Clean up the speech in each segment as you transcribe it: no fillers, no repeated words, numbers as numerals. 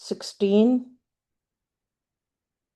16,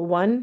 1।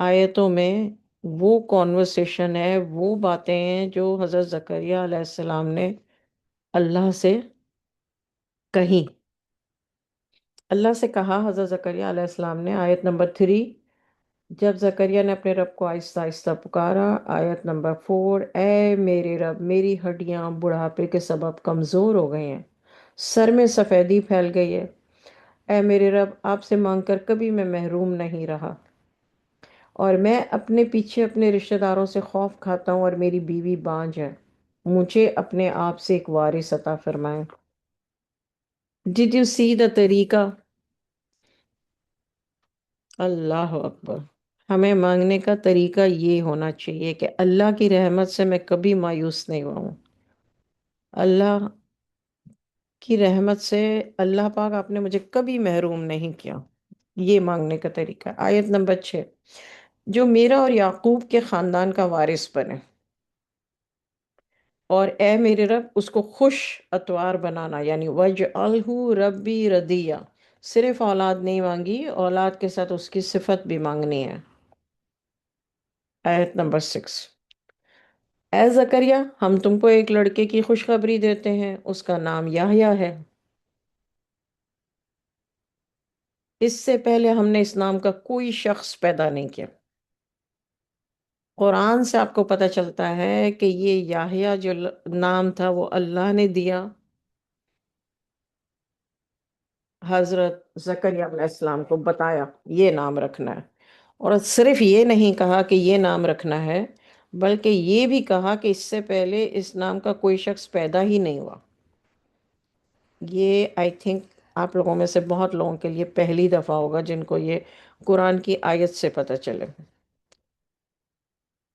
آیتوں میں وہ کانورسیشن ہے، وہ باتیں ہیں جو حضرت زکریہ علیہ السلام نے اللہ سے کہیں، اللہ سے کہا حضرت زکریہ علیہ السلام نے۔ آیت نمبر 3، جب زکریا نے اپنے رب کو آہستہ آہستہ پکارا۔ آیت نمبر 4، اے میرے رب، میری ہڈیاں بڑھاپے کے سبب کمزور ہو گئی ہیں، سر میں سفیدی پھیل گئی ہے۔ اے میرے رب، آپ سے مانگ کر کبھی میں محروم نہیں رہا، اور میں اپنے پیچھے اپنے رشتہ داروں سے خوف کھاتا ہوں، اور میری بیوی بانجھ ہے، مجھے اپنے آپ سے ایک وارث عطا فرمائیں۔ Did you see the طریقہ؟ اللہ اکبر! ہمیں مانگنے کا طریقہ یہ ہونا چاہیے کہ اللہ کی رحمت سے میں کبھی مایوس نہیں ہوا ہوں۔ اللہ کی رحمت سے، اللہ پاک آپ نے مجھے کبھی محروم نہیں کیا۔ یہ مانگنے کا طریقہ ہے۔ آیت نمبر 6، جو میرا اور یعقوب کے خاندان کا وارث بنے، اور اے میرے رب اس کو خوش اتوار بنانا، یعنی وَجْعَلْهُ ربی ردیہ، صرف اولاد نہیں مانگی، اولاد کے ساتھ اس کی صفت بھی مانگنی ہے۔ آیت نمبر 6، اے زکریا، ہم تم کو ایک لڑکے کی خوشخبری دیتے ہیں، اس کا نام یحییٰ ہے۔ اس سے پہلے ہم نے اس نام کا کوئی شخص پیدا نہیں کیا۔ قرآن سے آپ کو پتہ چلتا ہے کہ یہ یحییٰ جو نام تھا وہ اللہ نے دیا حضرت زکریا علیہ السلام کو، بتایا یہ نام رکھنا ہے، اور صرف یہ نہیں کہا کہ یہ نام رکھنا ہے، بلکہ یہ بھی کہا کہ اس سے پہلے اس نام کا کوئی شخص پیدا ہی نہیں ہوا۔ یہ آئی تھنک آپ لوگوں میں سے بہت لوگوں کے لیے پہلی دفعہ ہوگا جن کو یہ قرآن کی آیت سے پتہ چلے۔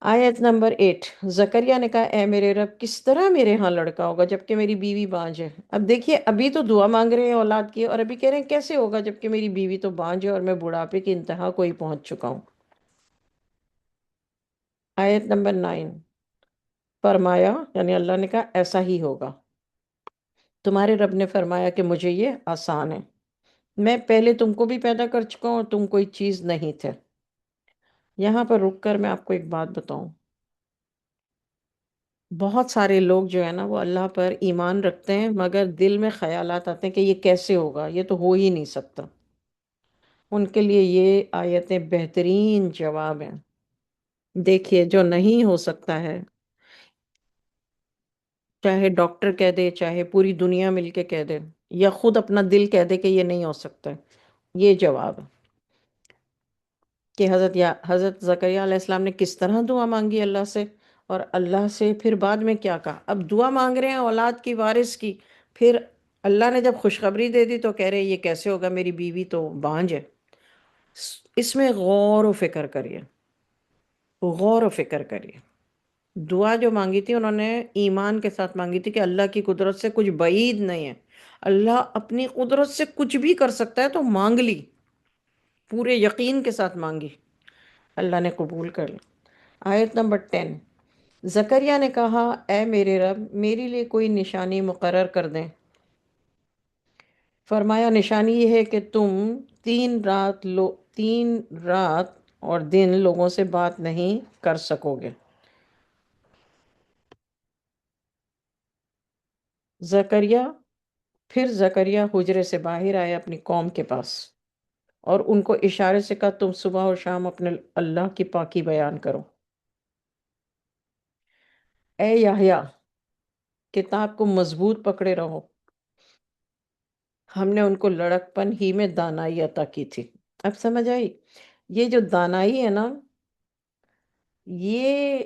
آیت نمبر 8، زکریا نے کہا اے میرے رب، کس طرح میرے ہاں لڑکا ہوگا جبکہ میری بیوی بانجھ ہے؟ اب دیکھیے، ابھی تو دعا مانگ رہے ہیں اولاد کی، اور ابھی کہہ رہے ہیں کیسے ہوگا جبکہ میری بیوی تو بانجھ ہے اور میں بڑھاپے کی انتہا کو ہی پہنچ چکا ہوں۔ آیت نمبر 9، فرمایا، یعنی اللہ نے کہا ایسا ہی ہوگا۔ تمہارے رب نے فرمایا کہ مجھے یہ آسان ہے، میں پہلے تم کو بھی پیدا کر چکا ہوں اور تم کوئی چیز نہیں تھے۔ یہاں پر رک کر میں آپ کو ایک بات بتاؤں، بہت سارے لوگ جو ہے نا وہ اللہ پر ایمان رکھتے ہیں، مگر دل میں خیالات آتے ہیں کہ یہ کیسے ہوگا، یہ تو ہو ہی نہیں سکتا۔ ان کے لیے یہ آیتیں بہترین جواب ہیں۔ دیکھیے، جو نہیں ہو سکتا ہے، چاہے ڈاکٹر کہہ دے، چاہے پوری دنیا مل کے کہہ دے، یا خود اپنا دل کہہ دے کہ یہ نہیں ہو سکتا ہے، یہ جواب ہے کہ حضرت زکریا علیہ السلام نے کس طرح دعا مانگی اللہ سے، اور اللہ سے پھر بعد میں کیا کہا۔ اب دعا مانگ رہے ہیں اولاد کی، وارث کی، پھر اللہ نے جب خوشخبری دے دی تو کہہ رہے یہ کیسے ہوگا، میری بیوی تو بانجھ ہے۔ اس میں غور و فکر کریے، غور و فکر کریے۔ دعا جو مانگی تھی انہوں نے ایمان کے ساتھ مانگی تھی کہ اللہ کی قدرت سے کچھ بعید نہیں ہے، اللہ اپنی قدرت سے کچھ بھی کر سکتا ہے، تو مانگ لی، پورے یقین کے ساتھ مانگی، اللہ نے قبول کر لی۔ آیت نمبر 10، زکریا نے کہا اے میرے رب، میرے لیے کوئی نشانی مقرر کر دیں۔ فرمایا نشانی یہ ہے کہ تم 3 رات اور دن لوگوں سے بات نہیں کر سکو گے۔ زکریا پھر زکریا حجرے سے باہر آئے اپنی قوم کے پاس، اور ان کو اشارے سے کہا تم صبح اور شام اپنے اللہ کی پاکی بیان کرو۔ اے یحییٰ، کتاب کو مضبوط پکڑے رہو، ہم نے ان کو لڑکپن ہی میں دانائی عطا کی تھی۔ اب سمجھ آئی؟ یہ جو دانائی ہے نا، یہ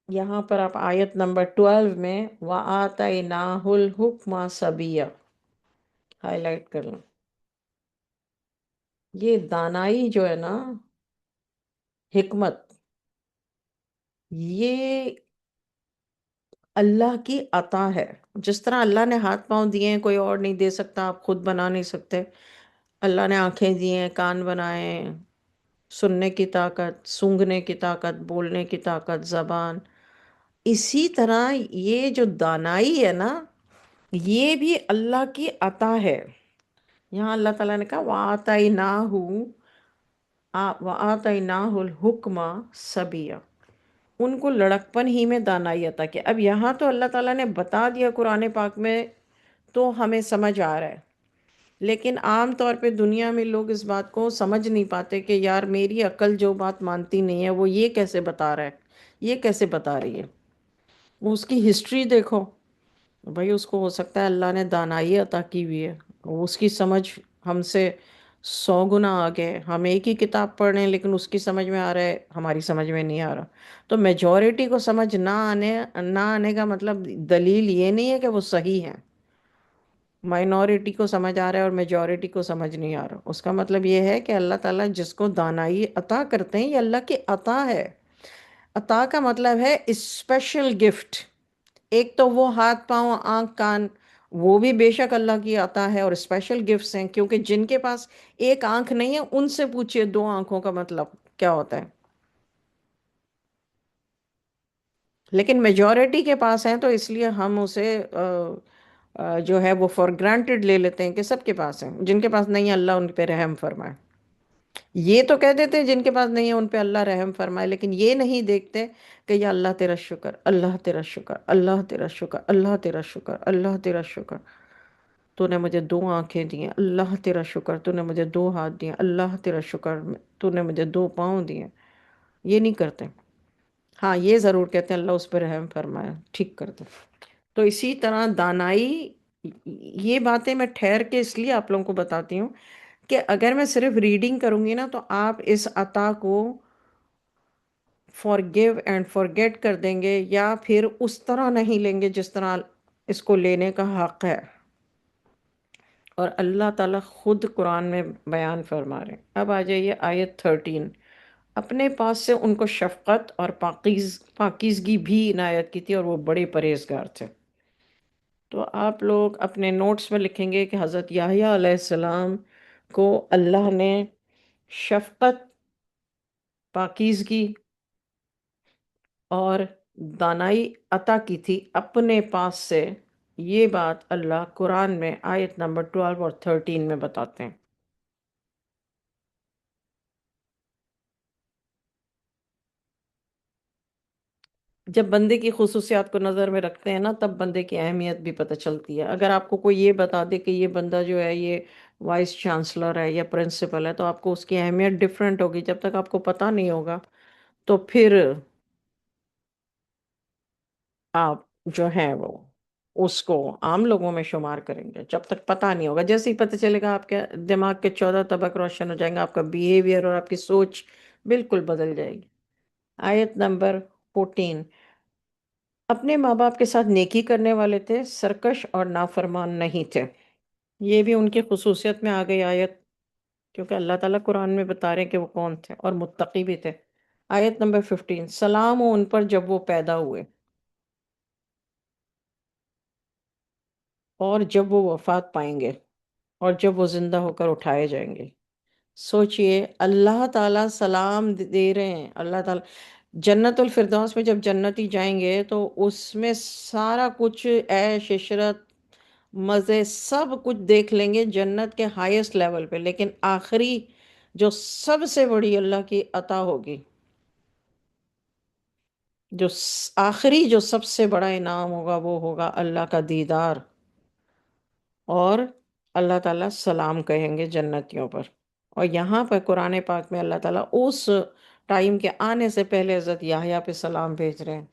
یہاں پر آپ آیت نمبر 12 میں وَآتَيْنَاهُ الْحُكْمَ صَبِيًّا ہائی لائٹ کر لیں۔ یہ دانائی جو ہے نا، حکمت، یہ اللہ کی عطا ہے۔ جس طرح اللہ نے ہاتھ پاؤں دیے ہیں، کوئی اور نہیں دے سکتا، آپ خود بنا نہیں سکتے۔ اللہ نے آنکھیں دی ہیں، کان بنائے ہیں، سننے کی طاقت، سونگھنے کی طاقت، بولنے کی طاقت، زبان۔ اسی طرح یہ جو دانائی ہے نا، یہ بھی اللہ کی عطا ہے۔ یہاں اللہ تعالیٰ نے کہا وَآتَيْنَاهُ وَآتَيْنَاهُ الْحُكْمَ صَبِيًّا، ان کو لڑکپن ہی میں دانائی عطا کیا۔ اب یہاں تو اللہ تعالیٰ نے بتا دیا قرآن پاک میں، تو ہمیں سمجھ آ رہا ہے، لیکن عام طور پہ دنیا میں لوگ اس بات کو سمجھ نہیں پاتے کہ یار میری عقل جو بات مانتی نہیں ہے وہ یہ کیسے بتا رہا ہے، یہ کیسے بتا رہی ہے۔ وہ اس کی ہسٹری دیکھو بھائی، اس کو ہو سکتا ہے اللہ نے دانائی عطا کی ہوئی ہے، وہ اس کی سمجھ ہم سے 100 گنا آگے ہے۔ ہم ایک ہی کتاب پڑھ رہے ہیں لیکن اس کی سمجھ میں آ رہا ہے، ہماری سمجھ میں نہیں آ رہا۔ تو میجورٹی کو سمجھ نہ آنے کا مطلب دلیل یہ نہیں ہے کہ وہ صحیح ہے۔ مائنورٹی کو سمجھ آ رہا ہے اور میجورٹی کو سمجھ نہیں آ رہا، اس کا مطلب یہ ہے کہ اللہ تعالیٰ جس کو دانائی عطا کرتے ہیں، یہ اللہ کی عطا ہے۔ عطا کا مطلب ہے اسپیشل گفٹ۔ ایک تو وہ ہاتھ پاؤں آنکھ کان، وہ بھی بے شک اللہ کی عطا ہے، اور اسپیشل گفٹس ہیں، کیونکہ جن کے پاس ایک آنکھ نہیں ہے ان سے پوچھئے 2 آنکھوں کا مطلب کیا ہوتا ہے۔ لیکن میجورٹی کے پاس ہیں، تو اس لیے ہم اسے جو ہے وہ فار گرانٹیڈ لے لیتے ہیں کہ سب کے پاس ہیں۔ جن کے پاس نہیں ہے اللہ ان پہ رحم فرمائے۔ یہ تو کہہ دیتے ہیں جن کے پاس نہیں ہے ان پہ اللہ رحم فرمائے، لیکن یہ نہیں دیکھتے کہ یا اللہ تیرا شکر، اللہ تیرا شکر، اللہ تیرا شکر، اللہ تیرا شکر، اللہ تیرا شکر، تو نے مجھے 2 آنکھیں دی ہیں، اللہ تیرا شکر، تو نے مجھے 2 ہاتھ دیے، اللہ تیرا شکر، تو نے مجھے 2 پاؤں دیے۔ یہ نہیں کرتے۔ ہاں یہ ضرور کہتے ہیں اللہ اس پہ رحم فرمائے، ٹھیک کر دے۔ تو اسی طرح دانائی، یہ باتیں میں ٹھہر کے اس لیے آپ لوگوں کو بتاتی ہوں کہ اگر میں صرف ریڈنگ کروں گی نا تو آپ اس عطا کو forgive اینڈ forget کر دیں گے، یا پھر اس طرح نہیں لیں گے جس طرح اس کو لینے کا حق ہے۔ اور اللہ تعالیٰ خود قرآن میں بیان فرما رہے ہیں۔ اب آ جائیے آیت 13۔ اپنے پاس سے ان کو شفقت اور پاکیزگی بھی عنایت کی تھی، اور وہ بڑے پرہیزگار تھے۔ تو آپ لوگ اپنے نوٹس میں لکھیں گے کہ حضرت یحییٰ علیہ السلام کو اللہ نے شفقت، پاکیزگی اور دانائی عطا کی تھی اپنے پاس سے۔ یہ بات اللہ قرآن میں آیت نمبر 12 اور 13 میں بتاتے ہیں۔ جب بندے کی خصوصیات کو نظر میں رکھتے ہیں نا، تب بندے کی اہمیت بھی پتہ چلتی ہے۔ اگر آپ کو کوئی یہ بتا دے کہ یہ بندہ جو ہے یہ وائس چانسلر ہے یا پرنسپل ہے، تو آپ کو اس کی اہمیت ڈیفرنٹ ہوگی۔ جب تک آپ کو پتہ نہیں ہوگا تو پھر آپ جو ہیں وہ اس کو عام لوگوں میں شمار کریں گے، جب تک پتہ نہیں ہوگا۔ جیسے ہی پتہ چلے گا آپ کے دماغ کے 14 طبق روشن ہو جائیں گے، آپ کا بیہیویئر اور آپ کی سوچ بالکل بدل جائے گی۔ آیت نمبر 14۔ اپنے ماں باپ کے ساتھ نیکی کرنے والے تھے، سرکش اور نافرمان نہیں تھے۔ یہ بھی ان کی خصوصیت میں آ گئی آیت، کیونکہ اللہ تعالیٰ قرآن میں بتا رہے ہیں کہ وہ کون تھے، اور متقی بھی تھے۔ آیت نمبر 15۔ سلام ہو ان پر جب وہ پیدا ہوئے اور جب وہ وفات پائیں گے، اور جب وہ زندہ ہو کر اٹھائے جائیں گے۔ سوچئے اللہ تعالیٰ سلام دے رہے ہیں۔ اللہ تعالیٰ جنت الفردوس میں جب جنتی جائیں گے تو اس میں سارا کچھ عیش عشرت مزے سب کچھ دیکھ لیں گے جنت کے ہائیسٹ لیول پہ، لیکن آخری جو سب سے بڑی اللہ کی عطا ہوگی، جو آخری جو سب سے بڑا انعام ہوگا، وہ ہوگا اللہ کا دیدار، اور اللہ تعالیٰ سلام کہیں گے جنتیوں پر۔ اور یہاں پر قرآن پاک میں اللہ تعالیٰ اس ٹائم کے آنے سے پہلے حضرت یحییٰ پہ سلام بھیج رہے ہیں۔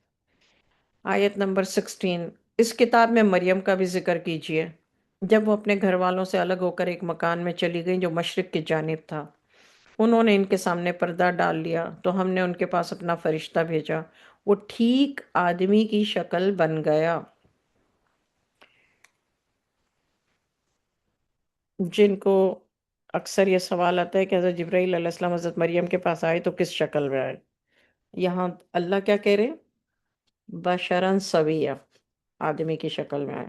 آیت نمبر 16۔ اس کتاب میں مریم کا بھی ذکر کیجئے، جب وہ اپنے گھر والوں سے الگ ہو کر ایک مکان میں چلی گئی جو مشرق کی جانب تھا۔ انہوں نے ان کے سامنے پردہ ڈال لیا تو ہم نے ان کے پاس اپنا فرشتہ بھیجا، وہ ٹھیک آدمی کی شکل بن گیا۔ جن کو اکثر یہ سوال آتا ہے کہ حضرت جبرائیل علیہ السلام حضرت مریم کے پاس آئے تو کس شکل میں آئے، یہاں اللہ کیا کہہ رہے ہیں؟ بشرن سویہ، آدمی کی شکل میں آئے۔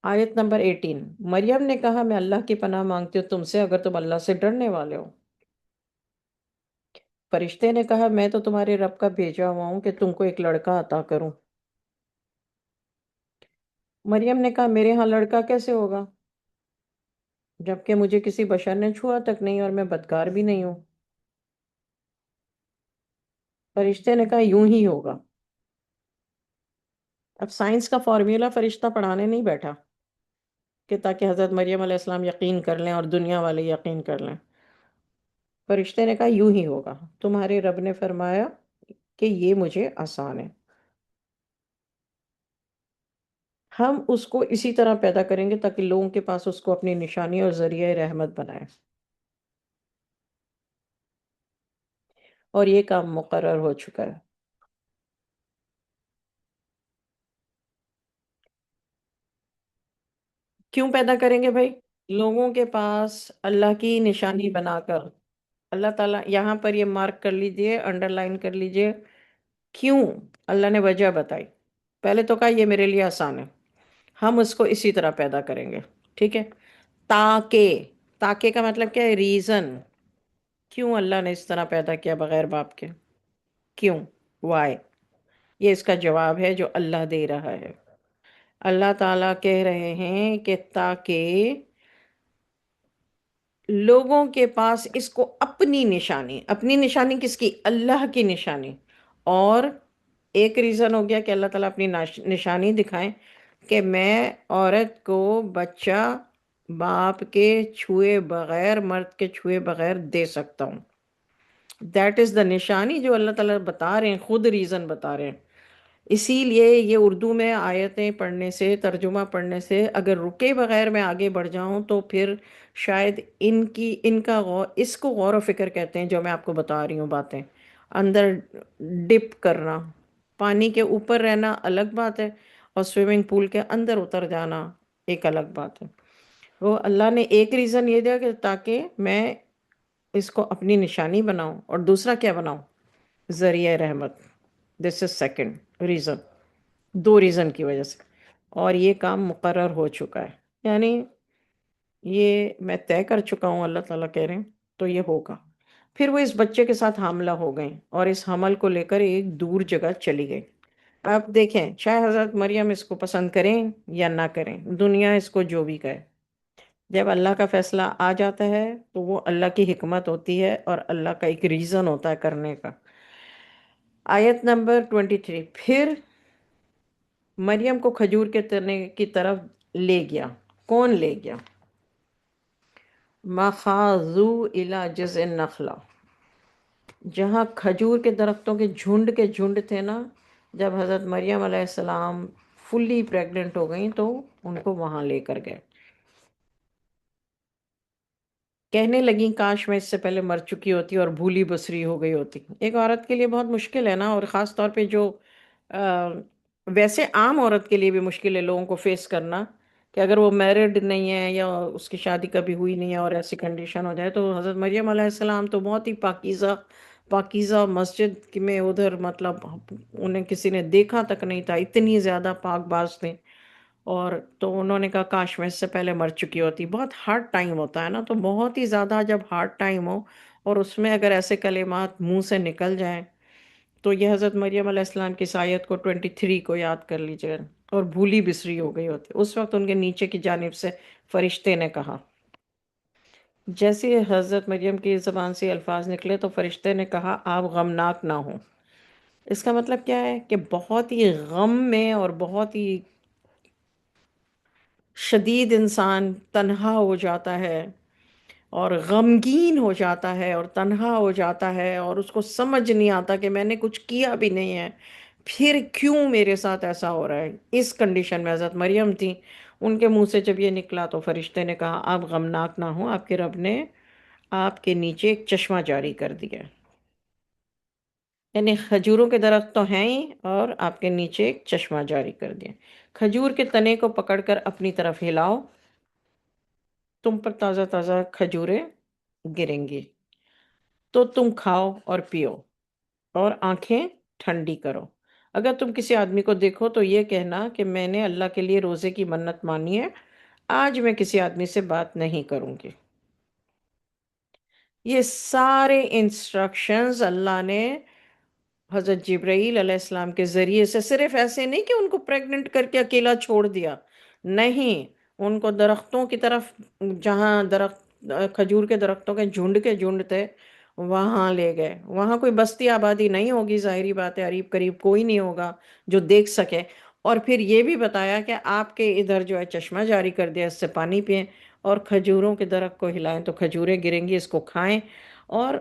آیت نمبر 18۔ مریم نے کہا میں اللہ کی پناہ مانگتی ہوں تم سے، اگر تم اللہ سے ڈرنے والے ہو۔ فرشتے نے کہا میں تو تمہارے رب کا بھیجا ہوا ہوں کہ تم کو ایک لڑکا عطا کروں۔ مریم نے کہا میرے ہاں لڑکا کیسے ہوگا؟ جبکہ مجھے کسی بشر نے چھوا تک نہیں اور میں بدکار بھی نہیں ہوں۔ فرشتے نے کہا یوں ہی ہوگا۔ اب سائنس کا فارمولا فرشتہ پڑھانے نہیں بیٹھا کہ تاکہ حضرت مریم علیہ السلام یقین کر لیں اور دنیا والے یقین کر لیں۔ فرشتے نے کہا یوں ہی ہوگا، تمہارے رب نے فرمایا کہ یہ مجھے آسان ہے، ہم اس کو اسی طرح پیدا کریں گے تاکہ لوگوں کے پاس اس کو اپنی نشانی اور ذریعہ رحمت بنائے۔ اور یہ کام مقرر ہو چکا ہے۔ کیوں پیدا کریں گے بھائی؟ لوگوں کے پاس اللہ کی نشانی بنا کر، اللہ تعالیٰ یہاں پر یہ مارک کر لیجئے، انڈر لائن کر لیجئے، کیوں؟ اللہ نے وجہ بتائی۔ پہلے تو کہا یہ میرے لیے آسان ہے، ہم اس کو اسی طرح پیدا کریں گے، ٹھیک ہے؟ تاکہ، تاکہ کا مطلب کیا ہے؟ ریزن، کیوں اللہ نے اس طرح پیدا کیا بغیر باپ کے؟ کیوں؟ وائی؟ یہ اس کا جواب ہے جو اللہ دے رہا ہے۔ اللہ تعالیٰ کہہ رہے ہیں کہ تاکہ لوگوں کے پاس اس کو اپنی نشانی، اپنی نشانی کس کی؟ اللہ کی نشانی۔ اور ایک ریزن ہو گیا کہ اللہ تعالیٰ اپنی نشانی دکھائیں کہ میں عورت کو بچہ باپ کے چھوئے بغیر، مرد کے چھوئے بغیر دے سکتا ہوں۔ دیٹ از دا نشانی جو اللہ تعالیٰ بتا رہے ہیں، خود ریزن بتا رہے ہیں۔ اسی لیے یہ اردو میں آیتیں پڑھنے سے، ترجمہ پڑھنے سے اگر رکے بغیر میں آگے بڑھ جاؤں تو پھر شاید ان کا اس کو غور و فکر کہتے ہیں جو میں آپ کو بتا رہی ہوں باتیں۔ اندر ڈپ کرنا، پانی کے اوپر رہنا الگ بات ہے، اور سوئمنگ پول کے اندر اتر جانا ایک الگ بات ہے۔ وہ اللہ نے ایک ریزن یہ دیا کہ تاکہ میں اس کو اپنی نشانی بناؤں، اور دوسرا کیا بناؤں؟ ذریعہ رحمت۔ دس از سیکنڈ ریزن، دو ریزن کی وجہ سے، اور یہ کام مقرر ہو چکا ہے، یعنی یہ میں طے کر چکا ہوں، اللہ تعالیٰ کہہ رہے ہیں تو یہ ہوگا۔ پھر وہ اس بچے کے ساتھ حاملہ ہو گئیں اور اس حمل کو لے کر ایک دور جگہ چلی گئی۔ اب دیکھیں، چاہے حضرت مریم اس کو پسند کریں یا نہ کریں، دنیا اس کو جو بھی کہے، جب اللہ کا فیصلہ آ جاتا ہے تو وہ اللہ کی حکمت ہوتی ہے اور اللہ کا ایک ریزن ہوتا ہے کرنے کا۔ آیت نمبر 23، پھر مریم کو کھجور کے تنے کی طرف لے گیا۔ کون لے گیا؟ مخاضو الی جذع النخلہ، جہاں کھجور کے درختوں کے جھنڈ تھے نا، جب حضرت مریم علیہ السلام فلی پریگننٹ ہو گئیں تو ان کو وہاں لے کر گئے۔ کہنے لگیں کاش میں اس سے پہلے مر چکی ہوتی اور بھولی بسری ہو گئی ہوتی۔ ایک عورت کے لیے بہت مشکل ہے نا، اور خاص طور پہ جو ویسے عام عورت کے لیے بھی مشکل ہے لوگوں کو فیس کرنا، کہ اگر وہ میرڈ نہیں ہے یا اس کی شادی کبھی ہوئی نہیں ہے اور ایسی کنڈیشن ہو جائے، تو حضرت مریم علیہ السلام تو بہت ہی پاکیزہ، پاکیزہ مسجد میں ادھر، مطلب انہیں کسی نے دیکھا تک نہیں تھا، اتنی زیادہ پاک باز تھے۔ اور تو انہوں نے کہا کاش میں اس سے پہلے مر چکی ہوتی۔ بہت ہارڈ ٹائم ہوتا ہے نا، تو بہت ہی زیادہ جب ہارڈ ٹائم ہو اور اس میں اگر ایسے کلمات منہ سے نکل جائیں، تو یہ حضرت مریم علیہ السلام کی آیت کو 23 کو یاد کر لیجئے، اور بھولی بسری ہو گئی ہوتی۔ اس وقت ان کے نیچے کی جانب سے فرشتے نے کہا، جیسے حضرت مریم کی زبان سے الفاظ نکلے تو فرشتے نے کہا آپ غمناک نہ ہوں۔ اس کا مطلب کیا ہے؟ کہ بہت ہی غم میں اور بہت ہی شدید انسان تنہا ہو جاتا ہے اور غمگین ہو جاتا ہے اور تنہا ہو جاتا ہے، اور اس کو سمجھ نہیں آتا کہ میں نے کچھ کیا بھی نہیں ہے، پھر کیوں میرے ساتھ ایسا ہو رہا ہے۔ اس کنڈیشن میں حضرت مریم تھی، ان کے منہ سے جب یہ نکلا تو فرشتے نے کہا آپ غمناک نہ ہوں، آپ کے رب نے آپ کے نیچے ایک چشمہ جاری کر دیا ہے۔ یعنی کھجوروں کے درخت تو ہیں ہی، اور آپ کے نیچے ایک چشمہ جاری کر دیا۔ کھجور کے تنے کو پکڑ کر اپنی طرف ہلاؤ، تم پر تازہ تازہ کھجوریں گریں گی، تو تم کھاؤ اور پیو اور آنکھیں ٹھنڈی کرو۔ اگر تم کسی آدمی کو دیکھو تو یہ کہنا کہ میں نے اللہ کے لیے روزے کی منت مانی ہے، آج میں کسی آدمی سے بات نہیں کروں گی۔ یہ سارے انسٹرکشنز اللہ نے حضرت جبرائیل علیہ السلام کے ذریعے سے، صرف ایسے نہیں کہ ان کو پریگننٹ کر کے اکیلا چھوڑ دیا، نہیں، ان کو درختوں کی طرف، جہاں درخت کھجور کے درختوں کے جھنڈ تھے، وہاں لے گئے۔ وہاں کوئی بستی آبادی نہیں ہوگی، ظاہری بات ہے، قریب قریب کوئی نہیں ہوگا جو دیکھ سکے۔ اور پھر یہ بھی بتایا کہ آپ کے ادھر جو ہے چشمہ جاری کر دیا، اس سے پانی پئیں، اور کھجوروں کے درخت کو ہلائیں تو کھجوریں گریں گی، اس کو کھائیں اور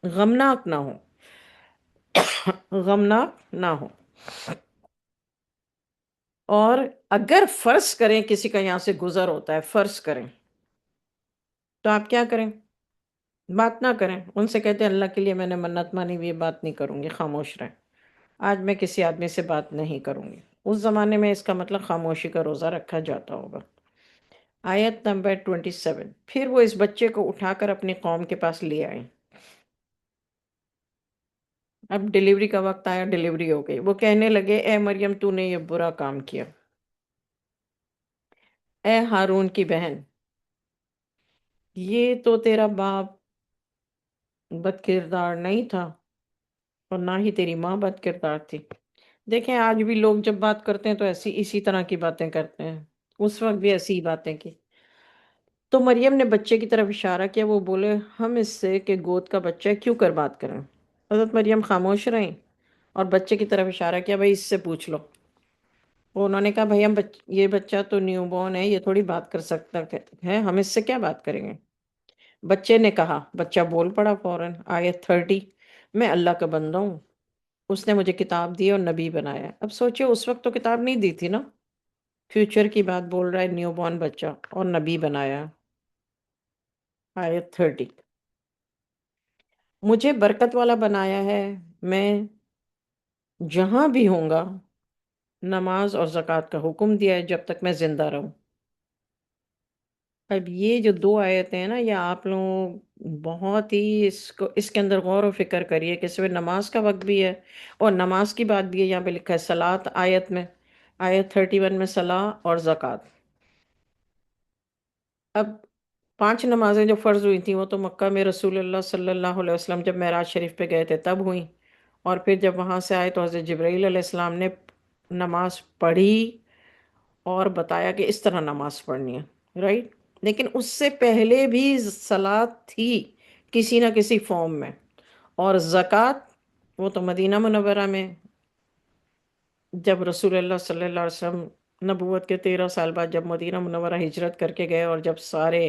غمناک نہ ہو، غمناک نہ ہو۔ اور اگر فرض کریں کسی کا یہاں سے گزر ہوتا ہے، فرض کریں، تو آپ کیا کریں؟ بات نہ کریں، ان سے کہتے ہیں اللہ کے لیے میں نے منت مانی ہوئی ہے، بات نہیں کروں گی، خاموش رہیں۔ آج میں کسی آدمی سے بات نہیں کروں گی۔ اس زمانے میں اس کا مطلب خاموشی کا روزہ رکھا جاتا ہوگا۔ آیت نمبر 27، پھر وہ اس بچے کو اٹھا کر اپنی قوم کے پاس لے آئیں۔ اب ڈیلیوری کا وقت آیا، ڈیلیوری ہو گئی۔ وہ کہنے لگے اے مریم تو نے یہ برا کام کیا، اے ہارون کی بہن، یہ تو تیرا باپ بد کردار نہیں تھا، اور نہ ہی تیری ماں بد کردار تھی۔ دیکھیں آج بھی لوگ جب بات کرتے ہیں تو اسی طرح کی باتیں کرتے ہیں، اس وقت بھی ایسی ہی باتیں کی۔ تو مریم نے بچے کی طرف اشارہ کیا، وہ بولے ہم اس سے کہ گود کا بچہ ہے کیوں کر بات کریں؟ حضرت مریم خاموش رہیں اور بچے کی طرف اشارہ کیا، بھائی اس سے پوچھ لو۔ وہ انہوں نے کہا بھائی یہ بچہ تو نیو بورن ہے، یہ تھوڑی بات کر سکتا ہے، ہم اس سے کیا بات کریں گے؟ بچے نے کہا، بچہ بول پڑا فوراً، آیت 30، میں اللہ کا بندہ ہوں، اس نے مجھے کتاب دی اور نبی بنایا۔ اب سوچے اس وقت تو کتاب نہیں دی تھی نا، فیوچر کی بات بول رہا ہے، نیو بورن بچہ، اور نبی بنایا۔ آیت 30، مجھے برکت والا بنایا ہے، میں جہاں بھی ہوں گا نماز اور زکوٰۃ کا حکم دیا ہے جب تک میں زندہ رہوں۔ اب یہ جو دو آیتیں ہیں نا، یہ آپ لوگ بہت ہی اس کے اندر غور و فکر کریے کہ صرف نماز کا وقت بھی ہے، اور نماز کی بات بھی ہے، یہاں پہ لکھا ہے صلاۃ آیت میں، آیت 31 میں صلاح اور زکوٰۃ۔ اب 5 نمازیں جو فرض ہوئی تھیں وہ تو مکہ میں رسول اللہ صلی اللہ علیہ وسلم جب معراج شریف پہ گئے تھے تب ہوئیں، اور پھر جب وہاں سے آئے تو حضرت جبرائیل علیہ السلام نے نماز پڑھی اور بتایا کہ اس طرح نماز پڑھنی ہے، رائٹ؟ لیکن اس سے پہلے بھی صلاۃ تھی کسی نہ کسی فارم میں، اور زکوٰۃ وہ تو مدینہ منورہ میں جب رسول اللہ صلی اللہ علیہ وسلم نبوت کے 13 سال بعد جب مدینہ منورہ ہجرت کر کے گئے، اور جب سارے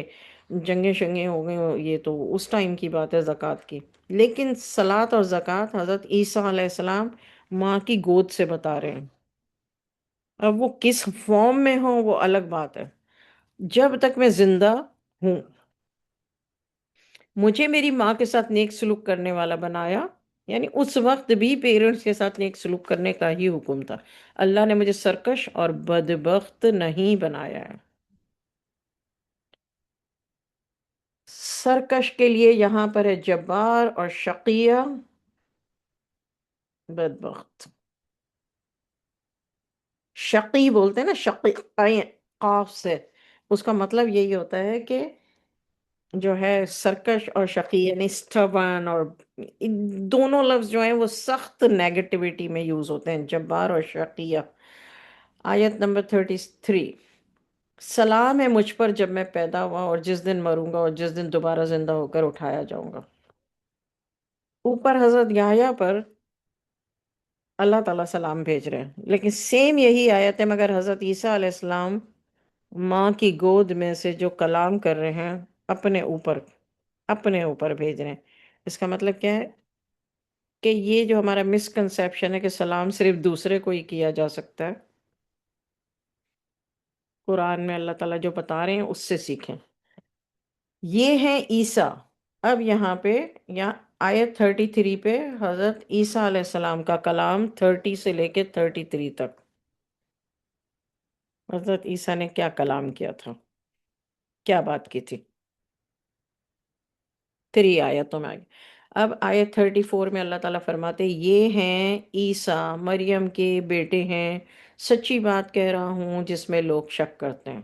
جنگیں شنگیں ہو گئیں، یہ تو اس ٹائم کی بات ہے زکوٰۃ کی۔ لیکن صلاۃ اور زکوٰۃ حضرت عیسیٰ علیہ السلام ماں کی گود سے بتا رہے ہیں۔ اب وہ کس فارم میں ہوں وہ الگ بات ہے، جب تک میں زندہ ہوں مجھے میری ماں کے ساتھ نیک سلوک کرنے والا بنایا، یعنی اس وقت بھی پیرنٹس کے ساتھ نیک سلوک کرنے کا ہی حکم تھا۔ اللہ نے مجھے سرکش اور بدبخت نہیں بنایا ہے۔ سرکش کے لیے یہاں پر ہے جبار، اور شقیہ بدبخت۔ شقی بولتے ہیں نا، شقی قاف سے، اس کا مطلب یہی ہوتا ہے کہ جو ہے سرکش اور شقی، یعنی سٹبن، اور دونوں لفظ جو ہیں وہ سخت نیگیٹیوٹی میں یوز ہوتے ہیں، جبار اور شقیہ۔ آیت نمبر 33، سلام ہے مجھ پر جب میں پیدا ہوا اور جس دن مروں گا اور جس دن دوبارہ زندہ ہو کر اٹھایا جاؤں گا۔ اوپر حضرت یحییٰ پر اللہ تعالیٰ سلام بھیج رہے ہیں، لیکن سیم یہی آیت ہے مگر حضرت عیسیٰ علیہ السلام ماں کی گود میں سے جو کلام کر رہے ہیں اپنے اوپر بھیج رہے ہیں۔ اس کا مطلب کیا ہے کہ یہ جو ہمارا مسکنسیپشن ہے کہ سلام صرف دوسرے کو ہی کیا جا سکتا ہے، قرآن میں اللہ تعالیٰ جو بتا رہے ہیں اس سے سیکھیں۔ یہ ہیں عیسیٰ۔ اب یہاں پہ یا آیت 33 پہ حضرت عیسیٰ علیہ السلام کا کلام 30 سے لے کے 33 تک، حضرت عیسیٰ نے کیا کلام کیا تھا، کیا بات کی تھی، 3 آیتوں میں آگے۔ اب آیت 34 میں اللہ تعالیٰ فرماتے یہ ہیں عیسیٰ مریم کے بیٹے ہیں، سچی بات کہہ رہا ہوں جس میں لوگ شک کرتے ہیں۔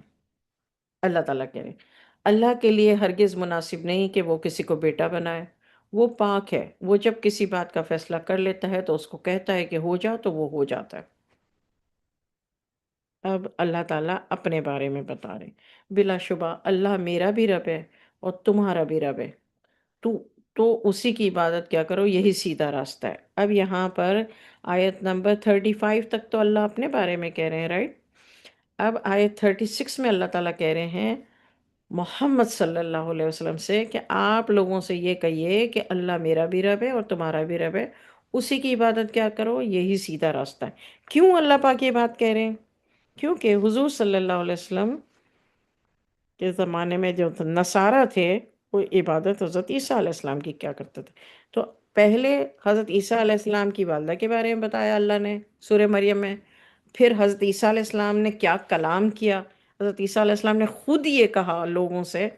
اللہ تعالیٰ کہہ رہے ہیں اللہ کے لیے ہرگز مناسب نہیں کہ وہ کسی کو بیٹا بنائے، وہ پاک ہے، وہ جب کسی بات کا فیصلہ کر لیتا ہے تو اس کو کہتا ہے کہ ہو جا تو وہ ہو جاتا ہے۔ اب اللہ تعالیٰ اپنے بارے میں بتا رہے ہیں، بلا شبہ اللہ میرا بھی رب ہے اور تمہارا بھی رب ہے، تو تو اسی کی عبادت کیا کرو، یہی سیدھا راستہ ہے۔ اب یہاں پر آیت نمبر 35 تک تو اللہ اپنے بارے میں کہہ رہے ہیں، رائٹ؟ اب آیت 36 میں اللہ تعالیٰ کہہ رہے ہیں محمد صلی اللہ علیہ وسلم سے کہ آپ لوگوں سے یہ کہیے کہ اللہ میرا بھی رب ہے اور تمہارا بھی رب ہے، اسی کی عبادت کیا کرو، یہی سیدھا راستہ ہے۔ کیوں اللہ پاک یہ بات کہہ رہے ہیں؟ کیونکہ حضور صلی اللہ علیہ وسلم کے زمانے میں جو نصارہ تھے، وہ عبادت حضرت عیسیٰ علیہ السلام کی کیا کرتے تھے۔ تو پہلے حضرت عیسیٰ علیہ السلام کی والدہ کے بارے میں بتایا اللہ نے سورہ مریم میں، پھر حضرت عیسیٰ علیہ السلام نے کیا کلام کیا۔ حضرت عیسیٰ علیہ السلام نے خود یہ کہا لوگوں سے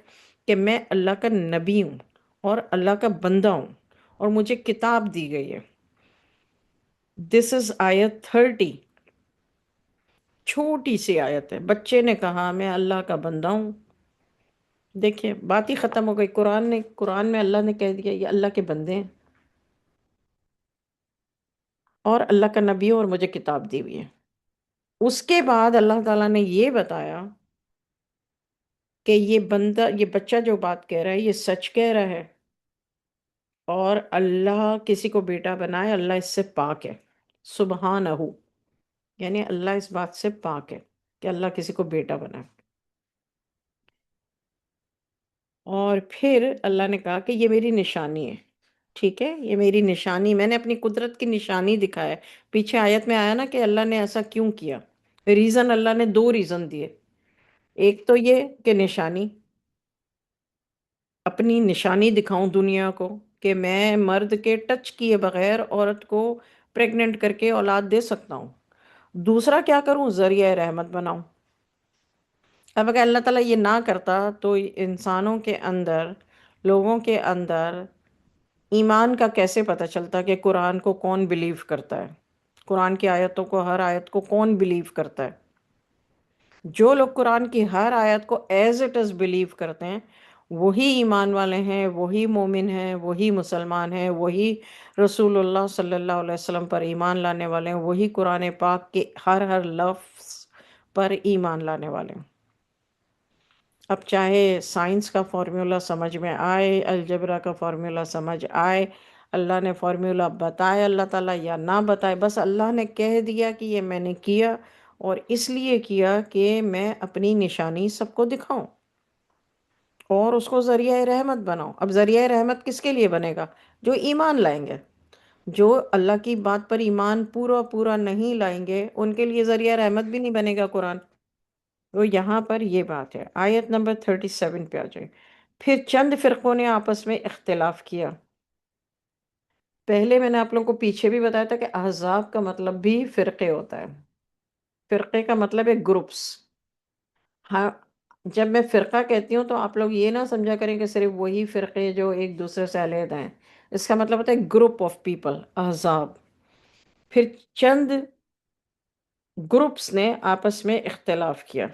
کہ میں اللہ کا نبی ہوں اور اللہ کا بندہ ہوں اور مجھے کتاب دی گئی ہے۔ دس از آیت 30، چھوٹی سی آیت ہے، بچے نے کہا میں اللہ کا بندہ ہوں۔ دیکھیں بات ہی ختم ہو گئی، قرآن میں اللہ نے کہہ دیا یہ اللہ کے بندے ہیں اور اللہ کا نبی ہے اور مجھے کتاب دی ہوئی ہے۔ اس کے بعد اللہ تعالیٰ نے یہ بتایا کہ یہ بندہ، یہ بچہ جو بات کہہ رہا ہے یہ سچ کہہ رہا ہے، اور اللہ کسی کو بیٹا بنائے اللہ اس سے پاک ہے، سبحانہ، یعنی اللہ اس بات سے پاک ہے کہ اللہ کسی کو بیٹا بنائے۔ اور پھر اللہ نے کہا کہ یہ میری نشانی ہے، ٹھیک ہے، یہ میری نشانی، میں نے اپنی قدرت کی نشانی دکھایا ہے۔ پیچھے آیت میں آیا نا کہ اللہ نے ایسا کیوں کیا، ریزن اللہ نے دو ریزن دیے، ایک تو یہ کہ نشانی، اپنی نشانی دکھاؤں دنیا کو کہ میں مرد کے ٹچ کیے بغیر عورت کو پریگننٹ کر کے اولاد دے سکتا ہوں۔ دوسرا کیا کروں، ذریعہ رحمت بناؤں۔ اب اگر اللہ تعالیٰ یہ نہ کرتا تو انسانوں کے اندر، لوگوں کے اندر ایمان کا کیسے پتہ چلتا کہ قرآن کو کون بلیو کرتا ہے، قرآن کی آیتوں کو، ہر آیت کو کون بلیو کرتا ہے؟ جو لوگ قرآن کی ہر آیت کو ایز اٹ از بلیو کرتے ہیں وہی ایمان والے ہیں، وہی مومن ہیں، وہی مسلمان ہیں، وہی رسول اللہ صلی اللہ علیہ وسلم پر ایمان لانے والے ہیں، وہی قرآن پاک کے ہر لفظ پر ایمان لانے والے ہیں۔ اب چاہے سائنس کا فارمولا سمجھ میں آئے، الجبرا کا فارمولا سمجھ آئے، اللہ نے فارمولا بتائے اللہ تعالیٰ یا نہ بتائے، بس اللہ نے کہہ دیا کہ یہ میں نے کیا، اور اس لیے کیا کہ میں اپنی نشانی سب کو دکھاؤں اور اس کو ذریعہ رحمت بناؤں۔ اب ذریعہ رحمت کس کے لیے بنے گا؟ جو ایمان لائیں گے۔ جو اللہ کی بات پر ایمان پورا پورا نہیں لائیں گے ان کے لیے ذریعہ رحمت بھی نہیں بنے گا قرآن۔ تو یہاں پر یہ بات ہے، آیت نمبر 37 پہ آ جائیں۔ پھر چند فرقوں نے آپس میں اختلاف کیا۔ پہلے میں نے آپ لوگوں کو پیچھے بھی بتایا تھا کہ احزاب کا مطلب بھی فرقے ہوتا ہے، فرقے کا مطلب ہے گروپس۔ ہاں، جب میں فرقہ کہتی ہوں تو آپ لوگ یہ نہ سمجھا کریں کہ صرف وہی فرقے جو ایک دوسرے سے علیحدہ ہیں، اس کا مطلب ہوتا ہے گروپ آف پیپل، احزاب۔ پھر چند گروپس نے آپس میں اختلاف کیا،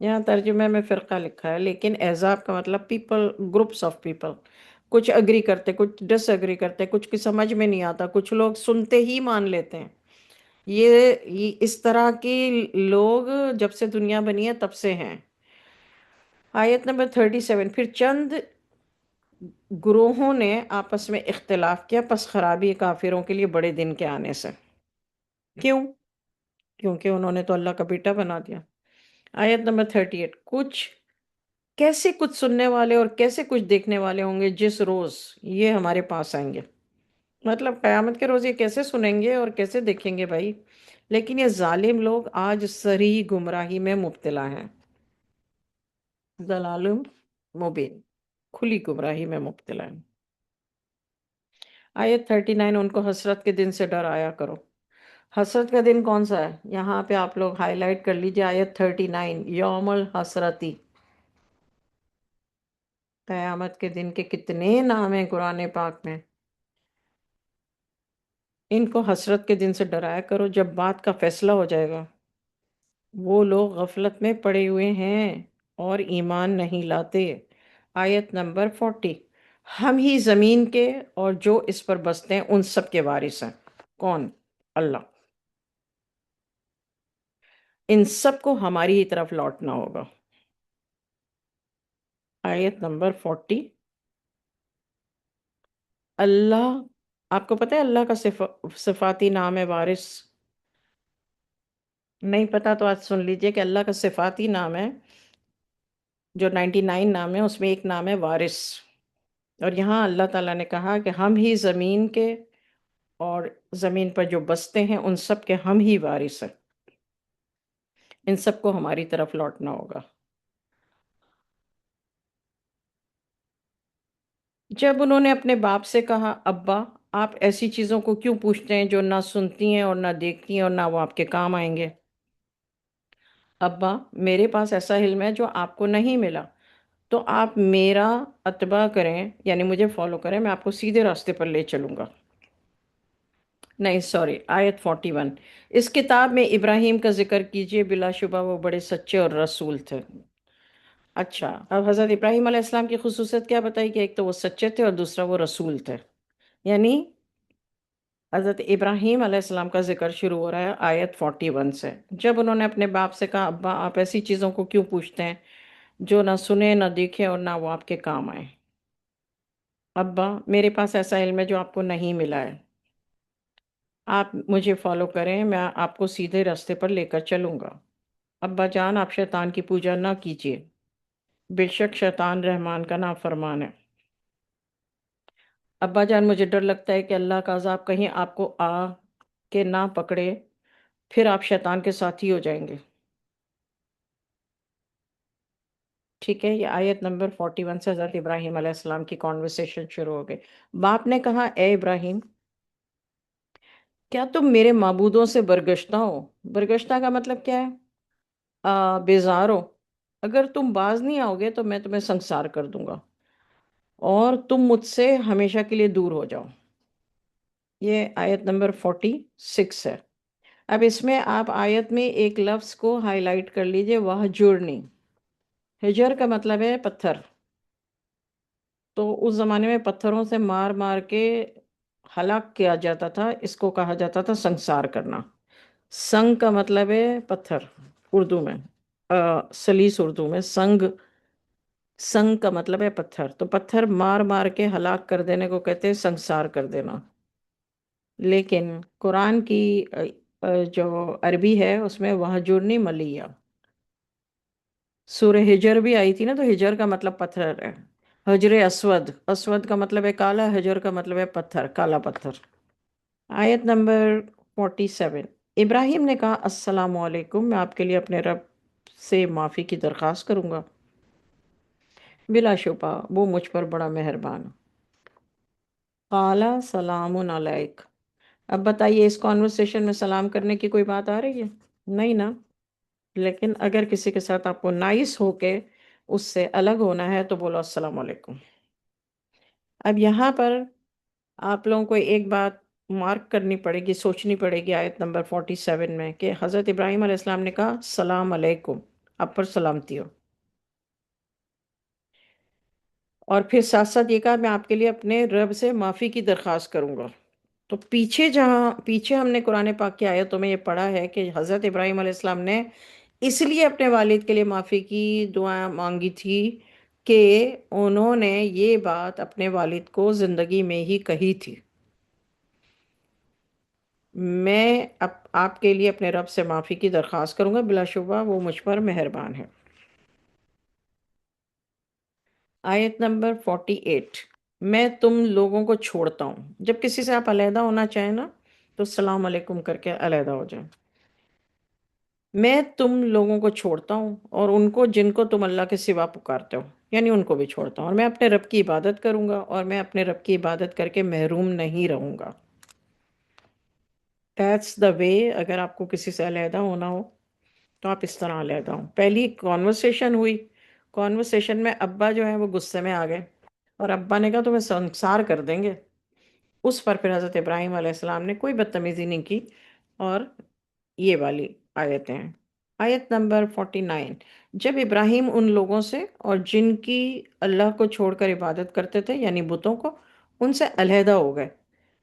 یہاں ترجمے میں فرقہ لکھا ہے لیکن احزاب کا مطلب پیپل، گروپس آف پیپل۔ کچھ اگری کرتے، کچھ ڈس اگری کرتے، کچھ کی سمجھ میں نہیں آتا، کچھ لوگ سنتے ہی مان لیتے ہیں۔ یہ اس طرح کے لوگ جب سے دنیا بنی ہے تب سے ہیں۔ آیت نمبر 37، پھر چند گروہوں نے آپس میں اختلاف کیا، پس خرابی کافروں کے لیے بڑے دن کے آنے سے۔ کیوں؟ کیونکہ انہوں نے تو اللہ کا بیٹا بنا دیا۔ آیت نمبر 38، کیسے کچھ سننے والے اور کیسے کچھ دیکھنے والے ہوں گے جس روز یہ ہمارے پاس آئیں گے۔ مطلب قیامت کے روز یہ کیسے سنیں گے اور کیسے دیکھیں گے بھائی؟ لیکن یہ ظالم لوگ آج صریح گمراہی میں مبتلا ہیں، ضلال مبین، کھلی گمراہی میں مبتلا ہیں۔ آیت 39، ان کو حسرت کے دن سے ڈرایا کرو۔ حسرت کا دن کون سا ہے؟ یہاں پہ آپ لوگ ہائی لائٹ کر لیجئے آیت 39، یوم الحسرتی۔ قیامت کے دن کے کتنے نام ہیں قرآن پاک میں۔ ان کو حسرت کے دن سے ڈرایا کرو جب بات کا فیصلہ ہو جائے گا۔ وہ لوگ غفلت میں پڑے ہوئے ہیں اور ایمان نہیں لاتے۔ آیت نمبر 40، ہم ہی زمین کے اور جو اس پر بستے ہیں ان سب کے وارث ہیں۔ کون؟ اللہ۔ ان سب کو ہماری ہی طرف لوٹنا ہوگا۔ آیت نمبر 40۔ اللہ، آپ کو پتہ ہے اللہ کا صفاتی نام ہے وارث؟ نہیں پتا تو آج سن لیجئے کہ اللہ کا صفاتی نام ہے، جو 99 نام ہے اس میں ایک نام ہے وارث۔ اور یہاں اللہ تعالیٰ نے کہا کہ ہم ہی زمین کے اور زمین پر جو بستے ہیں ان سب کے ہم ہی وارث ہیں، ان سب کو ہماری طرف لوٹنا ہوگا۔ جب انہوں نے اپنے باپ سے کہا، ابا آپ ایسی چیزوں کو کیوں پوچھتے ہیں جو نہ سنتی ہیں اور نہ دیکھتی ہیں اور نہ وہ آپ کے کام آئیں گے؟ ابا میرے پاس ایسا علم ہے جو آپ کو نہیں ملا، تو آپ میرا اتباع کریں، یعنی مجھے فالو کریں، میں آپ کو سیدھے راستے پر لے چلوں گا۔ نہیں سوری، آیت 41۔ اس کتاب میں ابراہیم کا ذکر کیجئے، بلا شبہ وہ بڑے سچے اور رسول تھے۔ اچھا، اب حضرت ابراہیم علیہ السلام کی خصوصیت کیا بتائی کہ ایک تو وہ سچے تھے اور دوسرا وہ رسول تھے، یعنی حضرت ابراہیم علیہ السلام کا ذکر شروع ہو رہا ہے آیت 41 سے۔ جب انہوں نے اپنے باپ سے کہا، ابا آپ ایسی چیزوں کو کیوں پوچھتے ہیں جو نہ سنے نہ دیکھے اور نہ وہ آپ کے کام آئے؟ ابا میرے پاس ایسا علم ہے جو آپ کو نہیں ملا ہے، آپ مجھے فالو کریں، میں آپ کو سیدھے راستے پر لے کر چلوں گا۔ ابا جان آپ شیطان کی پوجا نہ کیجیے، بے شک شیطان رحمان کا نافرمان ہے۔ ابا جان مجھے ڈر لگتا ہے کہ اللہ کا عذاب کہیں آپ کو آ کے نہ پکڑے، پھر آپ شیطان کے ساتھی ہو جائیں گے۔ ٹھیک ہے، یہ آیت نمبر 41 سے حضرت ابراہیم علیہ السلام کی کانورسیشن شروع ہو گئی۔ باپ نے کہا، اے ابراہیم کیا تم میرے معبودوں سے برگشتہ ہو؟ برگشتہ کا مطلب کیا ہے؟ بیزار ہو؟ اگر تم باز نہیں آؤ گے تو میں تمہیں سنسار کر دوں گا اور تم مجھ سے ہمیشہ کے لیے دور ہو جاؤ۔ یہ آیت نمبر 46 ہے۔ اب اس میں آپ آیت میں ایک لفظ کو ہائی لائٹ کر لیجئے، وَہْجُرْنِی۔ ہجر کا مطلب ہے پتھر، تو اس زمانے میں پتھروں سے مار مار کے ہلاک کیا جاتا تھا، اس کو کہا جاتا تھا سنسار کرنا۔ سنگ کا مطلب ہے پتھر اردو میں، سلیس اردو میں سنگ، سنگ کا مطلب ہے پتھر، تو پتھر مار مار کے ہلاک کر دینے کو کہتے ہیں سنسار کر دینا۔ لیکن قرآن کی جو عربی ہے اس میں وَہْجُرْنِی مَلِیَّہ، سورہ ہجر بھی آئی تھی نا، تو ہجر کا مطلب پتھر ہے۔ حجر اسود، اسود کا مطلب ہے کالا، حجر کا مطلب ہے پتھر، کالا پتھر۔ آیت نمبر 47۔ ابراہیم نے کہا، السلام علیکم، میں آپ کے لیے اپنے رب سے معافی کی درخواست کروں گا، بلا شبہ وہ مجھ پر بڑا مہربان۔ قال سلام علیک۔ اب بتائیے اس کانورسیشن میں سلام کرنے کی کوئی بات آ رہی ہے؟ نہیں نا؟ لیکن اگر کسی کے ساتھ آپ کو نائس ہو کے اس سے الگ ہونا ہے تو بولو السلام علیکم۔ اب یہاں پر آپ لوگوں کو ایک بات مارک کرنی پڑے گی، سوچنی پڑے گی آیت نمبر 47 میں، کہ حضرت ابراہیم علیہ السلام نے کہا السلام علیکم، آپ پر سلامتی ہو، اور پھر ساتھ ساتھ یہ کہا میں آپ کے لیے اپنے رب سے معافی کی درخواست کروں گا۔ تو پیچھے ہم نے قرآن پاک کی آیتوں میں یہ پڑھا ہے کہ حضرت ابراہیم علیہ السلام نے اس لیے اپنے والد کے لیے معافی کی دعا مانگی تھی کہ انہوں نے یہ بات اپنے والد کو زندگی میں ہی کہی تھی، میں آپ کے لیے اپنے رب سے معافی کی درخواست کروں گا، بلا شبہ وہ مجھ پر مہربان ہے۔ آیت نمبر 48۔ میں تم لوگوں کو چھوڑتا ہوں، جب کسی سے آپ علیحدہ ہونا چاہیں نا تو السلام علیکم کر کے علیحدہ ہو جائیں۔ میں تم لوگوں کو چھوڑتا ہوں اور ان کو جن کو تم اللہ کے سوا پکارتے ہو، یعنی ان کو بھی چھوڑتا ہوں، اور میں اپنے رب کی عبادت کروں گا اور میں اپنے رب کی عبادت کر کے محروم نہیں رہوں گا۔ That's the way، اگر آپ کو کسی سے علیحدہ ہونا ہو تو آپ اس طرح علیحدہ ہوں۔ پہلی کانورسیشن ہوئی، کانورسیشن میں ابا جو ہے وہ غصے میں آ گئے اور ابا نے کہا تمہیں سنسار کر دیں گے۔ اس پر پھر حضرت ابراہیم علیہ السلام نے کوئی بدتمیزی نہیں کی، اور یہ والی آیتیں ہیں۔ آیت نمبر 49۔ جب ابراہیم ان لوگوں سے اور جن کی اللہ کو چھوڑ کر عبادت کرتے تھے، یعنی بتوں کو، ان سے علیحدہ ہو گئے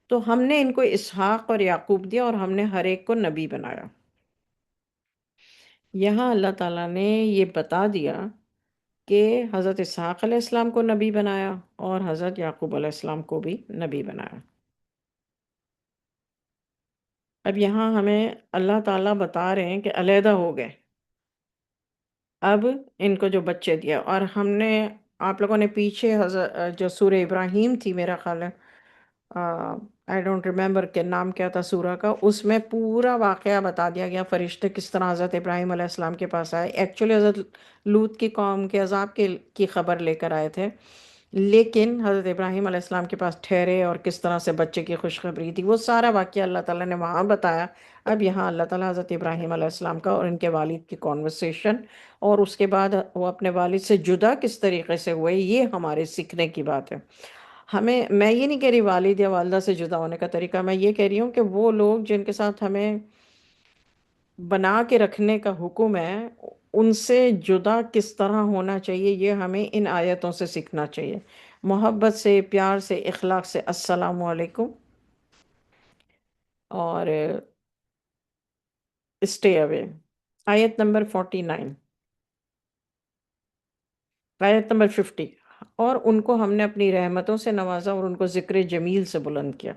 تو ہم نے ان کو اسحاق اور یعقوب دیا اور ہم نے ہر ایک کو نبی بنایا۔ یہاں اللہ تعالیٰ نے یہ بتا دیا کہ حضرت اسحاق علیہ السلام کو نبی بنایا اور حضرت یعقوب علیہ السلام کو بھی نبی بنایا۔ اب یہاں ہمیں اللہ تعالیٰ بتا رہے ہیں کہ علیحدہ ہو گئے، اب ان کو جو بچے دیا، اور ہم نے آپ لوگوں نے پیچھے جو سورہ ابراہیم تھی میرا خیال ہے، آئی ڈونٹ ریمبر کہ نام کیا تھا سورہ کا، اس میں پورا واقعہ بتا دیا گیا فرشتے کس طرح حضرت ابراہیم علیہ السلام کے پاس آئے، ایکچولی حضرت لوط کی قوم کے عذاب کی خبر لے کر آئے تھے، لیکن حضرت ابراہیم علیہ السلام کے پاس ٹھہرے اور کس طرح سے بچے کی خوشخبری تھی، وہ سارا واقعہ اللہ تعالیٰ نے وہاں بتایا۔ اب یہاں اللہ تعالیٰ حضرت ابراہیم علیہ السلام کا اور ان کے والد کی کانورسیشن، اور اس کے بعد وہ اپنے والد سے جدا کس طریقے سے ہوئے، یہ ہمارے سیکھنے کی بات ہے۔ میں یہ نہیں کہہ رہی والد یا والدہ سے جدا ہونے کا طریقہ، میں یہ کہہ رہی ہوں کہ وہ لوگ جن کے ساتھ ہمیں بنا کے رکھنے کا حکم ہے، ان سے جدا کس طرح ہونا چاہیے، یہ ہمیں ان آیتوں سے سیکھنا چاہیے، محبت سے، پیار سے، اخلاق سے، السلام علیکم، اور اسٹے اوے۔ آیت نمبر 49، آیت نمبر 50، اور ان کو ہم نے اپنی رحمتوں سے نوازا اور ان کو ذکر جمیل سے بلند کیا۔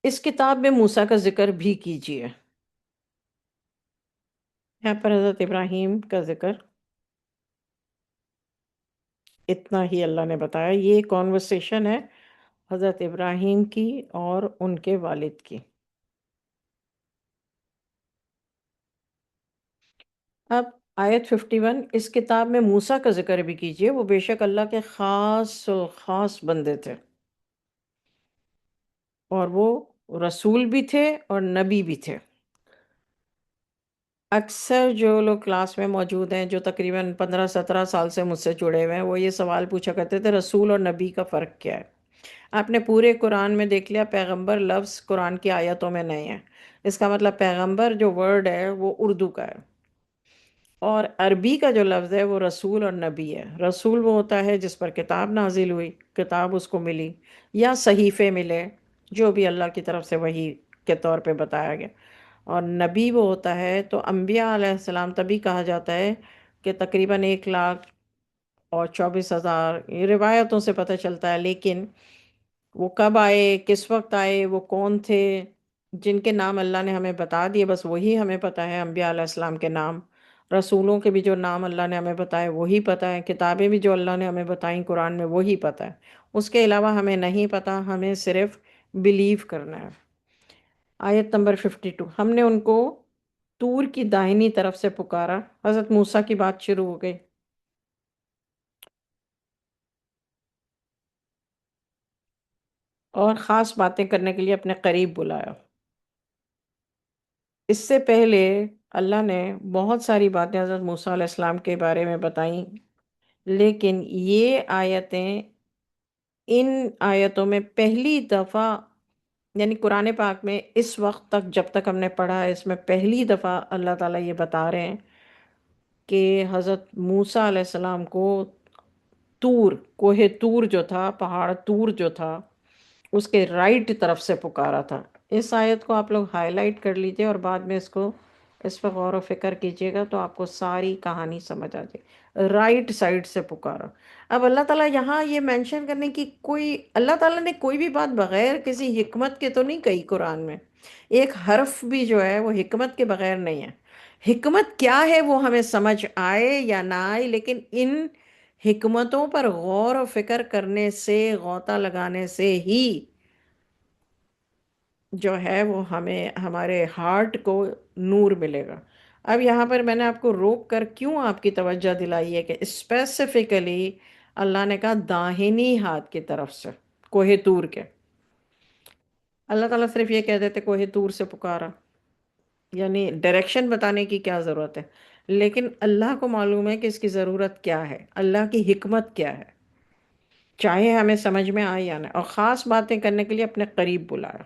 اس کتاب میں موسیٰ کا ذکر بھی کیجیے۔ یہاں پر حضرت ابراہیم کا ذکر اتنا ہی اللہ نے بتایا، یہ کانورسیشن ہے حضرت ابراہیم کی اور ان کے والد کی۔ اب آیت 51، اس کتاب میں موسیٰ کا ذکر بھی کیجیے، وہ بے شک اللہ کے خاص و خاص بندے تھے، اور وہ رسول بھی تھے اور نبی بھی تھے۔ اکثر جو لوگ کلاس میں موجود ہیں، جو تقریباً 15-17 سال سے مجھ سے جڑے ہوئے ہیں، وہ یہ سوال پوچھا کرتے تھے رسول اور نبی کا فرق کیا ہے؟ آپ نے پورے قرآن میں دیکھ لیا، پیغمبر لفظ قرآن کی آیتوں میں نہیں ہے، اس کا مطلب پیغمبر جو ورڈ ہے وہ اردو کا ہے، اور عربی کا جو لفظ ہے وہ رسول اور نبی ہے۔ رسول وہ ہوتا ہے جس پر کتاب نازل ہوئی، کتاب اس کو ملی یا صحیفے ملے، جو بھی اللہ کی طرف سے وحی کے طور پہ بتایا گیا، اور نبی وہ ہوتا ہے، تو انبیاء علیہ السلام تبھی کہا جاتا ہے کہ تقریباً 1,24,000 یہ روایتوں سے پتہ چلتا ہے، لیکن وہ کب آئے، کس وقت آئے، وہ کون تھے، جن کے نام اللہ نے ہمیں بتا دیے بس وہی ہمیں پتہ ہے، انبیاء علیہ السلام کے نام، رسولوں کے بھی جو نام اللہ نے ہمیں بتائے وہی پتہ ہے، کتابیں بھی جو اللہ نے ہمیں بتائیں قرآن میں وہی پتہ ہے، اس کے علاوہ ہمیں نہیں پتہ، ہمیں صرف بلیو کرنا ہے۔ آیت نمبر 52، ہم نے ان کو طور کی دائنی طرف سے پکارا، حضرت موسیٰ کی بات شروع ہو گئی، اور خاص باتیں کرنے کے لیے اپنے قریب بلایا۔ اس سے پہلے اللہ نے بہت ساری باتیں حضرت موسیٰ علیہ السلام کے بارے میں بتائیں، لیکن یہ آیتیں، ان آیتوں میں پہلی دفعہ، یعنی قرآن پاک میں اس وقت تک جب تک ہم نے پڑھا ہے، اس میں پہلی دفعہ اللہ تعالیٰ یہ بتا رہے ہیں کہ حضرت موسیٰ علیہ السلام کو طور، کوہ طور جو تھا، پہاڑ طور جو تھا، اس کے رائٹ طرف سے پکارا تھا۔ اس آیت کو آپ لوگ ہائی لائٹ کر لیجئے اور بعد میں اس پر غور و فکر کیجئے گا تو آپ کو ساری کہانی سمجھ آ جائے، رائٹ سائڈ سے پکارا۔ اب اللہ تعالیٰ یہاں یہ مینشن کرنے کی اللہ تعالیٰ نے کوئی بھی بات بغیر کسی حکمت کے تو نہیں کہی قرآن میں، ایک حرف بھی جو ہے وہ حکمت کے بغیر نہیں ہے۔ حکمت کیا ہے وہ ہمیں سمجھ آئے یا نہ آئے، لیکن ان حکمتوں پر غور و فکر کرنے سے، غوطہ لگانے سے ہی جو ہے وہ ہمیں ہمارے ہارٹ کو نور ملے گا۔ اب یہاں پر میں نے آپ کو روک کر کیوں آپ کی توجہ دلائی ہے کہ اسپیسیفکلی اللہ نے کہا داہنی ہاتھ کی طرف سے، کوہ طور کے۔ اللہ تعالیٰ صرف یہ کہہ دیتے کوہ طور سے پکارا، یعنی ڈائریکشن بتانے کی کیا ضرورت ہے، لیکن اللہ کو معلوم ہے کہ اس کی ضرورت کیا ہے، اللہ کی حکمت کیا ہے، چاہے ہمیں سمجھ میں آئے یا نہ، اور خاص باتیں کرنے کے لیے اپنے قریب بلایا۔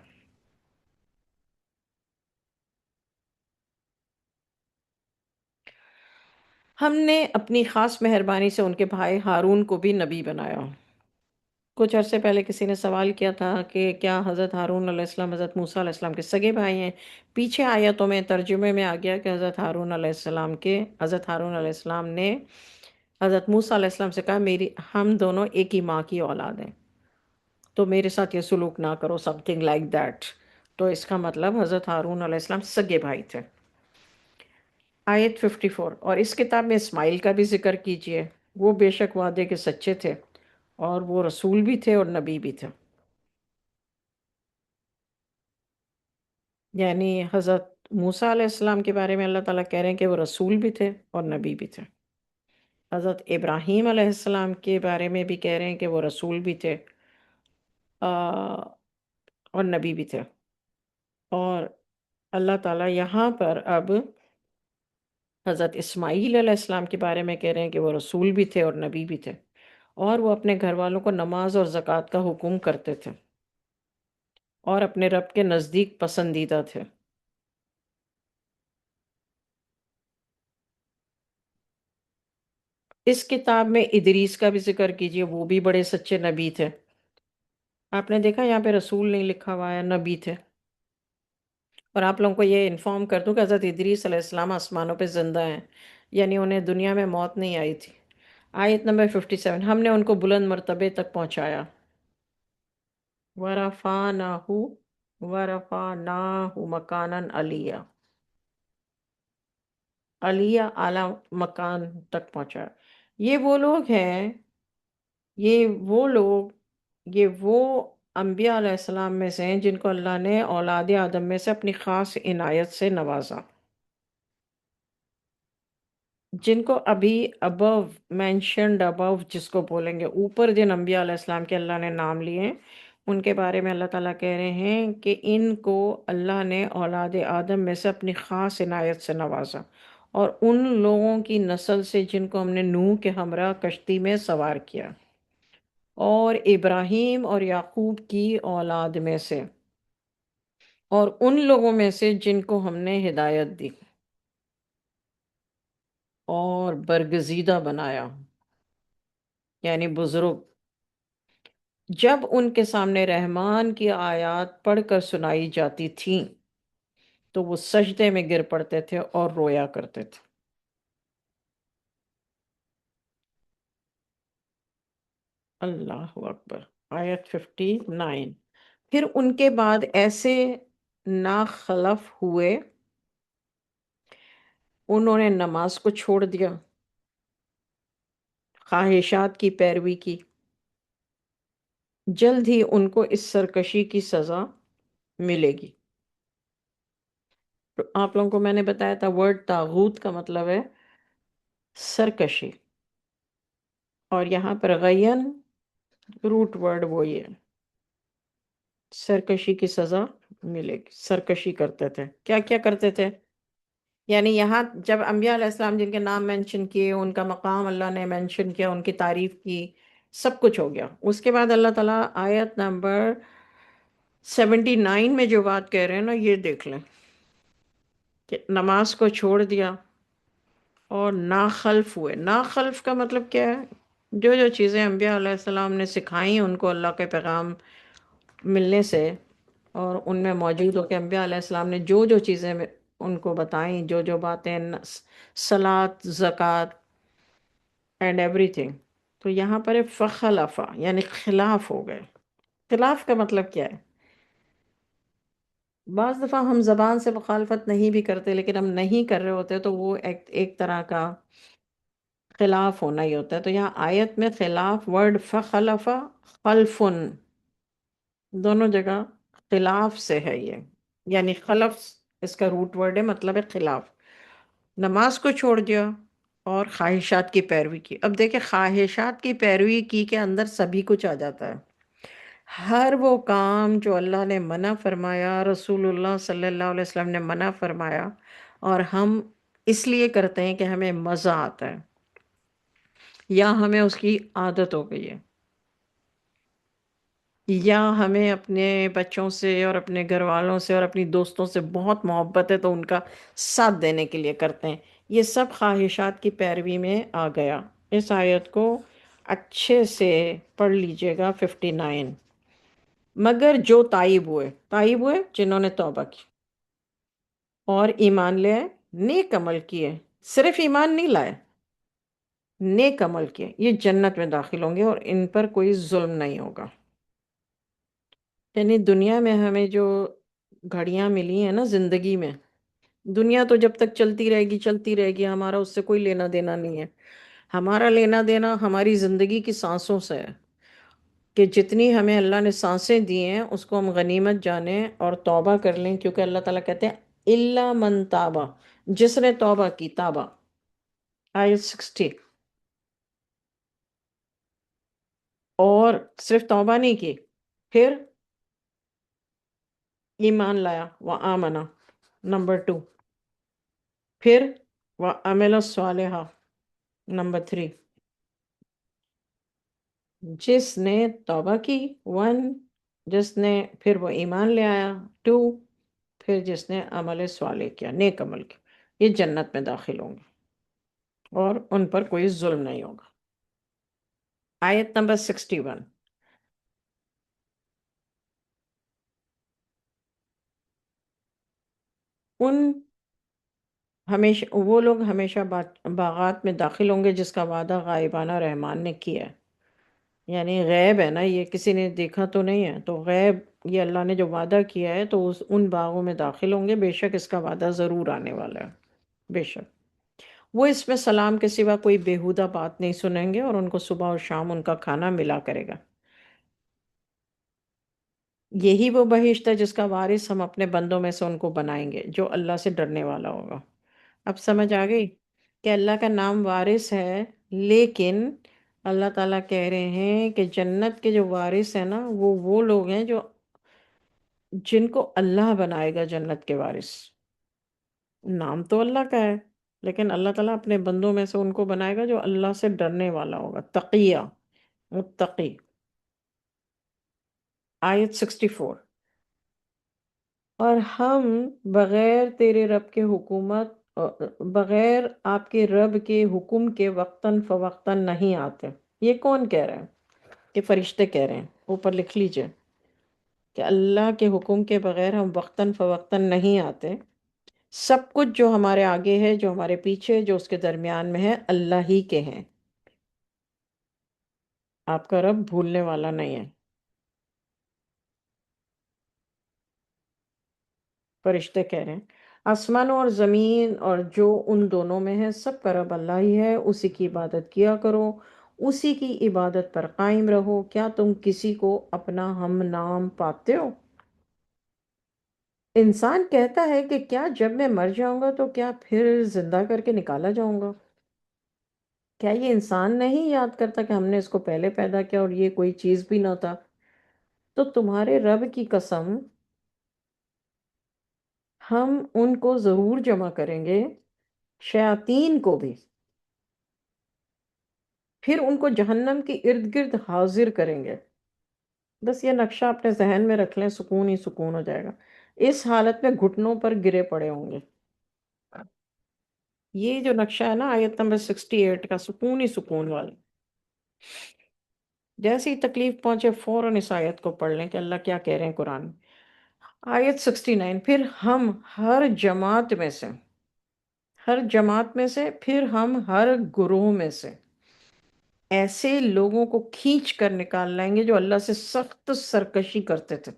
ہم نے اپنی خاص مہربانی سے ان کے بھائی ہارون کو بھی نبی بنایا۔ کچھ عرصے پہلے کسی نے سوال کیا تھا کہ کیا حضرت ہارون علیہ السلام حضرت موسیٰ علیہ السلام کے سگے بھائی ہیں؟ پیچھے آیتوں میں ترجمے میں آ گیا کہ حضرت ہارون علیہ السلام نے حضرت موسیٰ علیہ السلام سے کہا میری ہم دونوں ایک ہی ماں کی اولاد ہیں، تو میرے ساتھ یہ سلوک نہ کرو، سم تھنگ لائک دیٹ۔ تو اس کا مطلب حضرت ہارون علیہ السلام سگے بھائی تھے۔ آیت 54، اور اس کتاب میں اسماعیل کا بھی ذکر کیجئے، وہ بے شک وعدے کے سچے تھے اور وہ رسول بھی تھے اور نبی بھی تھے۔ یعنی حضرت موسیٰ علیہ السلام کے بارے میں اللہ تعالیٰ کہہ رہے ہیں کہ وہ رسول بھی تھے اور نبی بھی تھے۔ حضرت ابراہیم علیہ السلام کے بارے میں بھی کہہ رہے ہیں کہ وہ رسول بھی تھے اور نبی بھی تھے۔ اور اللہ تعالیٰ یہاں پر اب حضرت اسماعیل علیہ السلام کے بارے میں کہہ رہے ہیں کہ وہ رسول بھی تھے اور نبی بھی تھے، اور وہ اپنے گھر والوں کو نماز اور زکوٰۃ کا حکم کرتے تھے اور اپنے رب کے نزدیک پسندیدہ تھے۔ اس کتاب میں ادریس کا بھی ذکر کیجئے، وہ بھی بڑے سچے نبی تھے۔ آپ نے دیکھا یہاں پہ رسول نہیں لکھا ہوا ہے، نبی تھے۔ اور آپ لوگوں کو یہ انفارم کر دوں کہ حضرت ادریس علیہ السلام آسمانوں پہ زندہ ہیں، یعنی انہیں دنیا میں موت نہیں آئی تھی۔ آیت نمبر 57، ہم نے ان کو بلند مرتبے تک پہنچایا۔ وَرَفَعْنَاهُ وَرَفَعْنَاهُ مَكَانًا عَلِيًّا، علیہ اعلیٰ مکان تک پہنچایا۔ یہ وہ لوگ ہیں، یہ وہ لوگ، یہ وہ انبیاء علیہ السلام میں سے ہیں جن کو اللہ نے اولاد آدم میں سے اپنی خاص عنایت سے نوازا، جن کو ابھی ابو مینشنڈ ابو جس کو بولیں گے، اوپر جن انبیاء علیہ السلام کے اللہ نے نام لیے ہیں، ان کے بارے میں اللہ تعالیٰ کہہ رہے ہیں کہ ان کو اللہ نے اولاد آدم میں سے اپنی خاص عنایت سے نوازا، اور ان لوگوں کی نسل سے جن کو ہم نے نوح کے ہمراہ کشتی میں سوار کیا، اور ابراہیم اور یعقوب کی اولاد میں سے، اور ان لوگوں میں سے جن کو ہم نے ہدایت دی اور برگزیدہ بنایا، یعنی بزرگ، جب ان کے سامنے رحمان کی آیات پڑھ کر سنائی جاتی تھیں تو وہ سجدے میں گر پڑتے تھے اور رویا کرتے تھے۔ اللہ اکبر۔ آیت 59، پھر ان کے بعد ایسے ناخلف ہوئے، انہوں نے نماز کو چھوڑ دیا، خواہشات کی پیروی کی، جلد ہی ان کو اس سرکشی کی سزا ملے گی۔ تو آپ لوگوں کو میں نے بتایا تھا ورڈ طاغوت کا مطلب ہے سرکشی، اور یہاں پر غین روٹ ورڈ وہی ہے، سرکشی کی سزا ملے گی۔ سرکشی کرتے تھے، کیا کیا کرتے تھے؟ یعنی یہاں جب انبیاء علیہ السلام جن کے نام مینشن کیے، ان کا مقام اللہ نے مینشن کیا، ان کی تعریف کی، سب کچھ ہو گیا۔ اس کے بعد اللہ تعالیٰ آیت نمبر 79 میں جو بات کہہ رہے ہیں نا، یہ دیکھ لیں کہ نماز کو چھوڑ دیا اور ناخلف ہوئے۔ ناخلف کا مطلب کیا ہے؟ جو جو چیزیں انبیاء علیہ السلام نے سکھائیں ان کو اللہ کے پیغام ملنے سے، اور ان میں موجود ہو کہ انبیاء علیہ السلام نے جو جو چیزیں ان کو بتائیں، جو جو باتیں، صلاۃ، زکوٰۃ اینڈ ایوری تھنگ، تو یہاں پر ہے فخلفا، یعنی خلاف ہو گئے۔ خلاف کا مطلب کیا ہے؟ بعض دفعہ ہم زبان سے مخالفت نہیں بھی کرتے، لیکن ہم نہیں کر رہے ہوتے تو وہ ایک طرح کا خلاف ہونا ہی ہوتا ہے۔ تو یہاں آیت میں خلاف، ورڈ فخلفا، خلفن، دونوں جگہ خلاف سے ہے یہ، یعنی خلف اس کا روٹ ورڈ ہے، مطلب ہے خلاف۔ نماز کو چھوڑ دیا اور خواہشات کی پیروی کی۔ اب دیکھیں، خواہشات کی پیروی کی کے اندر سبھی کچھ آ جاتا ہے۔ ہر وہ کام جو اللہ نے منع فرمایا، رسول اللہ صلی اللہ علیہ وسلم نے منع فرمایا، اور ہم اس لیے کرتے ہیں کہ ہمیں مزہ آتا ہے یا ہمیں اس کی عادت ہو گئی ہے، یا ہمیں اپنے بچوں سے اور اپنے گھر والوں سے اور اپنی دوستوں سے بہت محبت ہے تو ان کا ساتھ دینے کے لیے کرتے ہیں، یہ سب خواہشات کی پیروی میں آ گیا۔ اس آیت کو اچھے سے پڑھ لیجئے گا 59. مگر جو تائب ہوئے جنہوں نے توبہ کی اور ایمان لے آئے، نیک عمل کیے، صرف ایمان نہیں لائے، نیک عمل کیے، یہ جنت میں داخل ہوں گے اور ان پر کوئی ظلم نہیں ہوگا. یعنی دنیا میں ہمیں جو گھڑیاں ملی ہیں نا زندگی میں، دنیا تو جب تک چلتی رہے گی، ہمارا اس سے کوئی لینا دینا نہیں ہے. ہمارا لینا دینا ہماری زندگی کی سانسوں سے ہے، کہ جتنی ہمیں اللہ نے سانسیں دی ہیں اس کو ہم غنیمت جانیں اور توبہ کر لیں، کیونکہ اللہ تعالیٰ کہتے ہیں الا من تابا، جس نے توبہ کی. تابہ آیت 60. اور صرف توبہ نہیں کی، پھر ایمان لایا، وآمنا نمبر 2. پھر وعمل الصالحہ نمبر 3. جس نے توبہ کی 1، جس نے پھر وہ ایمان لے آیا 2، پھر جس نے عمل صالح کیا، نیک عمل کیا، یہ جنت میں داخل ہوں گے اور ان پر کوئی ظلم نہیں ہوگا. آیت نمبر 61. ان ہمیشہ وہ لوگ ہمیشہ باغات میں داخل ہوں گے جس کا وعدہ غائبانہ رحمان نے کیا ہے. یعنی غیب ہے نا، یہ کسی نے دیکھا تو نہیں ہے، تو غیب یہ اللہ نے جو وعدہ کیا ہے تو ان باغوں میں داخل ہوں گے. بے شک اس کا وعدہ ضرور آنے والا ہے، بے شک. وہ اس میں سلام کے سوا کوئی بیہودہ بات نہیں سنیں گے اور ان کو صبح اور شام ان کا کھانا ملا کرے گا. یہی وہ بہشت ہے جس کا وارث ہم اپنے بندوں میں سے ان کو بنائیں گے جو اللہ سے ڈرنے والا ہوگا. اب سمجھ آ گئی کہ اللہ کا نام وارث ہے، لیکن اللہ تعالیٰ کہہ رہے ہیں کہ جنت کے جو وارث ہیں نا، وہ لوگ ہیں جو جن کو اللہ بنائے گا جنت کے وارث. نام تو اللہ کا ہے، لیکن اللہ تعالیٰ اپنے بندوں میں سے ان کو بنائے گا جو اللہ سے ڈرنے والا ہوگا، تقیہ، متقی. آیت 64. اور ہم بغیر تیرے رب کے بغیر آپ کے رب کے حکم کے وقتاً فوقتاً نہیں آتے. یہ کون کہہ رہے ہیں؟ کہ فرشتے کہہ رہے ہیں. اوپر لکھ لیجئے کہ اللہ کے حکم کے بغیر ہم وقتاً فوقتاً نہیں آتے. سب کچھ جو ہمارے آگے ہے، جو ہمارے پیچھے، جو اس کے درمیان میں ہے، اللہ ہی کے ہیں. آپ کا رب بھولنے والا نہیں ہے. فرشتے کہہ رہے ہیں آسمانوں اور زمین اور جو ان دونوں میں ہے سب کا رب اللہ ہی ہے، اسی کی عبادت کیا کرو، اسی کی عبادت پر قائم رہو. کیا تم کسی کو اپنا ہم نام پاتے ہو؟ انسان کہتا ہے کہ کیا جب میں مر جاؤں گا تو کیا پھر زندہ کر کے نکالا جاؤں گا؟ کیا یہ انسان نہیں یاد کرتا کہ ہم نے اس کو پہلے پیدا کیا اور یہ کوئی چیز بھی نہ تھا؟ تو تمہارے رب کی قسم، ہم ان کو ضرور جمع کریں گے، شیاطین کو بھی، پھر ان کو جہنم کے ارد گرد حاضر کریں گے. بس یہ نقشہ اپنے ذہن میں رکھ لیں، سکون ہی سکون ہو جائے گا. اس حالت میں گھٹنوں پر گرے پڑے ہوں گے. یہ جو نقشہ ہے نا آیت نمبر 68 کا، سکون ہی سکون والا. جیسی تکلیف پہنچے فوراً اس آیت کو پڑھ لیں کہ اللہ کیا کہہ رہے ہیں قرآن میں. آیت 69. پھر ہم ہر جماعت میں سے پھر ہم ہر گروہ میں سے ایسے لوگوں کو کھینچ کر نکال لائیں گے جو اللہ سے سخت سرکشی کرتے تھے.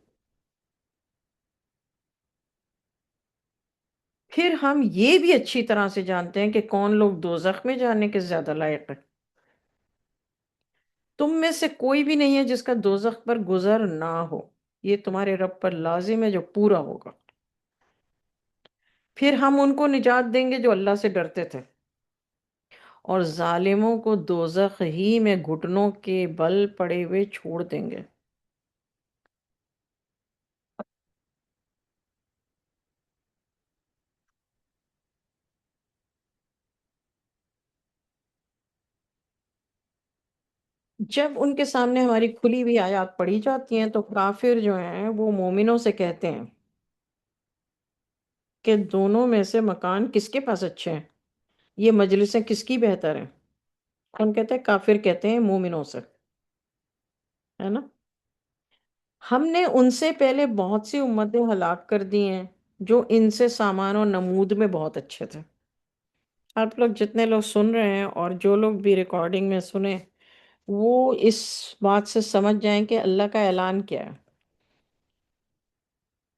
پھر ہم یہ بھی اچھی طرح سے جانتے ہیں کہ کون لوگ دوزخ میں جانے کے زیادہ لائق ہے. تم میں سے کوئی بھی نہیں ہے جس کا دوزخ پر گزر نہ ہو، یہ تمہارے رب پر لازم ہے جو پورا ہوگا. پھر ہم ان کو نجات دیں گے جو اللہ سے ڈرتے تھے، اور ظالموں کو دوزخ ہی میں گھٹنوں کے بل پڑے ہوئے چھوڑ دیں گے. جب ان کے سامنے ہماری کھلی ہوئی آیات پڑھی جاتی ہیں تو کافر جو ہیں وہ مومنوں سے کہتے ہیں کہ دونوں میں سے مکان کس کے پاس اچھے ہیں، یہ مجلسیں کس کی بہتر ہیں. کون کہتے ہیں؟ کافر کہتے ہیں مومنوں سے، ہے نا؟ ہم نے ان سے پہلے بہت سی امتیں ہلاک کر دی ہیں جو ان سے سامان و نمود میں بہت اچھے تھے۔ آپ لوگ جتنے لوگ سن رہے ہیں اور جو لوگ بھی ریکارڈنگ میں سنیں، وہ اس بات سے سمجھ جائیں کہ اللہ کا اعلان کیا ہے۔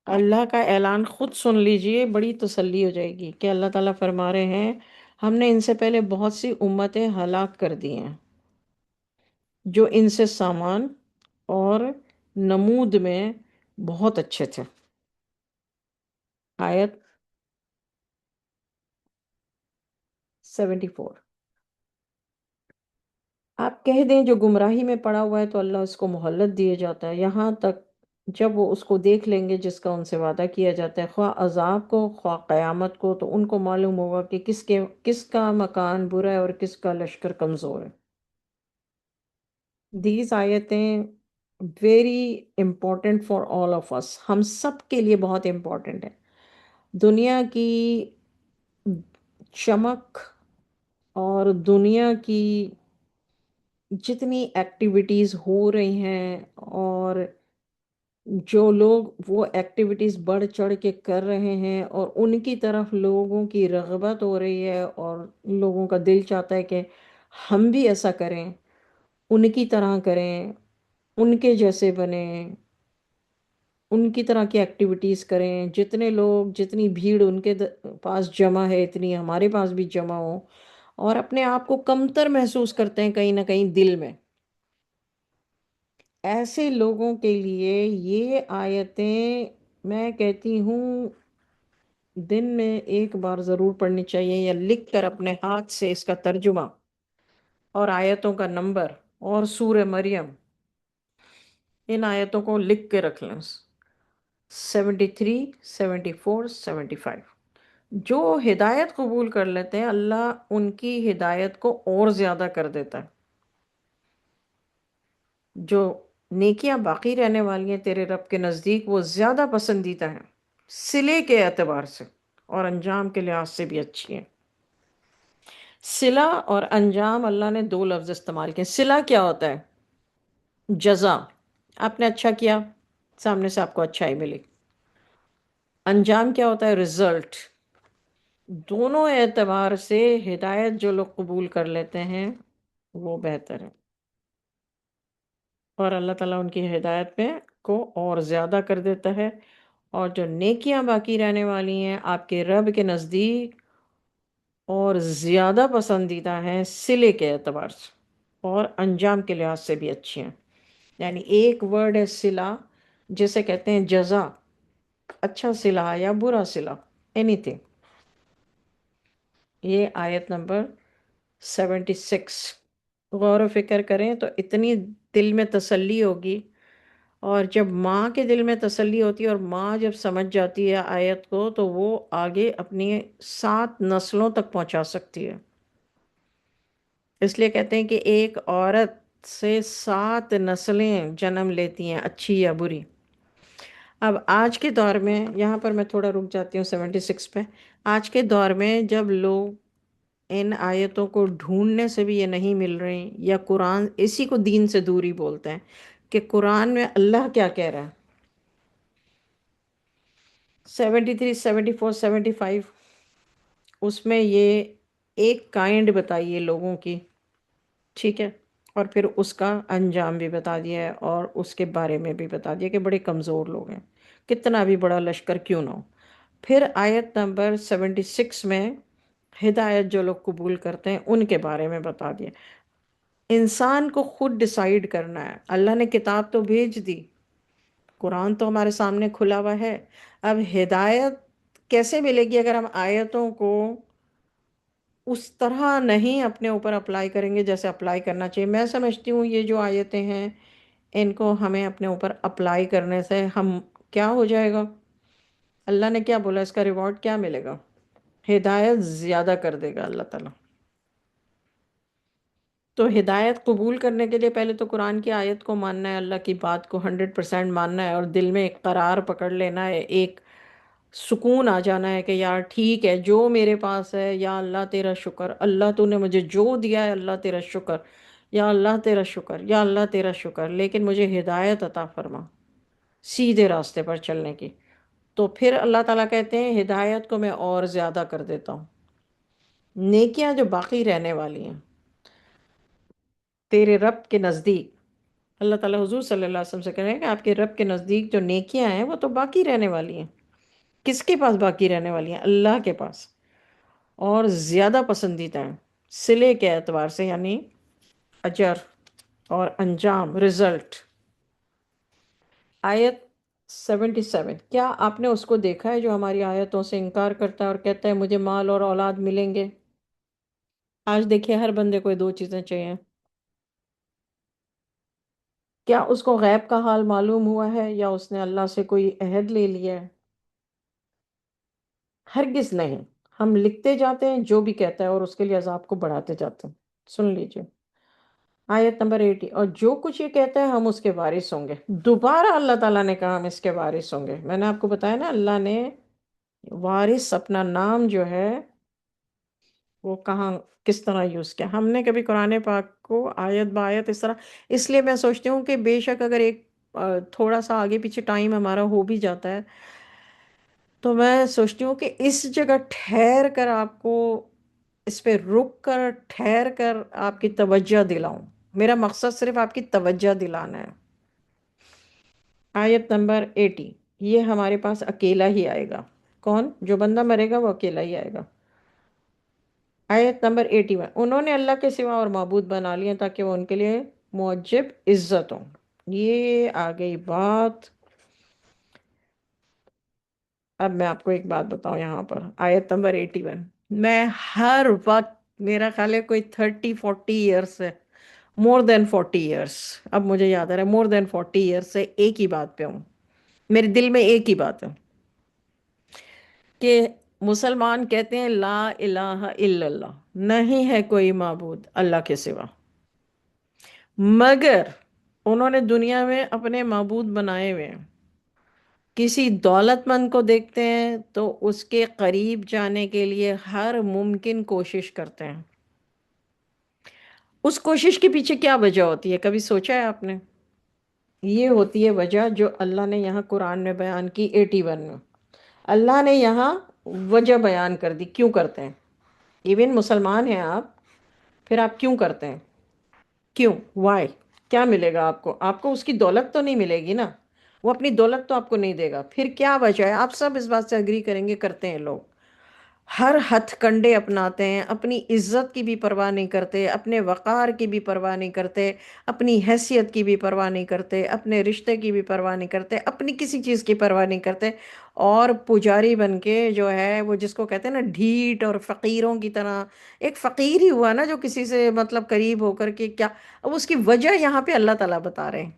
اللہ کا اعلان خود سن لیجئے، بڑی تسلی ہو جائے گی کہ اللہ تعالیٰ فرما رہے ہیں ہم نے ان سے پہلے بہت سی امتیں ہلاک کر دی ہیں جو ان سے سامان اور نمود میں بہت اچھے تھے۔ آیت 74۔ آپ کہہ دیں جو گمراہی میں پڑا ہوا ہے تو اللہ اس کو مہلت دیے جاتا ہے یہاں تک جب وہ اس کو دیکھ لیں گے جس کا ان سے وعدہ کیا جاتا ہے، خواہ عذاب کو خواہ قیامت کو، تو ان کو معلوم ہوگا کہ کس کا مکان برا ہے اور کس کا لشکر کمزور ہے۔ دیز آیتیں very important for all of us, ہم سب کے لیے بہت امپورٹنٹ ہے۔ دنیا کی چمک اور دنیا کی جتنی ایکٹیویٹیز ہو رہی ہیں اور جو لوگ وہ ایکٹیویٹیز بڑھ چڑھ کے کر رہے ہیں اور ان کی طرف لوگوں کی رغبت ہو رہی ہے اور لوگوں کا دل چاہتا ہے کہ ہم بھی ایسا کریں، ان کی طرح کریں، ان کے جیسے بنیں، ان کی طرح کی ایکٹیویٹیز کریں، جتنے لوگ جتنی بھیڑ ان کے پاس جمع ہے اتنی ہمارے پاس بھی جمع ہو، اور اپنے آپ کو کمتر محسوس کرتے ہیں کہیں نہ کہیں دل میں، ایسے لوگوں کے لیے یہ آیتیں میں کہتی ہوں دن میں ایک بار ضرور پڑھنی چاہیے، یا لکھ کر اپنے ہاتھ سے اس کا ترجمہ اور آیتوں کا نمبر اور سورہ مریم، ان آیتوں کو لکھ کے رکھ لیں۔ 73، 74، 75۔ جو ہدایت قبول کر لیتے ہیں اللہ ان کی ہدایت کو اور زیادہ کر دیتا ہے۔ جو نیکیاں باقی رہنے والی ہیں تیرے رب کے نزدیک وہ زیادہ پسندیدہ ہیں صلے کے اعتبار سے اور انجام کے لحاظ سے بھی اچھی ہیں۔ صلہ اور انجام، اللہ نے دو لفظ استعمال کیے۔ صلہ کیا ہوتا ہے؟ جزا، آپ نے اچھا کیا، سامنے سے آپ کو اچھائی ملی۔ انجام کیا ہوتا ہے؟ رزلٹ۔ دونوں اعتبار سے ہدایت جو لوگ قبول کر لیتے ہیں وہ بہتر ہے، اور اللہ تعالیٰ ان کی ہدایت میں کو اور زیادہ کر دیتا ہے، اور جو نیکیاں باقی رہنے والی ہیں آپ کے رب کے نزدیک اور زیادہ پسندیدہ ہیں صلے کے اعتبار سے اور انجام کے لحاظ سے بھی اچھی ہیں۔ یعنی ایک ورڈ ہے صلہ، جسے کہتے ہیں جزا، اچھا صلہ یا برا صلہ، اینی تھنگ۔ یہ آیت نمبر 76، غور و فکر کریں تو اتنی دل میں تسلی ہوگی، اور جب ماں کے دل میں تسلی ہوتی ہے اور ماں جب سمجھ جاتی ہے آیت کو تو وہ آگے اپنی 7 نسلوں تک پہنچا سکتی ہے۔ اس لیے کہتے ہیں کہ ایک عورت سے 7 نسلیں جنم لیتی ہیں، اچھی یا بری۔ اب آج کے دور میں یہاں پر میں تھوڑا رک جاتی ہوں 76 پہ۔ آج کے دور میں جب لوگ ان آیتوں کو ڈھونڈنے سے بھی یہ نہیں مل رہی، یا قرآن اسی کو دین سے دوری بولتے ہیں کہ قرآن میں اللہ کیا کہہ رہا ہے، 73، 74، 75، اس میں یہ ایک کائنڈ بتائیے لوگوں کی، ٹھیک ہے، اور پھر اس کا انجام بھی بتا دیا ہے اور اس کے بارے میں بھی بتا دیا کہ بڑے کمزور لوگ ہیں، کتنا بھی بڑا لشکر کیوں نہ ہو۔ پھر آیت نمبر 76 میں ہدایت جو لوگ قبول کرتے ہیں ان کے بارے میں بتا دیا۔ انسان کو خود ڈیسائیڈ کرنا ہے، اللہ نے کتاب تو بھیج دی، قرآن تو ہمارے سامنے کھلا ہوا ہے، اب ہدایت کیسے ملے گی اگر ہم آیتوں کو اس طرح نہیں اپنے اوپر اپلائی کریں گے جیسے اپلائی کرنا چاہیے۔ میں سمجھتی ہوں یہ جو آیتیں ہیں ان کو ہمیں اپنے اوپر اپلائی کرنے سے ہم کیا ہو جائے گا، اللہ نے کیا بولا، اس کا ریوارڈ کیا ملے گا؟ ہدایت زیادہ کر دے گا اللہ تعالیٰ۔ تو ہدایت قبول کرنے کے لیے پہلے تو قرآن کی آیت کو ماننا ہے، اللہ کی بات کو 100% ماننا ہے، اور دل میں ایک قرار پکڑ لینا ہے، ایک سکون آ جانا ہے کہ یار ٹھیک ہے جو میرے پاس ہے، یا اللہ تیرا شکر، اللہ تو نے مجھے جو دیا ہے اللہ تیرا شکر، یا اللہ تیرا شکر، یا اللہ تیرا شکر، لیکن مجھے ہدایت عطا فرما سیدھے راستے پر چلنے کی۔ تو پھر اللہ تعالیٰ کہتے ہیں ہدایت کو میں اور زیادہ کر دیتا ہوں، نیکیاں جو باقی رہنے والی ہیں تیرے رب کے نزدیک۔ اللہ تعالیٰ حضور صلی اللہ علیہ وسلم سے کہہ رہے ہیں کہ آپ کے رب کے نزدیک جو نیکیاں ہیں وہ تو باقی رہنے والی ہیں۔ کس کے پاس باقی رہنے والی ہیں؟ اللہ کے پاس، اور زیادہ پسندیدہ ہیں صلے کے اعتبار سے، یعنی اجر اور انجام، رزلٹ۔ آیت 77، کیا آپ نے اس کو دیکھا ہے جو ہماری آیتوں سے انکار کرتا ہے اور کہتا ہے مجھے مال اور اولاد ملیں گے؟ آج دیکھیے ہر بندے کو یہ دو چیزیں چاہیے۔ کیا اس کو غیب کا حال معلوم ہوا ہے یا اس نے اللہ سے کوئی عہد لے لیا ہے؟ ہرگز نہیں۔ ہم لکھتے جاتے ہیں جو بھی کہتا ہے اور اس کے لیے عذاب کو بڑھاتے جاتے ہیں۔ سن لیجئے آیت نمبر 80، اور جو کچھ یہ کہتا ہے ہم اس کے وارث ہوں گے۔ دوبارہ اللہ تعالیٰ نے کہا ہم اس کے وارث ہوں گے۔ میں نے آپ کو بتایا نا، اللہ نے وارث اپنا نام جو ہے وہ کہاں کس طرح یوز کیا۔ ہم نے کبھی قرآن پاک کو آیت با آیت اس طرح، اس لیے میں سوچتی ہوں کہ بے شک اگر ایک تھوڑا سا آگے پیچھے ٹائم ہمارا ہو بھی جاتا ہے تو میں سوچتی ہوں کہ اس جگہ ٹھہر کر آپ کو، اس پہ رک کر ٹھہر کر آپ کی توجہ دلاؤں۔ میرا مقصد صرف آپ کی توجہ دلانا ہے۔ آیت نمبر 80، یہ ہمارے پاس اکیلا ہی آئے گا۔ کون؟ جو بندہ مرے گا وہ اکیلا ہی آئے گا۔ آیت نمبر 81، انہوں نے اللہ کے سوا اور معبود بنا لیے تاکہ وہ ان کے لیے معجب عزت ہوں۔ یہ آ گئی بات۔ اب میں آپ کو ایک بات بتاؤں یہاں پر آیت نمبر 81، میں ہر وقت، میرا خیال ہے کوئی 30-40 ایئرس ہے، مور دین 40 ایئرس، اب مجھے یاد آ رہا ہے مور دین 40 ایئرس سے ایک ہی بات پہ ہوں۔ میرے دل میں ایک ہی بات ہے کہ مسلمان کہتے ہیں لا الہ الا اللہ، نہیں ہے کوئی معبود اللہ کے سوا، مگر انہوں نے دنیا میں اپنے معبود بنائے ہوئے ہیں۔ کسی دولت مند کو دیکھتے ہیں تو اس کے قریب جانے کے لیے ہر ممکن کوشش کرتے ہیں۔ اس کوشش کے پیچھے کیا وجہ ہوتی ہے؟ کبھی سوچا ہے آپ نے؟ یہ ہوتی ہے وجہ جو اللہ نے یہاں قرآن میں بیان کی 81 میں۔ اللہ نے یہاں وجہ بیان کر دی کیوں کرتے ہیں۔ ایون مسلمان ہیں آپ، پھر آپ کیوں کرتے ہیں؟ کیوں؟ وائی؟ کیا ملے گا آپ کو؟ آپ کو اس کی دولت تو نہیں ملے گی نا، وہ اپنی دولت تو آپ کو نہیں دے گا، پھر کیا وجہ ہے؟ آپ سب اس بات سے اگری کریں گے، کرتے ہیں لوگ ہر ہتھ کنڈے اپناتے ہیں، اپنی عزت کی بھی پرواہ نہیں کرتے، اپنے وقار کی بھی پرواہ نہیں کرتے، اپنی حیثیت کی بھی پرواہ نہیں کرتے، اپنے رشتے کی بھی پرواہ نہیں کرتے، اپنی کسی چیز کی پرواہ نہیں کرتے، اور پجاری بن کے جو ہے وہ جس کو کہتے ہیں نا ڈھیٹ اور فقیروں کی طرح، ایک فقیر ہی ہوا نا جو کسی سے مطلب قریب ہو کر کے کیا، اب اس کی وجہ یہاں پہ اللہ تعالیٰ بتا رہے ہیں۔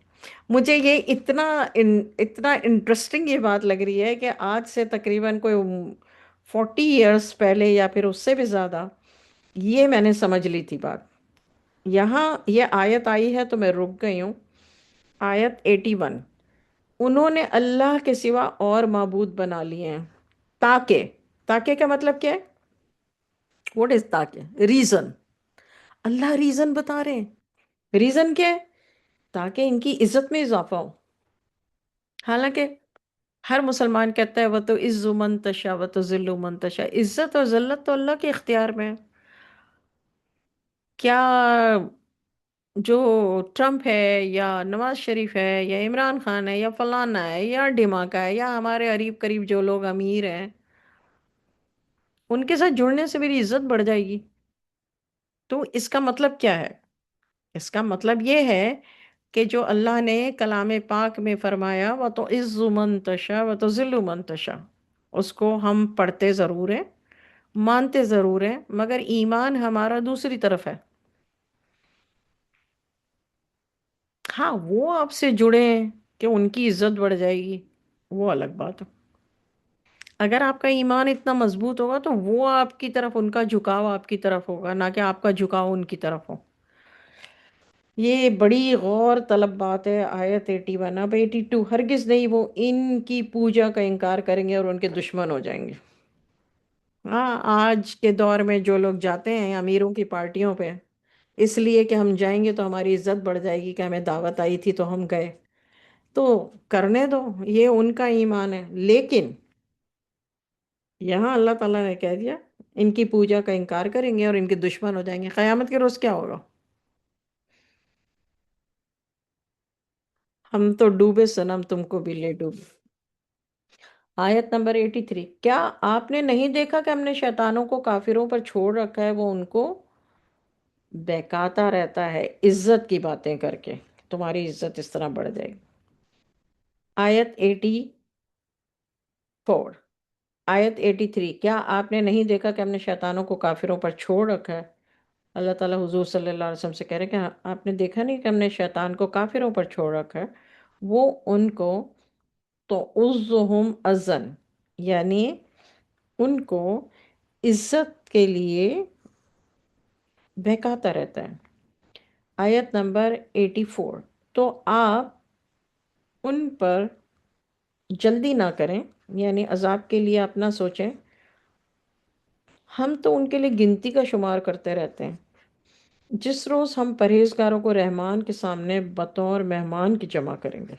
مجھے یہ اتنا انٹرسٹنگ یہ بات لگ رہی ہے کہ آج سے تقریباً کوئی 40 ایئرس پہلے یا پھر اس سے بھی زیادہ یہ میں نے سمجھ لی تھی بات۔ یہاں یہ آیت آئی ہے تو میں رک گئی ہوں۔ آیت 81، انہوں نے اللہ کے سوا اور معبود بنا لیے ہیں تاکہ، تاکہ کا مطلب کیا ہے؟ واٹ از تاکہ؟ ریزن، اللہ ریزن بتا رہے ہیں۔ ریزن کیا ہے؟ تاکہ ان کی عزت میں اضافہ ہو۔ حالانکہ ہر مسلمان کہتا ہے وہ تو عز من تشاء و تذل من تشاء، عزت اور ذلت تو اللہ کے اختیار میں ہے۔ کیا جو ٹرمپ ہے یا نواز شریف ہے یا عمران خان ہے یا فلانا ہے یا ڈھماکہ ہے یا ہمارے قریب قریب جو لوگ امیر ہیں، ان کے ساتھ جڑنے سے میری عزت بڑھ جائے گی؟ تو اس کا مطلب کیا ہے؟ اس کا مطلب یہ ہے کہ جو اللہ نے کلام پاک میں فرمایا وہ تو عز من تشاء و تو ذل من تشاء، اس کو ہم پڑھتے ضرور ہیں، مانتے ضرور ہیں، مگر ایمان ہمارا دوسری طرف ہے۔ ہاں وہ آپ سے جڑے ہیں کہ ان کی عزت بڑھ جائے گی، وہ الگ بات ہے۔ اگر آپ کا ایمان اتنا مضبوط ہوگا تو وہ آپ کی طرف، ان کا جھکاؤ آپ کی طرف ہوگا، نہ کہ آپ کا جھکاؤ ان کی طرف ہو۔ یہ بڑی غور طلب بات ہے، آیت 81 اب 82، ہرگز نہیں وہ ان کی پوجا کا انکار کریں گے اور ان کے دشمن ہو جائیں گے۔ ہاں، آج کے دور میں جو لوگ جاتے ہیں امیروں کی پارٹیوں پہ اس لیے کہ ہم جائیں گے تو ہماری عزت بڑھ جائے گی، کہ ہمیں دعوت آئی تھی تو ہم گئے، تو کرنے دو، یہ ان کا ایمان ہے، لیکن یہاں اللہ تعالیٰ نے کہہ دیا ان کی پوجا کا انکار کریں گے اور ان کے دشمن ہو جائیں گے۔ قیامت کے روز کیا ہوگا؟ ہم تو ڈوبے صنم تم کو بھی لے ڈوبے۔ آیت نمبر 83، کیا آپ نے نہیں دیکھا کہ ہم نے شیطانوں کو کافروں پر چھوڑ رکھا ہے، وہ ان کو بہکاتا رہتا ہے عزت کی باتیں کر کے، تمہاری عزت اس طرح بڑھ جائے گی۔ آیت 84، آیت 83، کیا آپ نے نہیں دیکھا کہ ہم نے شیطانوں کو کافروں پر چھوڑ رکھا ہے؟ اللہ تعالیٰ حضور صلی اللہ علیہ وسلم سے کہہ رہے ہیں کہ آپ نے دیکھا نہیں کہ ہم نے شیطان کو کافروں پر چھوڑ رکھا ہے، وہ ان کو تو عزہم ازن، یعنی ان کو عزت کے لیے بہکاتا رہتا ہے۔ آیت نمبر 84، تو آپ ان پر جلدی نہ کریں، یعنی عذاب کے لیے آپ نہ سوچیں، ہم تو ان کے لیے گنتی کا شمار کرتے رہتے ہیں۔ جس روز ہم پرہیزگاروں کو رحمان کے سامنے بطور مہمان کی جمع کریں گے،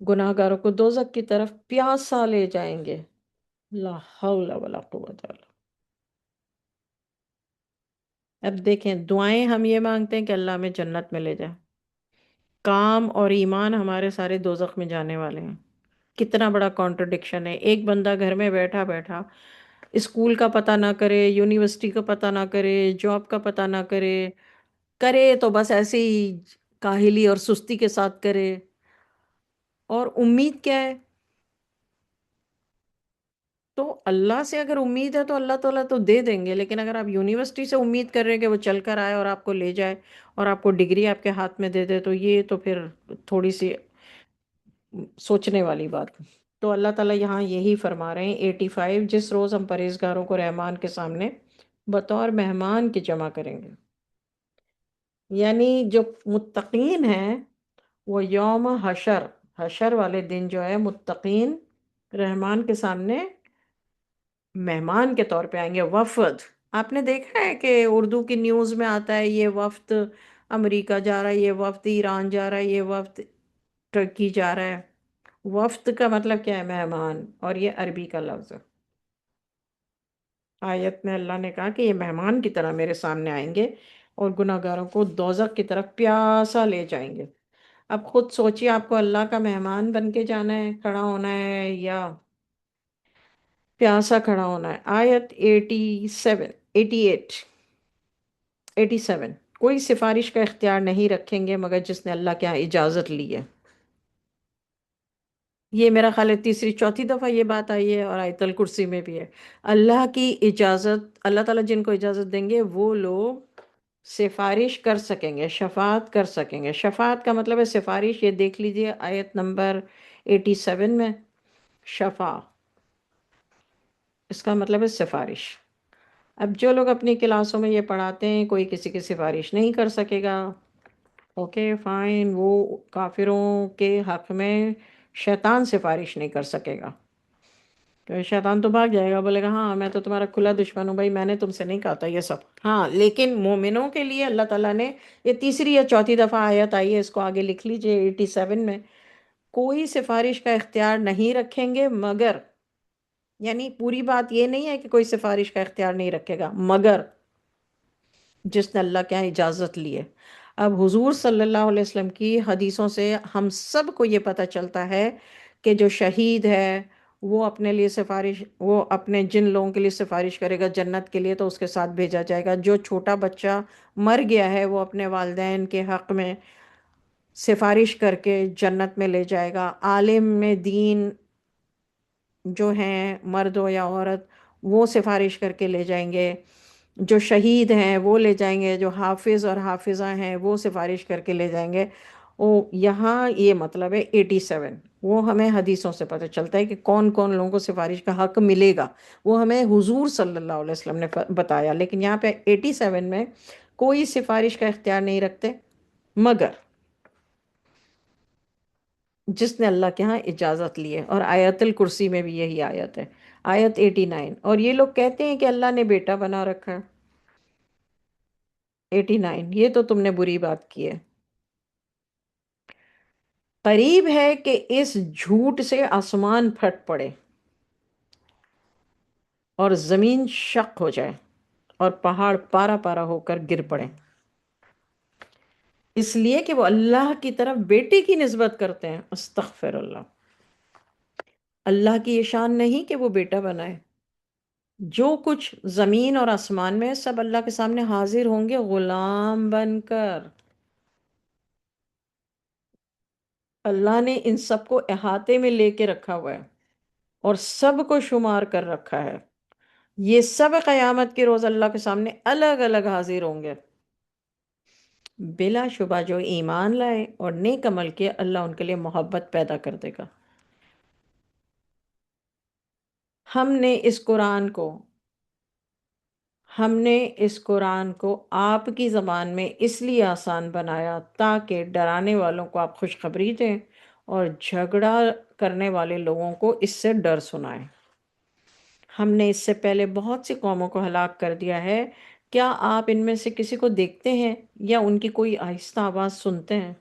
گناہ گاروں کو دوزخ کی طرف پیاسا لے جائیں گے۔ لا حول ولا قوت الا۔ اب دیکھیں، دعائیں ہم یہ مانگتے ہیں کہ اللہ ہمیں جنت میں لے جائے، کام اور ایمان ہمارے سارے دوزخ میں جانے والے ہیں۔ کتنا بڑا کانٹرڈکشن ہے، ایک بندہ گھر میں بیٹھا بیٹھا اسکول کا پتہ نہ کرے، یونیورسٹی کا پتہ نہ کرے، جاب کا پتہ نہ کرے، کرے تو بس ایسے ہی کاہلی اور سستی کے ساتھ کرے، اور امید کیا ہے؟ تو اللہ سے اگر امید ہے تو اللہ تعالیٰ تو دے دیں گے، لیکن اگر آپ یونیورسٹی سے امید کر رہے ہیں کہ وہ چل کر آئے اور آپ کو لے جائے اور آپ کو ڈگری آپ کے ہاتھ میں دے دے، تو یہ تو پھر تھوڑی سی سوچنے والی بات۔ تو اللہ تعالیٰ یہاں یہی فرما رہے ہیں 85، جس روز ہم پرہیزگاروں کو رحمان کے سامنے بطور مہمان کے جمع کریں گے، یعنی جو متقین ہیں وہ یوم حشر، حشر والے دن جو ہے متقین رحمان کے سامنے مہمان کے طور پہ آئیں گے، وفد۔ آپ نے دیکھا ہے کہ اردو کی نیوز میں آتا ہے یہ وفد امریکہ جا رہا ہے، یہ وفد ایران جا رہا ہے، یہ وفد ترکی جا رہا ہے۔ وفد کا مطلب کیا ہے؟ مہمان، اور یہ عربی کا لفظ ہے۔ آیت میں اللہ نے کہا کہ یہ مہمان کی طرح میرے سامنے آئیں گے اور گناہ گاروں کو دوزخ کی طرف پیاسا لے جائیں گے۔ اب خود سوچیے، آپ کو اللہ کا مہمان بن کے جانا ہے، کھڑا ہونا ہے، یا پیاسا کھڑا ہونا ہے؟ آیت 87، 88، 87، کوئی سفارش کا اختیار نہیں رکھیں گے مگر جس نے اللہ کے یہاں اجازت لی ہے۔ یہ میرا خیال ہے تیسری چوتھی دفعہ یہ بات آئی ہے، اور آیت الکرسی میں بھی ہے۔ اللہ کی اجازت، اللہ تعالیٰ جن کو اجازت دیں گے وہ لوگ سفارش کر سکیں گے، شفاعت کر سکیں گے۔ شفاعت کا مطلب ہے سفارش، یہ دیکھ لیجئے آیت نمبر 87 میں، شفا اس کا مطلب ہے سفارش۔ اب جو لوگ اپنی کلاسوں میں یہ پڑھاتے ہیں کوئی کسی کی سفارش نہیں کر سکے گا، اوکے فائن، وہ کافروں کے حق میں شیطان سفارش نہیں کر سکے گا، تو شیطان تو بھاگ جائے گا، بولے گا ہاں میں تو تمہارا کھلا دشمن ہوں بھائی، میں نے تم سے نہیں کہا تھا یہ سب۔ ہاں، لیکن مومنوں کے لیے اللہ تعالیٰ نے، یہ تیسری یا چوتھی دفعہ آیت آئی ہے، اس کو آگے لکھ لیجئے 87 میں، کوئی سفارش کا اختیار نہیں رکھیں گے مگر، یعنی پوری بات یہ نہیں ہے کہ کوئی سفارش کا اختیار نہیں رکھے گا مگر جس نے اللہ کے یہاں اجازت لی ہے۔ اب حضور صلی اللہ علیہ وسلم کی حدیثوں سے ہم سب کو یہ پتہ چلتا ہے کہ جو شہید ہے وہ اپنے لیے سفارش، وہ اپنے جن لوگوں کے لیے سفارش کرے گا جنت کے لیے تو اس کے ساتھ بھیجا جائے گا۔ جو چھوٹا بچہ مر گیا ہے وہ اپنے والدین کے حق میں سفارش کر کے جنت میں لے جائے گا۔ عالم میں دین جو ہیں مرد ہو یا عورت وہ سفارش کر کے لے جائیں گے، جو شہید ہیں وہ لے جائیں گے، جو حافظ اور حافظہ ہیں وہ سفارش کر کے لے جائیں گے۔ یہاں یہ مطلب ہے 87، وہ ہمیں حدیثوں سے پتہ چلتا ہے کہ کون کون لوگوں کو سفارش کا حق ملے گا، وہ ہمیں حضور صلی اللہ علیہ وسلم نے بتایا۔ لیکن یہاں پہ 87 میں کوئی سفارش کا اختیار نہیں رکھتے، مگر جس نے اللہ کے ہاں اجازت لی ہے۔ اور آیت الکرسی میں بھی یہی آیت ہے، آیت 89۔ اور یہ لوگ کہتے ہیں کہ اللہ نے بیٹا بنا رکھا ہے، 89، یہ تو تم نے بری بات کی ہے۔ قریب ہے کہ اس جھوٹ سے آسمان پھٹ پڑے اور زمین شق ہو جائے اور پہاڑ پارا پارا ہو کر گر پڑے، اس لیے کہ وہ اللہ کی طرف بیٹے کی نسبت کرتے ہیں۔ استغفر اللہ، اللہ کی یہ شان نہیں کہ وہ بیٹا بنائے۔ جو کچھ زمین اور آسمان میں ہے، سب اللہ کے سامنے حاضر ہوں گے غلام بن کر۔ اللہ نے ان سب کو احاطے میں لے کے رکھا ہوا ہے اور سب کو شمار کر رکھا ہے۔ یہ سب قیامت کے روز اللہ کے سامنے الگ الگ حاضر ہوں گے۔ بلا شبہ جو ایمان لائے اور نیک عمل کیے، اللہ ان کے لیے محبت پیدا کر دے گا۔ ہم نے اس قرآن کو ہم نے اس قرآن کو آپ کی زبان میں اس لیے آسان بنایا تاکہ ڈرانے والوں کو آپ خوشخبری دیں اور جھگڑا کرنے والے لوگوں کو اس سے ڈر سنائیں۔ ہم نے اس سے پہلے بہت سی قوموں کو ہلاک کر دیا ہے، کیا آپ ان میں سے کسی کو دیکھتے ہیں یا ان کی کوئی آہستہ آواز سنتے ہیں؟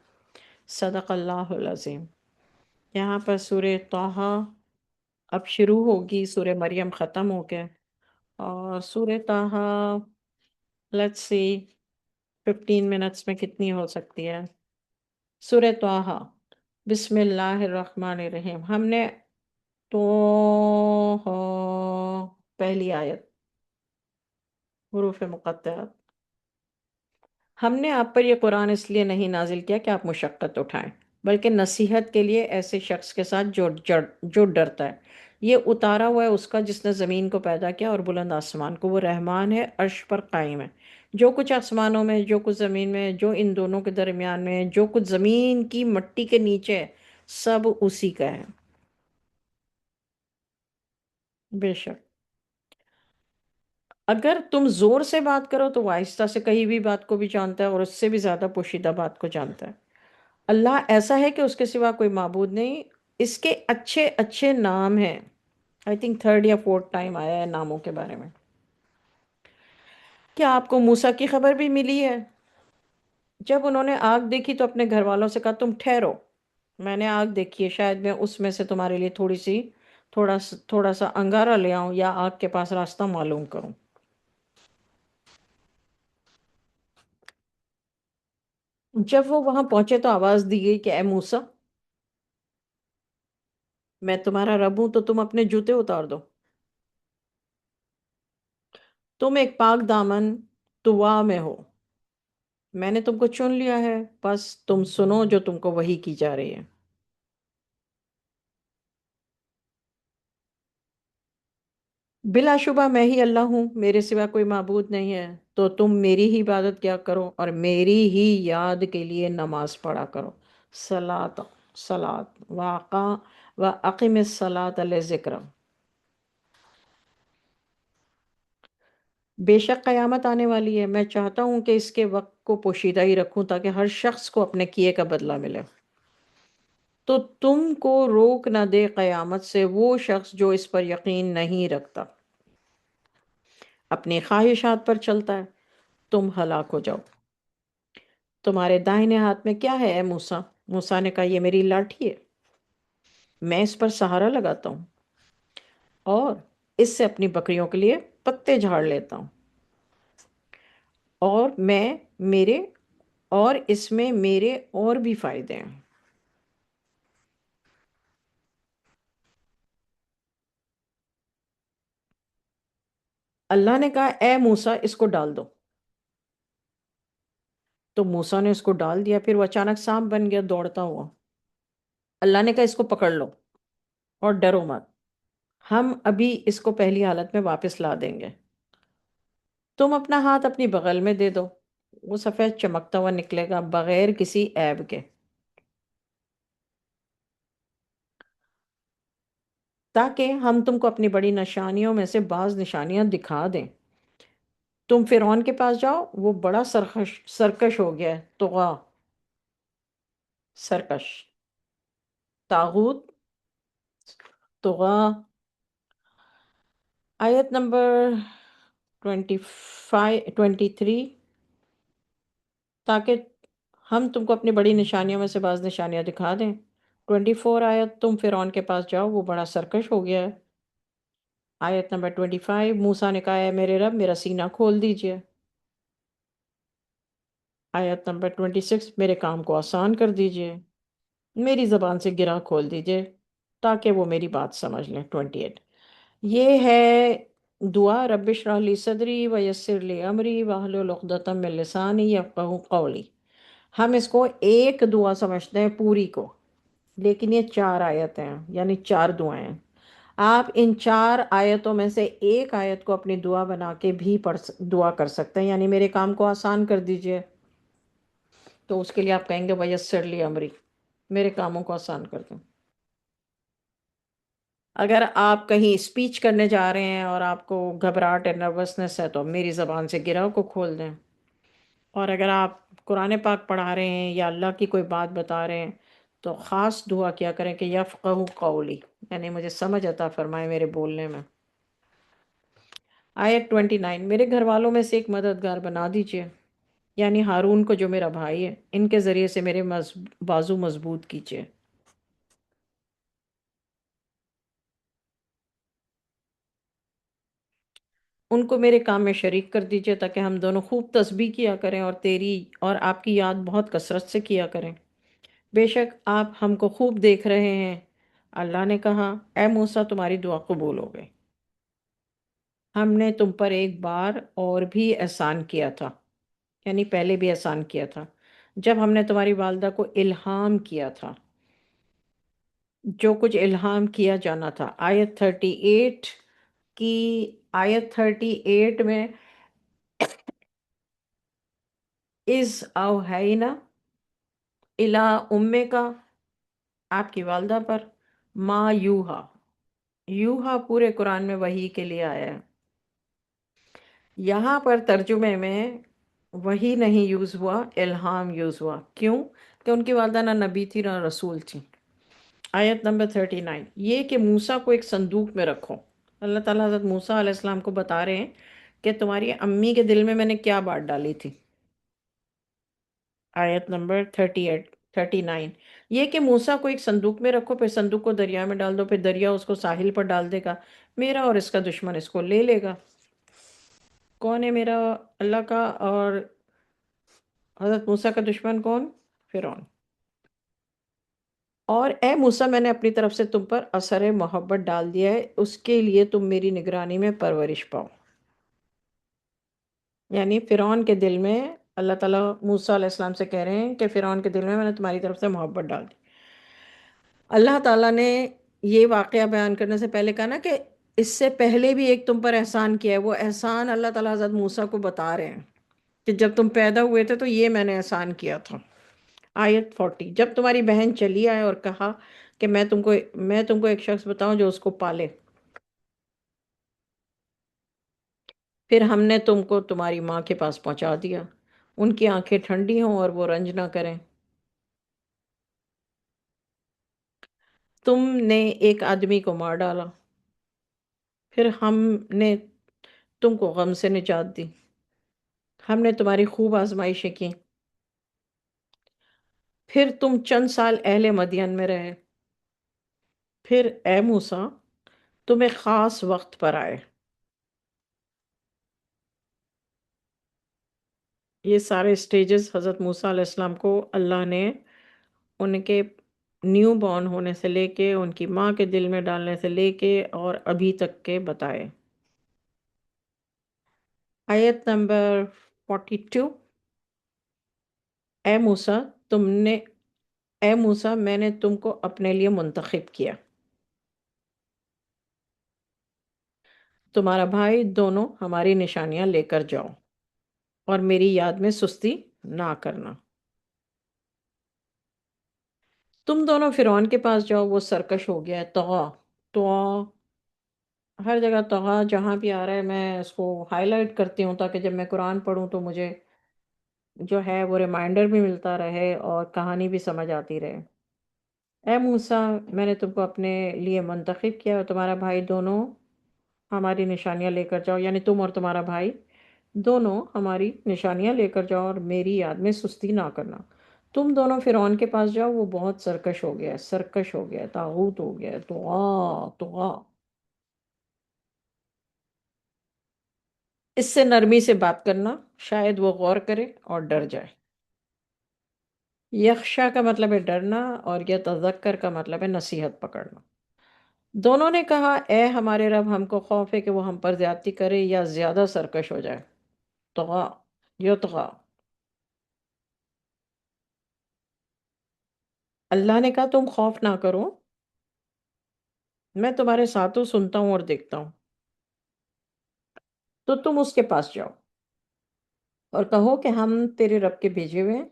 صدق اللہ العظیم۔ یہاں پر سورہ طٰہٰ اب شروع ہوگی، سورہ مریم ختم ہو گیا، اور سورہ طٰہٰ لیٹس سی 15 منٹس میں کتنی ہو سکتی ہے؟ سورہ طٰہٰ، بسم اللہ الرحمن الرحیم۔ ہم نے تو پہلی آیت، حروف مقطعات۔ ہم نے آپ پر یہ قرآن اس لیے نہیں نازل کیا کہ آپ مشقت اٹھائیں، بلکہ نصیحت کے لیے ایسے شخص کے ساتھ جو ڈرتا ہے۔ یہ اتارا ہوا ہے اس کا جس نے زمین کو پیدا کیا اور بلند آسمان کو۔ وہ رحمان ہے، عرش پر قائم ہے۔ جو کچھ آسمانوں میں، جو کچھ زمین میں، جو ان دونوں کے درمیان میں، جو کچھ زمین کی مٹی کے نیچے ہے، سب اسی کا ہے۔ بے شک اگر تم زور سے بات کرو تو وہ آہستہ سے کہی ہوئی بات کو بھی جانتا ہے اور اس سے بھی زیادہ پوشیدہ بات کو جانتا ہے۔ اللہ ایسا ہے کہ اس کے سوا کوئی معبود نہیں، اس کے اچھے اچھے نام ہیں۔ آئی تھنک تھرڈ یا فورتھ ٹائم آیا ہے ناموں کے بارے میں۔ کیا آپ کو موسیٰ کی خبر بھی ملی ہے؟ جب انہوں نے آگ دیکھی تو اپنے گھر والوں سے کہا تم ٹھہرو، میں نے آگ دیکھی ہے، شاید میں اس میں سے تمہارے لیے تھوڑا سا انگارہ لے آؤں یا آگ کے پاس راستہ معلوم کروں۔ جب وہ وہاں پہنچے تو آواز دی گئی کہ اے موسیٰ، میں تمہارا رب ہوں تو تم اپنے جوتے اتار دو، تم ایک پاک دامن طوا میں ہو، میں نے تم کو چن لیا ہے، بس تم سنو جو تم کو وحی کی جا رہی ہے۔ بلا شبہ میں ہی اللہ ہوں، میرے سوا کوئی معبود نہیں ہے، تو تم میری ہی عبادت کیا کرو اور میری ہی یاد کے لیے نماز پڑھا کرو۔ صلاۃ واقع و اقم الصلاۃ لذکر۔ بے شک قیامت آنے والی ہے، میں چاہتا ہوں کہ اس کے وقت کو پوشیدہ ہی رکھوں تاکہ ہر شخص کو اپنے کیے کا بدلہ ملے۔ تو تم کو روک نہ دے قیامت سے وہ شخص جو اس پر یقین نہیں رکھتا، اپنی خواہشات پر چلتا ہے، تم ہلاک ہو جاؤ۔ تمہارے دائیں ہاتھ میں کیا ہے اے موسیٰ؟ موسیٰ نے کہا یہ میری لاٹھی ہے، میں اس پر سہارا لگاتا ہوں اور اس سے اپنی بکریوں کے لیے پتے جھاڑ لیتا ہوں، اور میں میرے اور اس میں میرے اور بھی فائدے ہیں۔ اللہ نے کہا اے موسیٰ اس کو ڈال دو، تو موسیٰ نے اس کو ڈال دیا، پھر وہ اچانک سانپ بن گیا دوڑتا ہوا۔ اللہ نے کہا اس کو پکڑ لو اور ڈرو مت، ہم ابھی اس کو پہلی حالت میں واپس لا دیں گے۔ تم اپنا ہاتھ اپنی بغل میں دے دو، وہ سفید چمکتا ہوا نکلے گا بغیر کسی عیب کے، تاکہ ہم تم کو اپنی بڑی نشانیوں میں سے بعض نشانیاں دکھا دیں۔ تم فرعون کے پاس جاؤ، وہ بڑا سرکش ہو گیا ہے، طغا، سرکش، طاغوت، طغا۔ آیت نمبر 23، تاکہ ہم تم کو اپنی بڑی نشانیوں میں سے بعض نشانیاں دکھا دیں۔ 24 آیت، تم فرعون کے پاس جاؤ، وہ بڑا سرکش ہو گیا ہے۔ آیت نمبر 25، موسیٰ نے کہا ہے میرے رب میرا سینہ کھول دیجئے۔ آیت نمبر 26، میرے کام کو آسان کر دیجئے، میری زبان سے گرہ کھول دیجئے تاکہ وہ میری بات سمجھ لیں۔ 28، یہ ہے دعا، رب اشرح لی صدری ویسر لی امری واحلل عقدۃ من لسانی یفقہوا قولی۔ ہم اس کو ایک دعا سمجھتے ہیں پوری کو، لیکن یہ 4 آیتیں ہیں، یعنی 4 دعائیں ہیں۔ آپ ان 4 آیتوں میں سے ایک آیت کو اپنی دعا بنا کے بھی دعا کر سکتے ہیں، یعنی میرے کام کو آسان کر دیجئے، تو اس کے لیے آپ کہیں گے ویسر لی امری، میرے کاموں کو آسان کر دیں۔ اگر آپ کہیں اسپیچ کرنے جا رہے ہیں اور آپ کو گھبراہٹ ہے، نروسنس ہے، تو میری زبان سے گرہ کو کھول دیں۔ اور اگر آپ قرآن پاک پڑھا رہے ہیں یا اللہ کی کوئی بات بتا رہے ہیں تو خاص دعا کیا کریں کہ یفقہوا قولی، یعنی مجھے سمجھ عطا فرمائے میرے بولنے میں۔ آیت 29، میرے گھر والوں میں سے ایک مددگار بنا دیجئے، یعنی ہارون کو جو میرا بھائی ہے، ان کے ذریعے سے میرے بازو مضبوط کیجئے۔ ان کو میرے کام میں شریک کر دیجئے تاکہ ہم دونوں خوب تسبیح کیا کریں اور تیری اور آپ کی یاد بہت کثرت سے کیا کریں۔ بے شک آپ ہم کو خوب دیکھ رہے ہیں۔ اللہ نے کہا اے موسیٰ تمہاری دعا قبول ہو گئی، ہم نے تم پر ایک بار اور بھی احسان کیا تھا، یعنی پہلے بھی احسان کیا تھا، جب ہم نے تمہاری والدہ کو الہام کیا تھا جو کچھ الہام کیا جانا تھا۔ آیت 38 کی، آیت 38 میں از اوحینا الی کا، آپ کی والدہ پر، ما یوہا، یوہا پورے قرآن میں وحی کے لیے آیا ہے۔ یہاں پر ترجمے میں وحی نہیں یوز ہوا، الہام یوز ہوا۔ کیوں؟ کہ ان کی والدہ نہ نبی تھی نہ رسول تھی۔ آیت نمبر 39، یہ کہ موسیٰ کو ایک صندوق میں رکھو۔ اللہ تعالیٰ حضرت موسیٰ علیہ السلام کو بتا رہے ہیں کہ تمہاری امی کے دل میں نے کیا بات ڈالی تھی۔ آیت نمبر 38، 39، یہ کہ موسیٰ کو ایک صندوق میں رکھو، پھر صندوق کو دریا میں ڈال دو، پھر دریا اس کو ساحل پر ڈال دے گا، میرا اور اس کا دشمن اس کو لے لے گا۔ کون ہے میرا؟ اللہ کا اور حضرت موسیٰ کا دشمن کون؟ فرعون۔ اور اے موسیٰ میں نے اپنی طرف سے تم پر اثر محبت ڈال دیا ہے، اس کے لیے تم میری نگرانی میں پرورش پاؤ۔ یعنی فرعون کے دل میں اللہ تعالیٰ موسیٰ علیہ السلام سے کہہ رہے ہیں کہ فرعون کے دل میں نے تمہاری طرف سے محبت ڈال دی۔ اللہ تعالیٰ نے یہ واقعہ بیان کرنے سے پہلے کہا نا کہ اس سے پہلے بھی ایک تم پر احسان کیا ہے، وہ احسان اللہ تعالیٰ حضرت موسیٰ کو بتا رہے ہیں کہ جب تم پیدا ہوئے تھے تو یہ میں نے احسان کیا تھا۔ آیت 40، جب تمہاری بہن چلی آئے اور کہا کہ میں تم کو ایک شخص بتاؤں جو اس کو پالے، پھر ہم نے تم کو تمہاری ماں کے پاس پہنچا دیا، ان کی آنکھیں ٹھنڈی ہوں اور وہ رنج نہ کریں۔ تم نے ایک آدمی کو مار ڈالا، پھر ہم نے تم کو غم سے نجات دی، ہم نے تمہاری خوب آزمائشیں کی، پھر تم چند سال اہل مدین میں رہے، پھر اے موسیٰ تم ایک خاص وقت پر آئے۔ یہ سارے سٹیجز حضرت موسیٰ علیہ السلام کو اللہ نے ان کے نیو بورن ہونے سے لے کے، ان کی ماں کے دل میں ڈالنے سے لے کے اور ابھی تک کے بتائے۔ آیت نمبر 42، اے موسیٰ اے موسیٰ میں نے تم کو اپنے لیے منتخب کیا، تمہارا بھائی دونوں ہماری نشانیاں لے کر جاؤ اور میری یاد میں سستی نہ کرنا۔ تم دونوں فرعون کے پاس جاؤ، وہ سرکش ہو گیا ہے، طغا، طغا، ہر جگہ طغا جہاں بھی آ رہا ہے میں اس کو ہائی لائٹ کرتی ہوں تاکہ جب میں قرآن پڑھوں تو مجھے جو ہے وہ ریمائنڈر بھی ملتا رہے اور کہانی بھی سمجھ آتی رہے۔ اے موسیٰ، میں نے تم کو اپنے لیے منتخب کیا اور تمہارا بھائی دونوں ہماری نشانیاں لے کر جاؤ، یعنی تم اور تمہارا بھائی دونوں ہماری نشانیاں لے کر جاؤ اور میری یاد میں سستی نہ کرنا۔ تم دونوں فرعون کے پاس جاؤ، وہ بہت سرکش ہو گیا ہے، سرکش ہو گیا ہے، طاغوت ہو گیا ہے، طغا۔ اس سے نرمی سے بات کرنا، شاید وہ غور کرے اور ڈر جائے۔ یخشا کا مطلب ہے ڈرنا، اور یتذکر کا مطلب ہے نصیحت پکڑنا۔ دونوں نے کہا اے ہمارے رب، ہم کو خوف ہے کہ وہ ہم پر زیادتی کرے یا زیادہ سرکش ہو جائے۔ طغا، یطغا۔ اللہ نے کہا تم خوف نہ کرو، میں تمہارے ساتھ ہوں، سنتا ہوں اور دیکھتا ہوں۔ تو تم اس کے پاس جاؤ اور کہو کہ ہم تیرے رب کے بھیجے ہوئے ہیں،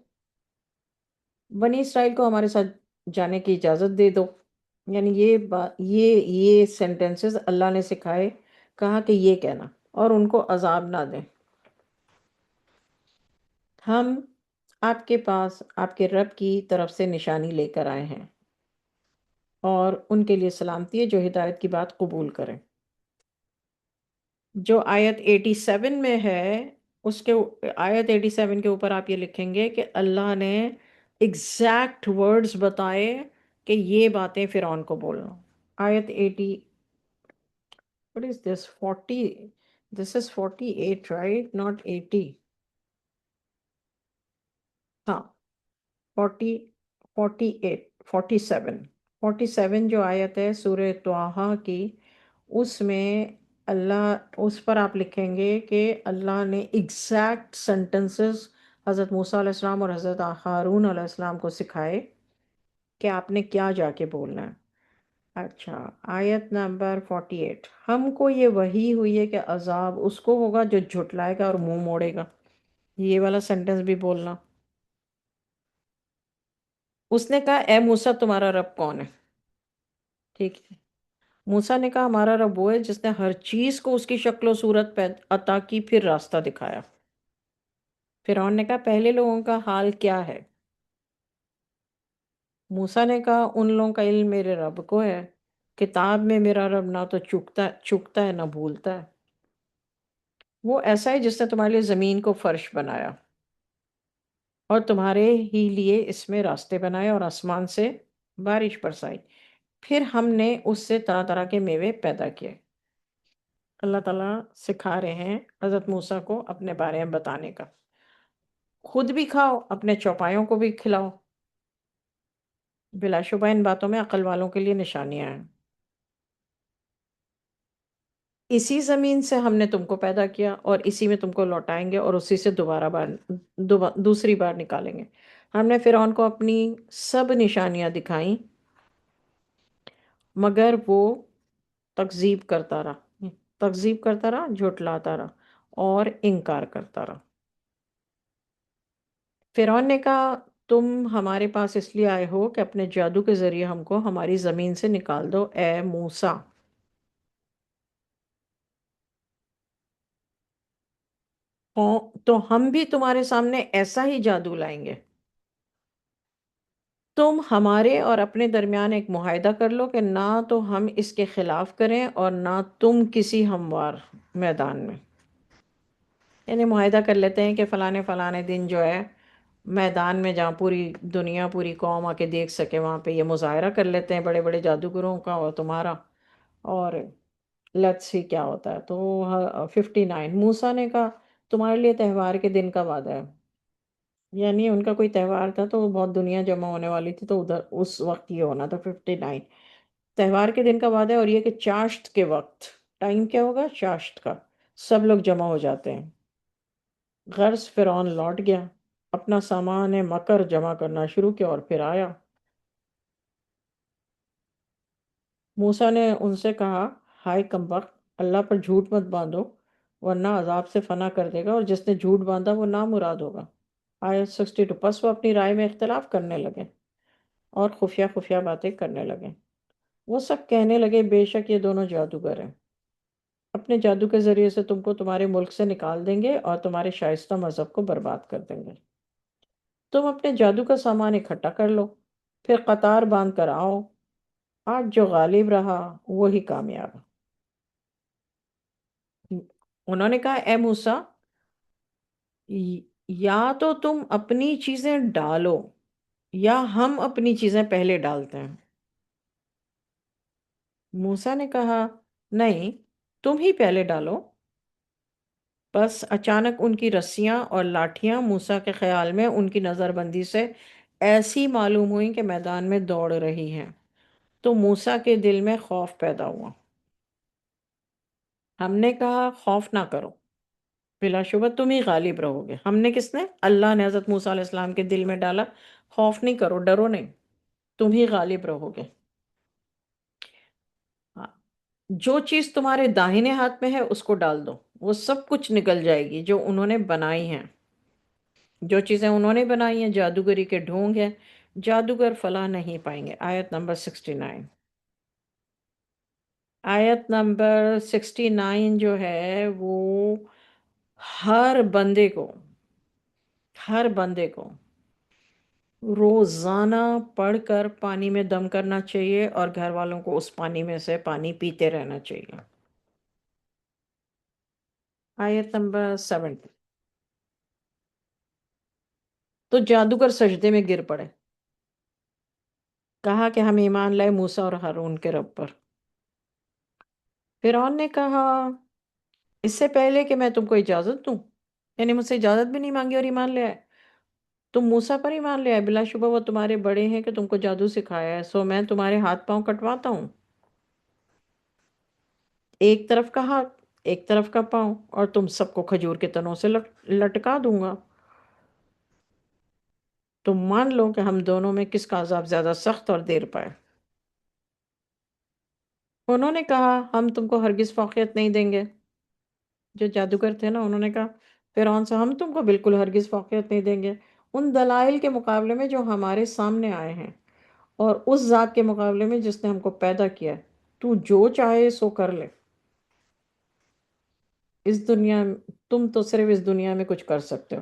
بنی اسرائیل کو ہمارے ساتھ جانے کی اجازت دے دو۔ یعنی یہ سینٹنسز اللہ نے سکھائے، کہا کہ یہ کہنا اور ان کو عذاب نہ دیں۔ ہم آپ کے پاس آپ کے رب کی طرف سے نشانی لے کر آئے ہیں، اور ان کے لیے سلامتی ہے جو ہدایت کی بات قبول کریں۔ جو آیت 87 میں ہے، اس کے آیت 87 کے اوپر آپ یہ لکھیں گے کہ اللہ نے ایگزیکٹ ورڈز بتائے کہ یہ باتیں فرعون کو بولنا۔ آیت 80، what is this 40، this is 48 right not 80۔ ہاں 40، 48، 47، 47 جو آیت ہے سورہ طٰہٰ کی، اس میں اللہ، اس پر آپ لکھیں گے کہ اللہ نے ایگزیکٹ سینٹنسز حضرت موسیٰ علیہ السلام اور حضرت ہارون علیہ السلام کو سکھائے کہ آپ نے کیا جا کے بولنا ہے۔ اچھا، آیت نمبر 48، ہم کو یہ وحی ہوئی ہے کہ عذاب اس کو ہوگا جو جھٹلائے گا اور منہ موڑے گا۔ یہ والا سینٹنس بھی بولنا۔ اس نے کہا اے موسیٰ تمہارا رب کون ہے؟ ٹھیک ہے، موسیٰ نے کہا ہمارا رب وہ ہے جس نے ہر چیز کو اس کی شکل و صورت عطا کی پھر راستہ دکھایا۔ فرعون نے کہا پہلے لوگوں کا حال کیا ہے؟ موسیٰ نے کہا ان لوگوں کا علم میرے رب کو ہے، کتاب میں میرا رب نہ تو چکتا ہے نہ بھولتا ہے۔ وہ ایسا ہے جس نے تمہارے لیے زمین کو فرش بنایا اور تمہارے ہی لیے اس میں راستے بنائے اور آسمان سے بارش برسائی، پھر ہم نے اس سے طرح طرح کے میوے پیدا کیے۔ اللہ تعالیٰ سکھا رہے ہیں حضرت موسیٰ کو اپنے بارے میں بتانے کا، خود بھی کھاؤ، اپنے چوپایوں کو بھی کھلاؤ۔ بلا شبہ ان باتوں میں عقل والوں کے لیے نشانیاں ہیں۔ اسی زمین سے ہم نے تم کو پیدا کیا اور اسی میں تم کو لوٹائیں گے اور اسی سے دوسری بار نکالیں گے۔ ہم نے فرعون کو اپنی سب نشانیاں دکھائیں، مگر وہ تکذیب کرتا رہا، جھٹلاتا رہا اور انکار کرتا رہا۔ فرعون نے کہا تم ہمارے پاس اس لیے آئے ہو کہ اپنے جادو کے ذریعے ہم کو ہماری زمین سے نکال دو اے موسیٰ۔ تو ہم بھی تمہارے سامنے ایسا ہی جادو لائیں گے، تم ہمارے اور اپنے درمیان ایک معاہدہ کر لو کہ نہ تو ہم اس کے خلاف کریں اور نہ تم کسی ہموار میدان میں، یعنی معاہدہ کر لیتے ہیں کہ فلانے فلانے دن جو ہے میدان میں جہاں پوری دنیا پوری قوم آ کے دیکھ سکے وہاں پہ یہ مظاہرہ کر لیتے ہیں بڑے بڑے جادوگروں کا اور تمہارا، اور لیٹس سی کیا ہوتا ہے۔ تو 59، موسیٰ نے کہا تمہارے لیے تہوار کے دن کا وعدہ ہے، یعنی ان کا کوئی تہوار تھا تو بہت دنیا جمع ہونے والی تھی تو ادھر اس وقت یہ ہونا تھا۔ 59، تہوار کے دن کا وعدہ ہے اور یہ کہ چاشت کے وقت، ٹائم کیا ہوگا؟ چاشت کا، سب لوگ جمع ہو جاتے ہیں۔ غرض فرعون لوٹ گیا، اپنا سامان مکر جمع کرنا شروع کیا اور پھر آیا۔ موسیٰ نے ان سے کہا ہائے کمبخت، اللہ پر جھوٹ مت باندھو ورنہ عذاب سے فنا کر دے گا، اور جس نے جھوٹ باندھا وہ نامراد ہوگا۔ آیت 62، پس وہ اپنی رائے میں اختلاف کرنے لگے اور خفیہ خفیہ باتیں کرنے لگے۔ وہ سب کہنے لگے بے شک یہ دونوں جادوگر ہیں۔ اپنے جادو کے ذریعے سے تم کو تمہارے ملک سے نکال دیں گے اور تمہارے شائستہ مذہب کو برباد کر دیں گے۔ تم اپنے جادو کا سامان اکٹھا کر لو، پھر قطار باندھ کر آؤ، آج جو غالب رہا وہی کامیاب۔ انہوں نے کہا اے موسیٰ، یا تو تم اپنی چیزیں ڈالو یا ہم اپنی چیزیں پہلے ڈالتے ہیں۔ موسیٰ نے کہا نہیں، تم ہی پہلے ڈالو۔ بس اچانک ان کی رسیاں اور لاٹھیاں موسیٰ کے خیال میں ان کی نظر بندی سے ایسی معلوم ہوئیں کہ میدان میں دوڑ رہی ہیں، تو موسیٰ کے دل میں خوف پیدا ہوا۔ ہم نے کہا خوف نہ کرو، بلا شبہ تم ہی غالب رہو گے۔ ہم نے کس نے؟ اللہ نے حضرت موسیٰ علیہ السلام کے دل میں ڈالا، خوف نہیں کرو، ڈرو نہیں، تم ہی غالب رہو گے۔ ہاں، جو چیز تمہارے داہنے ہاتھ میں ہے اس کو ڈال دو، وہ سب کچھ نکل جائے گی جو انہوں نے بنائی ہیں۔ جو چیزیں انہوں نے بنائی ہیں جادوگری کے ڈھونگ ہیں، جادوگر فلاح نہیں پائیں گے۔ آیت نمبر 69، آیت نمبر 69 جو ہے وہ ہر بندے کو، ہر بندے کو روزانہ پڑھ کر پانی میں دم کرنا چاہیے اور گھر والوں کو اس پانی میں سے پانی پیتے رہنا چاہیے۔ آیت نمبر 70، تو جادوگر سجدے میں گر پڑے، کہا کہ ہم ایمان لائے موسیٰ اور ہارون کے رب پر۔ فرعون نے کہا اس سے پہلے کہ میں تم کو اجازت دوں، یعنی مجھ سے اجازت بھی نہیں مانگی اور ایمان لے آئے، تم موسیٰ پر ایمان لے آئے، بلا شبہ وہ تمہارے بڑے ہیں کہ تم کو جادو سکھایا ہے، سو میں تمہارے ہاتھ پاؤں کٹواتا ہوں، ایک طرف کا ہاتھ ایک طرف کا پاؤں، اور تم سب کو کھجور کے تنوں سے لٹکا دوں گا، تم مان لو کہ ہم دونوں میں کس کا عذاب زیادہ سخت اور دیر پائے۔ انہوں نے کہا ہم تم کو ہرگز فوقیت نہیں دیں گے۔ جو جادوگر تھے نا، انہوں نے کہا فرعون سے ہم تم کو بالکل ہرگز فوقیت نہیں دیں گے ان دلائل کے مقابلے میں جو ہمارے سامنے آئے ہیں، اور اس ذات کے مقابلے میں جس نے ہم کو پیدا کیا ہے، تو جو چاہے سو کر لے اس دنیا میں، تم تو صرف اس دنیا میں کچھ کر سکتے ہو،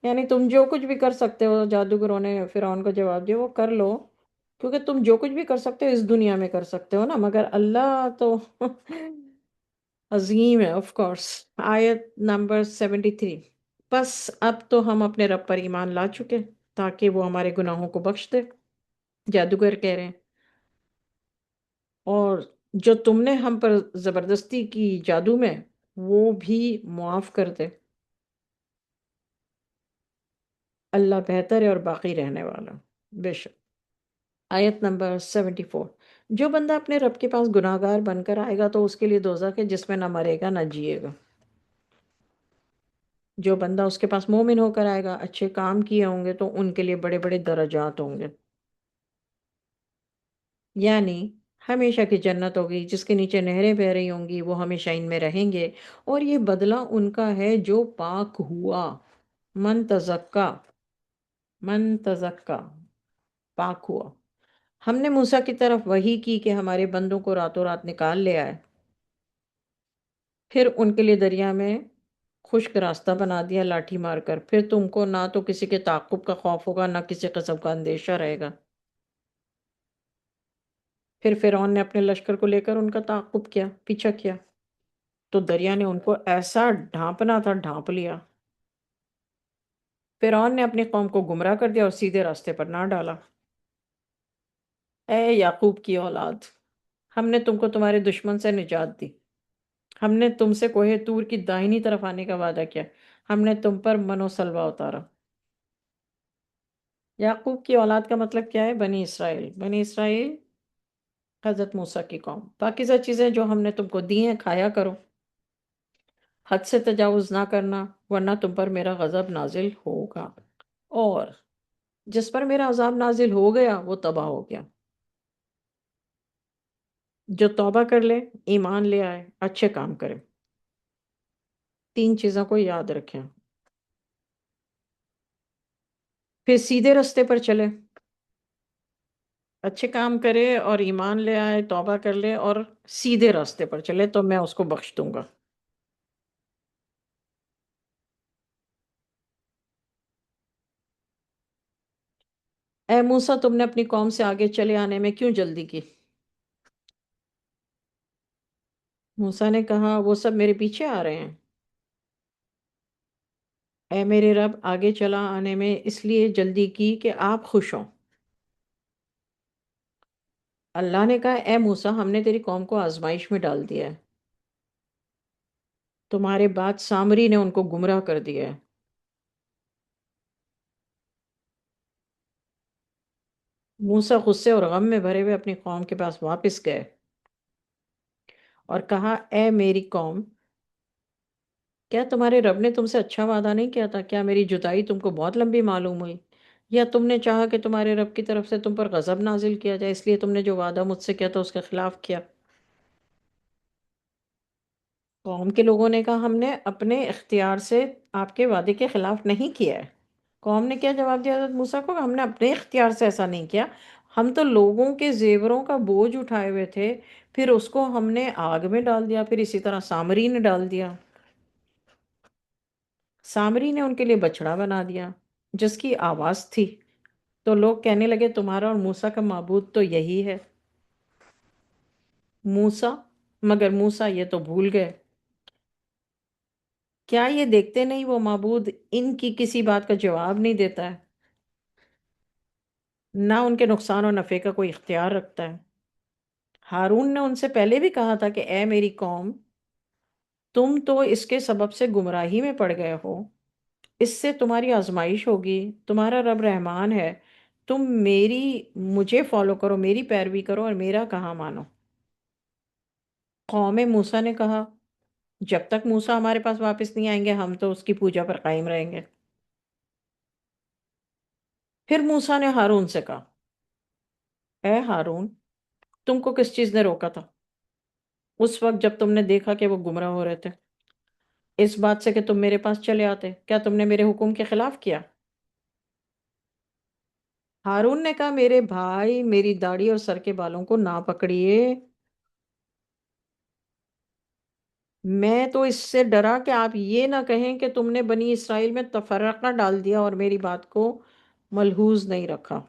یعنی تم جو کچھ بھی کر سکتے ہو، جادوگروں نے فرعون کو جواب دیا، وہ کر لو، کیونکہ تم جو کچھ بھی کر سکتے ہو اس دنیا میں کر سکتے ہو نا، مگر اللہ تو عظیم ہے آف کورس۔ آیت نمبر 73، بس اب تو ہم اپنے رب پر ایمان لا چکے تاکہ وہ ہمارے گناہوں کو بخش دے، جادوگر کہہ رہے ہیں، اور جو تم نے ہم پر زبردستی کی جادو میں وہ بھی معاف کر دے، اللہ بہتر ہے اور باقی رہنے والا بے شک۔ آیت نمبر 74، جو بندہ اپنے رب کے پاس گناہ گار بن کر آئے گا تو اس کے لیے دوزخ ہے جس میں نہ مرے گا نہ جیے گا۔ جو بندہ اس کے پاس مومن ہو کر آئے گا، اچھے کام کیے ہوں گے، تو ان کے لیے بڑے بڑے درجات ہوں گے، یعنی ہمیشہ کی جنت ہوگی جس کے نیچے نہریں بہ رہی ہوں گی، وہ ہمیشہ ان میں رہیں گے، اور یہ بدلہ ان کا ہے جو پاک ہوا۔ من تزکا، من تزکا، پاک ہوا۔ ہم نے موسیٰ کی طرف وحی کی کہ ہمارے بندوں کو راتوں رات نکال لے آئے، پھر ان کے لیے دریا میں خشک راستہ بنا دیا لاٹھی مار کر، پھر تم کو نہ تو کسی کے تعاقب کا خوف ہوگا نہ کسی قسم کا اندیشہ رہے گا۔ پھر فرعون نے اپنے لشکر کو لے کر ان کا تعاقب کیا، پیچھا کیا، تو دریا نے ان کو ایسا ڈھانپنا تھا ڈھانپ لیا۔ فرعون نے اپنی قوم کو گمراہ کر دیا اور سیدھے راستے پر نہ ڈالا۔ اے یعقوب کی اولاد، ہم نے تم کو تمہارے دشمن سے نجات دی، ہم نے تم سے کوہ طور کی دائنی طرف آنے کا وعدہ کیا، ہم نے تم پر من و سلوہ اتارا۔ یعقوب کی اولاد کا مطلب کیا ہے؟ بنی اسرائیل، بنی اسرائیل حضرت موسیٰ کی قوم۔ پاکیزہ چیزیں جو ہم نے تم کو دی ہیں کھایا کرو، حد سے تجاوز نہ کرنا ورنہ تم پر میرا غضب نازل ہوگا، اور جس پر میرا عذاب نازل ہو گیا وہ تباہ ہو گیا۔ جو توبہ کر لے، ایمان لے آئے، اچھے کام کرے، تین چیزوں کو یاد رکھیں، پھر سیدھے رستے پر چلے، اچھے کام کرے اور ایمان لے آئے، توبہ کر لے اور سیدھے راستے پر چلے تو میں اس کو بخش دوں گا۔ اے موسیٰ، تم نے اپنی قوم سے آگے چلے آنے میں کیوں جلدی کی؟ موسیٰ نے کہا وہ سب میرے پیچھے آ رہے ہیں۔ اے میرے رب، آگے چلا آنے میں اس لیے جلدی کی کہ آپ خوش ہوں۔ اللہ نے کہا اے موسیٰ، ہم نے تیری قوم کو آزمائش میں ڈال دیا ہے، تمہارے بعد سامری نے ان کو گمراہ کر دیا ہے۔ موسیٰ غصے اور غم میں بھرے ہوئے اپنی قوم کے پاس واپس گئے اور کہا اے میری قوم، کیا تمہارے رب نے تم سے اچھا وعدہ نہیں کیا تھا؟ کیا میری جدائی تم کو بہت لمبی معلوم ہوئی؟ یا تم نے چاہا کہ تمہارے رب کی طرف سے تم پر غضب نازل کیا جائے، اس لیے تم نے جو وعدہ مجھ سے کیا تھا اس کے خلاف کیا؟ قوم کے لوگوں نے کہا ہم نے اپنے اختیار سے آپ کے وعدے کے خلاف نہیں کیا ہے۔ قوم نے کیا جواب دیا حضرت موسیٰ کو؟ ہم نے اپنے اختیار سے ایسا نہیں کیا، ہم تو لوگوں کے زیوروں کا بوجھ اٹھائے ہوئے تھے، پھر اس کو ہم نے آگ میں ڈال دیا، پھر اسی طرح سامری نے ڈال دیا۔ سامری نے ان کے لیے بچڑا بنا دیا جس کی آواز تھی، تو لوگ کہنے لگے تمہارا اور موسیٰ کا معبود تو یہی ہے۔ موسیٰ مگر موسیٰ یہ تو بھول گئے، کیا یہ دیکھتے نہیں وہ معبود ان کی کسی بات کا جواب نہیں دیتا ہے، نہ ان کے نقصان و نفع کا کوئی اختیار رکھتا ہے۔ ہارون نے ان سے پہلے بھی کہا تھا کہ اے میری قوم، تم تو اس کے سبب سے گمراہی میں پڑ گئے ہو، اس سے تمہاری آزمائش ہوگی، تمہارا رب رحمان ہے، تم مجھے فالو کرو، میری پیروی کرو اور میرا کہا مانو۔ قوم موسیٰ نے کہا جب تک موسیٰ ہمارے پاس واپس نہیں آئیں گے ہم تو اس کی پوجا پر قائم رہیں گے۔ پھر موسیٰ نے ہارون سے کہا اے ہارون، تم کو کس چیز نے روکا تھا اس وقت جب تم نے دیکھا کہ وہ گمراہ ہو رہے تھے، اس بات سے کہ تم میرے پاس چلے آتے؟ کیا تم نے میرے حکم کے خلاف کیا؟ ہارون نے کہا میرے بھائی، میری داڑھی اور سر کے بالوں کو نہ پکڑیے، میں تو اس سے ڈرا کہ آپ یہ نہ کہیں کہ تم نے بنی اسرائیل میں تفرقہ ڈال دیا اور میری بات کو ملحوظ نہیں رکھا۔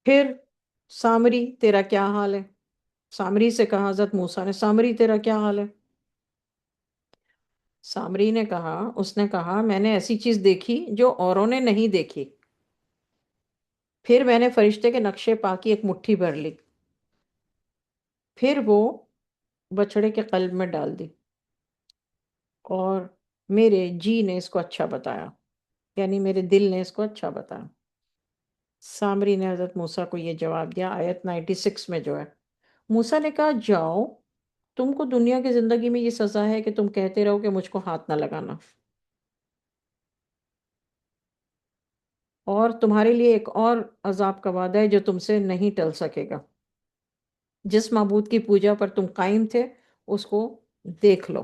پھر سامری تیرا کیا حال ہے؟ سامری سے کہا حضرت موسیٰ نے سامری تیرا کیا حال ہے؟ سامری نے کہا، اس نے کہا میں نے ایسی چیز دیکھی جو اوروں نے نہیں دیکھی، پھر میں نے فرشتے کے نقشے پا کی ایک مٹھی بھر لی، پھر وہ بچڑے کے قلب میں ڈال دی اور میرے جی نے اس کو اچھا بتایا، یعنی میرے دل نے اس کو اچھا بتایا۔ سامری نے حضرت موسیٰ کو یہ جواب دیا آیت 96 میں جو ہے، موسیٰ نے کہا جاؤ، تم کو دنیا کی زندگی میں یہ سزا ہے کہ تم کہتے رہو کہ مجھ کو ہاتھ نہ لگانا، اور تمہارے لیے ایک اور عذاب کا وعدہ ہے جو تم سے نہیں ٹل سکے گا۔ جس معبود کی پوجا پر تم قائم تھے اس کو دیکھ لو،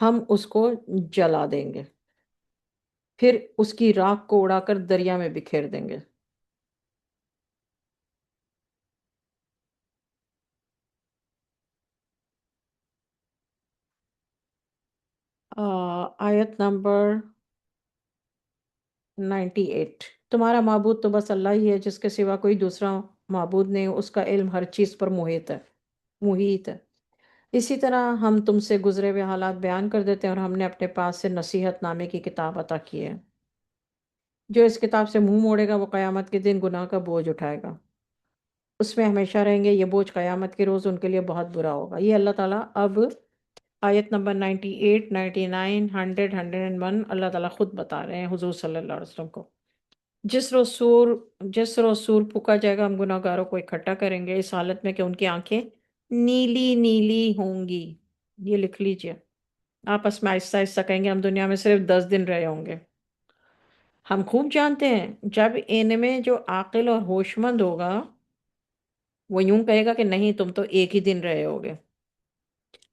ہم اس کو جلا دیں گے، پھر اس کی راکھ کو اڑا کر دریا میں بکھیر دیں گے۔ آیت نمبر 98، تمہارا معبود تو بس اللہ ہی ہے، جس کے سوا کوئی دوسرا معبود نہیں، اس کا علم ہر چیز پر محیط ہے۔ اسی طرح ہم تم سے گزرے ہوئے حالات بیان کر دیتے ہیں، اور ہم نے اپنے پاس سے نصیحت نامے کی کتاب عطا کی ہے، جو اس کتاب سے منہ موڑے گا وہ قیامت کے دن گناہ کا بوجھ اٹھائے گا، اس میں ہمیشہ رہیں گے، یہ بوجھ قیامت کے روز ان کے لیے بہت برا ہوگا۔ یہ اللہ تعالیٰ اب آیت نمبر 98، 99، 100، 101 اللہ تعالیٰ خود بتا رہے ہیں حضور صلی اللہ علیہ وسلم کو۔ جس روز سور جس روز سور پھونکا جائے گا ہم گناہ گاروں کو اکٹھا کریں گے اس حالت میں کہ ان کی آنکھیں نیلی نیلی ہوں گی۔ یہ لکھ لیجئے، آپس میں آہستہ آہستہ کہیں گے ہم دنیا میں صرف 10 دن رہے ہوں گے، ہم خوب جانتے ہیں جب ان میں جو عاقل اور ہوش مند ہوگا وہ یوں کہے گا کہ نہیں تم تو ایک ہی دن رہے ہوگے۔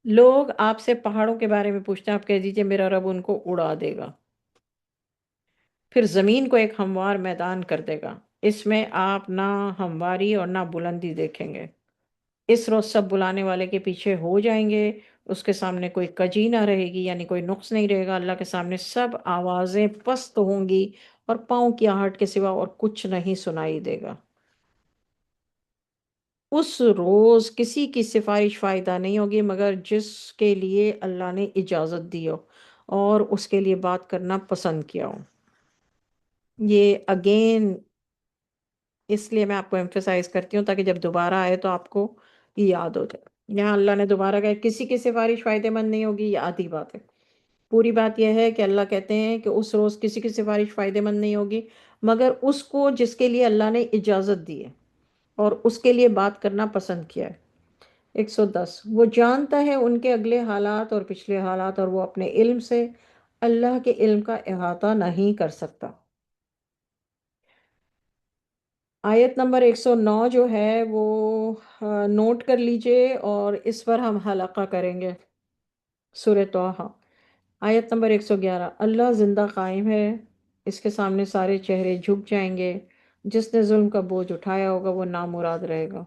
لوگ آپ سے پہاڑوں کے بارے میں پوچھتے ہیں، آپ کہہ دیجئے میرا رب ان کو اڑا دے گا۔ پھر زمین کو ایک ہموار میدان کر دے گا، اس میں آپ نہ ہمواری اور نہ بلندی دیکھیں گے۔ اس روز سب بلانے والے کے پیچھے ہو جائیں گے، اس کے سامنے کوئی کجی نہ رہے گی، یعنی کوئی نقص نہیں رہے گا۔ اللہ کے سامنے سب آوازیں پست ہوں گی اور پاؤں کی آہٹ کے سوا اور کچھ نہیں سنائی دے گا۔ اس روز کسی کی سفارش فائدہ نہیں ہوگی مگر جس کے لیے اللہ نے اجازت دی ہو اور اس کے لیے بات کرنا پسند کیا ہو۔ یہ اگین اس لیے میں آپ کو ایمفیسائز کرتی ہوں تاکہ جب دوبارہ آئے تو آپ کو یہ یاد ہو جائے۔ یہاں اللہ نے دوبارہ کہا کسی کی سفارش فائدے مند نہیں ہوگی، یہ آدھی بات ہے۔ پوری بات یہ ہے کہ اللہ کہتے ہیں کہ اس روز کسی کی سفارش فائدے مند نہیں ہوگی مگر اس کو جس کے لیے اللہ نے اجازت دی ہے اور اس کے لیے بات کرنا پسند کیا ہے۔ 110، وہ جانتا ہے ان کے اگلے حالات اور پچھلے حالات اور وہ اپنے علم سے اللہ کے علم کا احاطہ نہیں کر سکتا۔ آیت نمبر 109 جو ہے وہ نوٹ کر لیجئے اور اس پر ہم حلقہ کریں گے۔ سورہ توحہ آیت نمبر 111، اللہ زندہ قائم ہے، اس کے سامنے سارے چہرے جھک جائیں گے، جس نے ظلم کا بوجھ اٹھایا ہوگا وہ نامراد رہے گا۔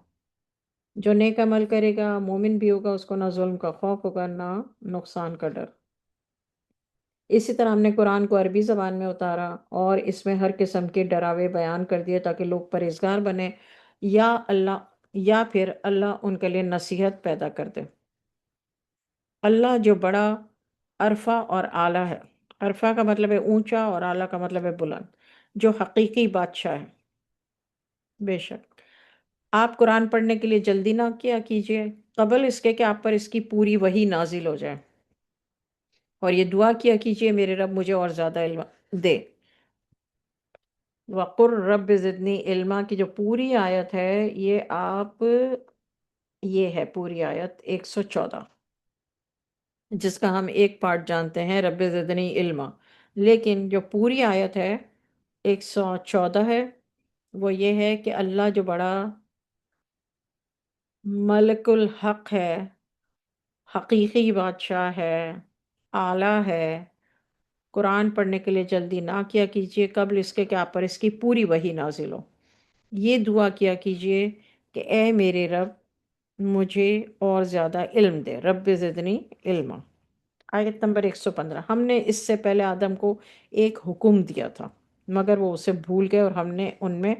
جو نیک عمل کرے گا مومن بھی ہوگا، اس کو نہ ظلم کا خوف ہوگا نہ نقصان کا ڈر۔ اسی طرح ہم نے قرآن کو عربی زبان میں اتارا اور اس میں ہر قسم کے ڈراوے بیان کر دیے تاکہ لوگ پرہیزگار بنے یا پھر اللہ ان کے لیے نصیحت پیدا کر دے۔ اللہ جو بڑا عرفہ اور اعلیٰ ہے، عرفہ کا مطلب ہے اونچا اور اعلیٰ کا مطلب ہے بلند، جو حقیقی بادشاہ ہے۔ بے شک آپ قرآن پڑھنے کے لیے جلدی نہ کیا کیجیے قبل اس کے کہ آپ پر اس کی پوری وحی نازل ہو جائے، اور یہ دعا کیا کیجیے میرے رب مجھے اور زیادہ علم دے۔ وقر رب زدنی علما کی جو پوری آیت ہے یہ ہے پوری آیت 114، جس کا ہم ایک پارٹ جانتے ہیں رب زدنی علما، لیکن جو پوری آیت ہے 114 ہے وہ یہ ہے کہ اللہ جو بڑا ملک الحق ہے، حقیقی بادشاہ ہے، اعلیٰ ہے، قرآن پڑھنے کے لیے جلدی نہ کیا کیجیے قبل اس کے کہ آپ پر اس کی پوری وحی نازل ہو۔ یہ دعا کیا کیجیے کہ اے میرے رب مجھے اور زیادہ علم دے، رب زدنی علما۔ آیت نمبر 115، ہم نے اس سے پہلے آدم کو ایک حکم دیا تھا مگر وہ اسے بھول گئے اور ہم نے ان میں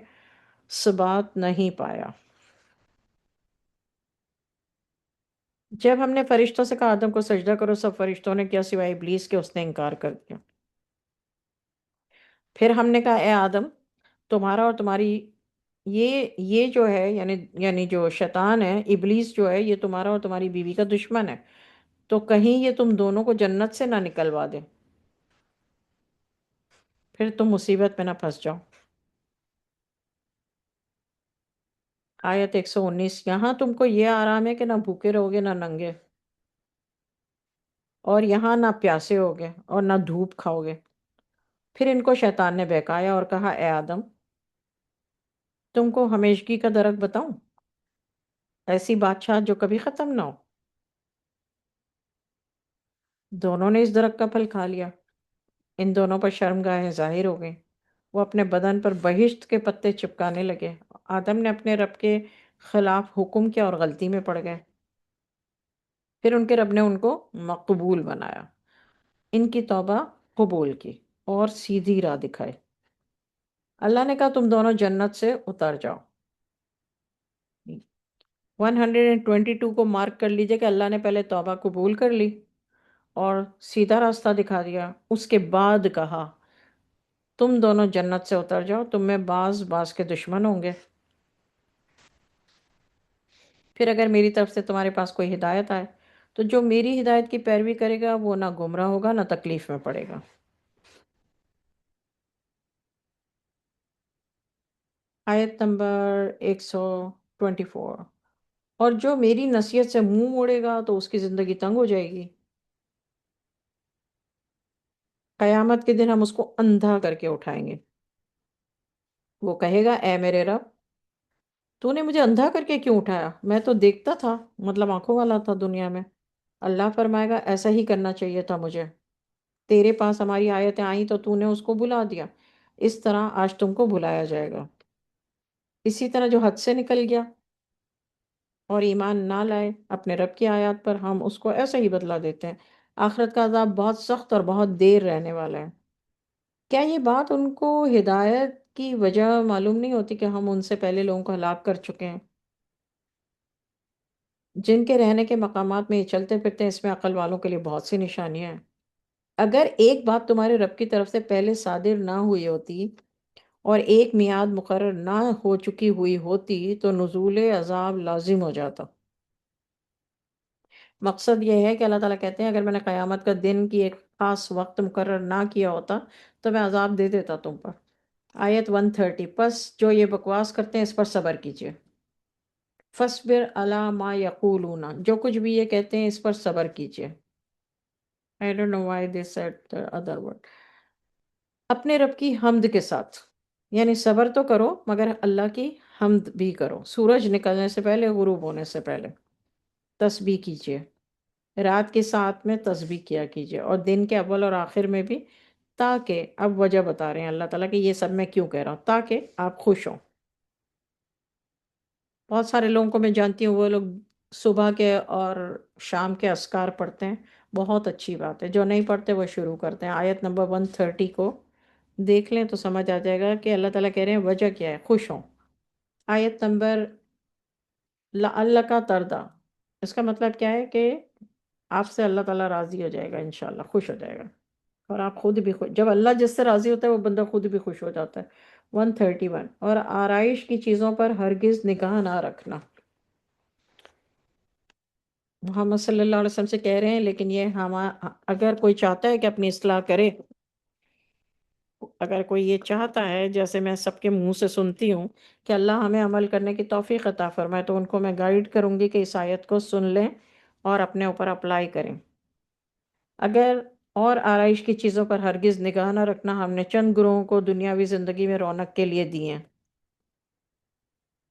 ثبات نہیں پایا۔ جب ہم نے فرشتوں سے کہا آدم کو سجدہ کرو، سب فرشتوں نے کیا سوائے ابلیس کے، اس نے انکار کر دیا۔ پھر ہم نے کہا اے آدم تمہارا اور تمہاری یہ جو ہے یعنی جو شیطان ہے، ابلیس جو ہے، یہ تمہارا اور تمہاری بیوی کا دشمن ہے، تو کہیں یہ تم دونوں کو جنت سے نہ نکلوا دے، پھر تم مصیبت میں نہ پھنس جاؤ۔ آیت 119، یہاں تم کو یہ آرام ہے کہ نہ بھوکے رہو گے نہ ننگے، اور یہاں نہ پیاسے ہوگے اور نہ دھوپ کھاؤ گے۔ پھر ان کو شیطان نے بہکایا اور کہا اے آدم تم کو ہمیشگی کا درخت بتاؤں، ایسی بادشاہ جو کبھی ختم نہ ہو۔ دونوں نے اس درخت کا پھل کھا لیا، ان دونوں پر شرمگاہیں ظاہر ہو گئیں، وہ اپنے بدن پر بہشت کے پتے چپکانے لگے۔ آدم نے اپنے رب کے خلاف حکم کیا اور غلطی میں پڑ گئے، پھر ان کے رب نے ان کو مقبول بنایا، ان کی توبہ قبول کی اور سیدھی راہ دکھائی۔ اللہ نے کہا تم دونوں جنت سے اتر جاؤ۔ 122 کو مارک کر لیجئے کہ اللہ نے پہلے توبہ قبول کر لی اور سیدھا راستہ دکھا دیا، اس کے بعد کہا تم دونوں جنت سے اتر جاؤ، تم میں بعض کے دشمن ہوں گے، پھر اگر میری طرف سے تمہارے پاس کوئی ہدایت آئے تو جو میری ہدایت کی پیروی کرے گا وہ نہ گمراہ ہوگا نہ تکلیف میں پڑے گا۔ آیت نمبر 124، اور جو میری نصیحت سے منہ موڑے گا تو اس کی زندگی تنگ ہو جائے گی، قیامت کے دن ہم اس کو اندھا کر کے اٹھائیں گے، وہ کہے گا اے میرے رب تو نے مجھے اندھا کر کے کیوں اٹھایا، میں تو دیکھتا تھا، مطلب آنکھوں والا تھا دنیا میں۔ اللہ فرمائے گا ایسا ہی کرنا چاہیے تھا مجھے، تیرے پاس ہماری آیتیں آئیں تو نے اس کو بلا دیا، اس طرح آج تم کو بلایا جائے گا۔ اسی طرح جو حد سے نکل گیا اور ایمان نہ لائے اپنے رب کی آیات پر، ہم اس کو ایسے ہی بدلا دیتے ہیں۔ آخرت کا عذاب بہت سخت اور بہت دیر رہنے والا ہے۔ کیا یہ بات ان کو ہدایت کی وجہ معلوم نہیں ہوتی کہ ہم ان سے پہلے لوگوں کو ہلاک کر چکے ہیں؟ جن کے رہنے کے مقامات میں یہ چلتے پھرتے ہیں، اس میں عقل والوں کے لیے بہت سی نشانیاں ہیں۔ اگر ایک بات تمہارے رب کی طرف سے پہلے صادر نہ ہوئی ہوتی اور ایک میعاد مقرر نہ ہو چکی ہوئی ہوتی تو نزول عذاب لازم ہو جاتا۔ مقصد یہ ہے کہ اللہ تعالیٰ کہتے ہیں اگر میں نے قیامت کا دن کی ایک خاص وقت مقرر نہ کیا ہوتا تو میں عذاب دے دیتا تم پر۔ آیت 130، پس جو یہ بکواس کرتے ہیں اس پر صبر کیجئے۔ فَاصْبِرْ عَلَىٰ مَا يَقُولُونَ، جو کچھ بھی یہ کہتے ہیں اس پر صبر کیجئے۔ I don't know why they said the other word۔ اپنے رب کی حمد کے ساتھ، یعنی صبر تو کرو مگر اللہ کی حمد بھی کرو، سورج نکلنے سے پہلے، غروب ہونے سے پہلے تسبیح کیجئے۔ رات کے ساتھ میں تسبیح کیا کیجئے اور دن کے اول اور آخر میں بھی، تاکہ، اب وجہ بتا رہے ہیں اللہ تعالیٰ کہ یہ سب میں کیوں کہہ رہا ہوں، تاکہ آپ خوش ہوں۔ بہت سارے لوگوں کو میں جانتی ہوں، وہ لوگ صبح کے اور شام کے اذکار پڑھتے ہیں، بہت اچھی بات ہے۔ جو نہیں پڑھتے وہ شروع کرتے ہیں۔ آیت نمبر 130 کو دیکھ لیں تو سمجھ آ جائے گا کہ اللہ تعالیٰ کہہ رہے ہیں وجہ کیا ہے، خوش ہوں۔ آیت نمبر لَعَلَّکَ ترضیٰ، اس کا مطلب کیا ہے کہ آپ سے اللہ تعالیٰ راضی ہو جائے گا، انشاءاللہ خوش ہو جائے گا، اور آپ خود بھی خوش، جب اللہ جس سے راضی ہوتا ہے وہ بندہ خود بھی خوش ہو جاتا ہے۔ 131، اور آرائش کی چیزوں پر ہرگز نگاہ نہ رکھنا۔ محمد صلی اللہ علیہ وسلم سے کہہ رہے ہیں، لیکن یہ اگر کوئی چاہتا ہے کہ اپنی اصلاح کرے، اگر کوئی یہ چاہتا ہے، جیسے میں سب کے منہ سے سنتی ہوں کہ اللہ ہمیں عمل کرنے کی توفیق عطا فرمائے، تو ان کو میں گائیڈ کروں گی کہ اس آیت کو سن لیں اور اپنے اوپر اپلائی کریں۔ اگر اور آرائش کی چیزوں پر ہرگز نگاہ نہ رکھنا، ہم نے چند گروہوں کو دنیاوی زندگی میں رونق کے لیے دی ہیں۔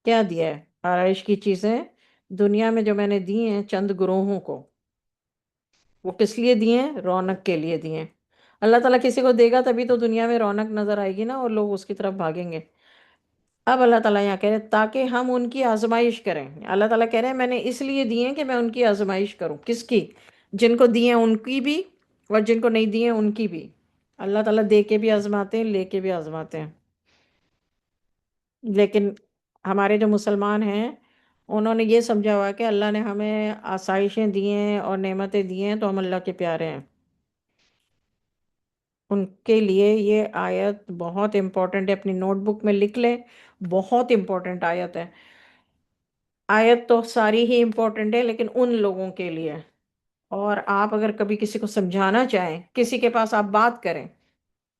کیا دیا ہے؟ آرائش کی چیزیں دنیا میں جو میں نے دی ہیں چند گروہوں کو، وہ کس لیے دیے ہیں؟ رونق کے لیے دیے ہیں۔ اللہ تعالیٰ کسی کو دے گا تبھی تو دنیا میں رونق نظر آئے گی نا، اور لوگ اس کی طرف بھاگیں گے۔ اب اللہ تعالیٰ یہاں کہہ رہے ہیں تاکہ ہم ان کی آزمائش کریں۔ اللہ تعالیٰ کہہ رہے ہیں میں نے اس لیے دیے ہیں کہ میں ان کی آزمائش کروں۔ کس کی؟ جن کو دیے ہیں ان کی بھی، اور جن کو نہیں دیے ہیں ان کی بھی۔ اللہ تعالیٰ دے کے بھی آزماتے ہیں، لے کے بھی آزماتے ہیں۔ لیکن ہمارے جو مسلمان ہیں انہوں نے یہ سمجھا ہوا ہے کہ اللہ نے ہمیں آسائشیں دی ہیں اور نعمتیں دی ہیں تو ہم اللہ کے پیارے ہیں۔ ان کے لیے یہ آیت بہت امپورٹنٹ ہے، اپنی نوٹ بک میں لکھ لیں، بہت امپورٹنٹ آیت ہے۔ آیت تو ساری ہی امپورٹنٹ ہے لیکن ان لوگوں کے لیے، اور آپ اگر کبھی کسی کو سمجھانا چاہیں، کسی کے پاس آپ بات کریں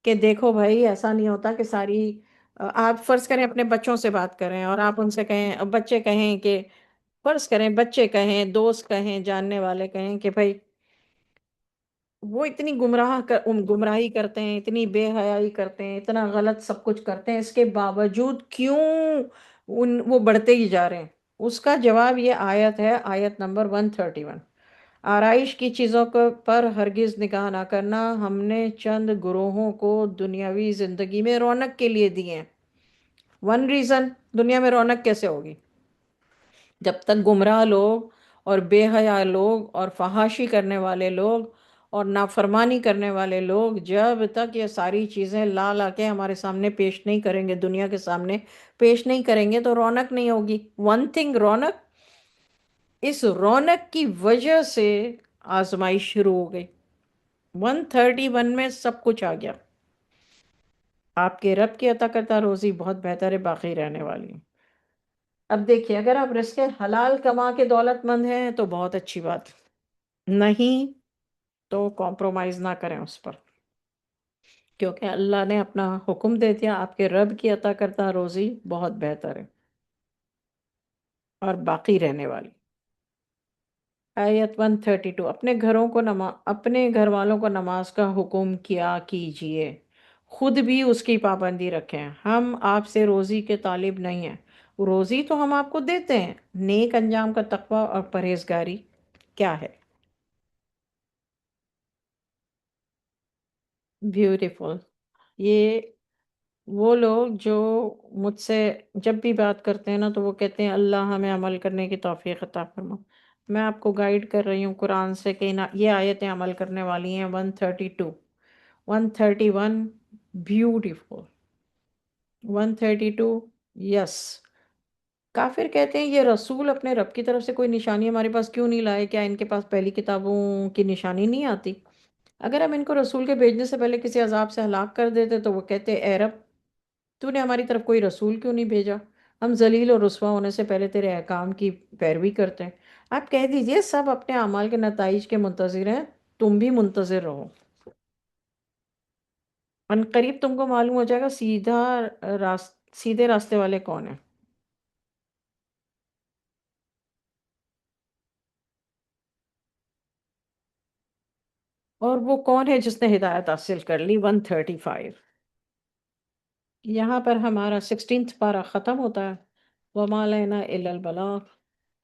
کہ دیکھو بھائی ایسا نہیں ہوتا کہ ساری، آپ فرض کریں اپنے بچوں سے بات کریں اور آپ ان سے کہیں، بچے کہیں کہ، فرض کریں بچے کہیں، دوست کہیں، جاننے والے کہیں کہ بھائی وہ اتنی گمراہی کرتے ہیں، اتنی بے حیائی کرتے ہیں، اتنا غلط سب کچھ کرتے ہیں، اس کے باوجود کیوں وہ بڑھتے ہی جا رہے ہیں؟ اس کا جواب یہ آیت ہے، آیت نمبر 131۔ آرائش کی چیزوں پر ہرگز نگاہ نہ کرنا، ہم نے چند گروہوں کو دنیاوی زندگی میں رونق کے لیے دیے ہیں۔ ون ریزن، دنیا میں رونق کیسے ہوگی؟ جب تک گمراہ لوگ اور بے حیا لوگ اور فحاشی کرنے والے لوگ اور نافرمانی کرنے والے لوگ جب تک یہ ساری چیزیں لا لا کے ہمارے سامنے پیش نہیں کریں گے، دنیا کے سامنے پیش نہیں کریں گے، تو رونق نہیں ہوگی۔ ون تھنگ، رونق، اس رونق کی وجہ سے آزمائش شروع ہو گئی۔ 131 میں سب کچھ آ گیا۔ آپ کے رب کی عطا کرتا روزی بہت بہتر ہے، باقی رہنے والی۔ اب دیکھیے، اگر آپ رزق حلال کما کے دولت مند ہیں تو بہت اچھی بات، نہیں تو کمپرومائز نہ کریں اس پر، کیونکہ اللہ نے اپنا حکم دے دیا، آپ کے رب کی عطا کرتا روزی بہت بہتر ہے اور باقی رہنے والی۔ آیت 132، اپنے گھر والوں کو نماز کا حکم کیا کیجئے، خود بھی اس کی پابندی رکھیں۔ ہم آپ سے روزی کے طالب نہیں ہیں، روزی تو ہم آپ کو دیتے ہیں، نیک انجام کا تقوی اور پرہیزگاری کیا ہے؟ بیوٹیفل۔ یہ وہ لوگ جو مجھ سے جب بھی بات کرتے ہیں نا تو وہ کہتے ہیں اللہ ہمیں عمل کرنے کی توفیق عطا فرما۔ میں آپ کو گائیڈ کر رہی ہوں قرآن سے کہ یہ آیتیں عمل کرنے والی ہیں 132 131 بیوٹیفل 132 یس۔ کافر کہتے ہیں یہ رسول اپنے رب کی طرف سے کوئی نشانی ہمارے پاس کیوں نہیں لائے، کیا ان کے پاس پہلی کتابوں کی نشانی نہیں آتی؟ اگر ہم ان کو رسول کے بھیجنے سے پہلے کسی عذاب سے ہلاک کر دیتے تو وہ کہتے اے رب تو نے ہماری طرف کوئی رسول کیوں نہیں بھیجا، ہم ذلیل اور رسوا ہونے سے پہلے تیرے احکام کی پیروی کرتے ہیں۔ آپ کہہ دیجئے سب اپنے اعمال کے نتائج کے منتظر ہیں، تم بھی منتظر رہو، ان قریب تم کو معلوم ہو جائے گا سیدھے راستے والے کون ہیں۔ اور وہ کون ہے جس نے ہدایت حاصل کر لی 135۔ یہاں پر ہمارا 16th پارہ ختم ہوتا ہے، وَمَا لَنَا إِلَّا الْبَلَاغُ۔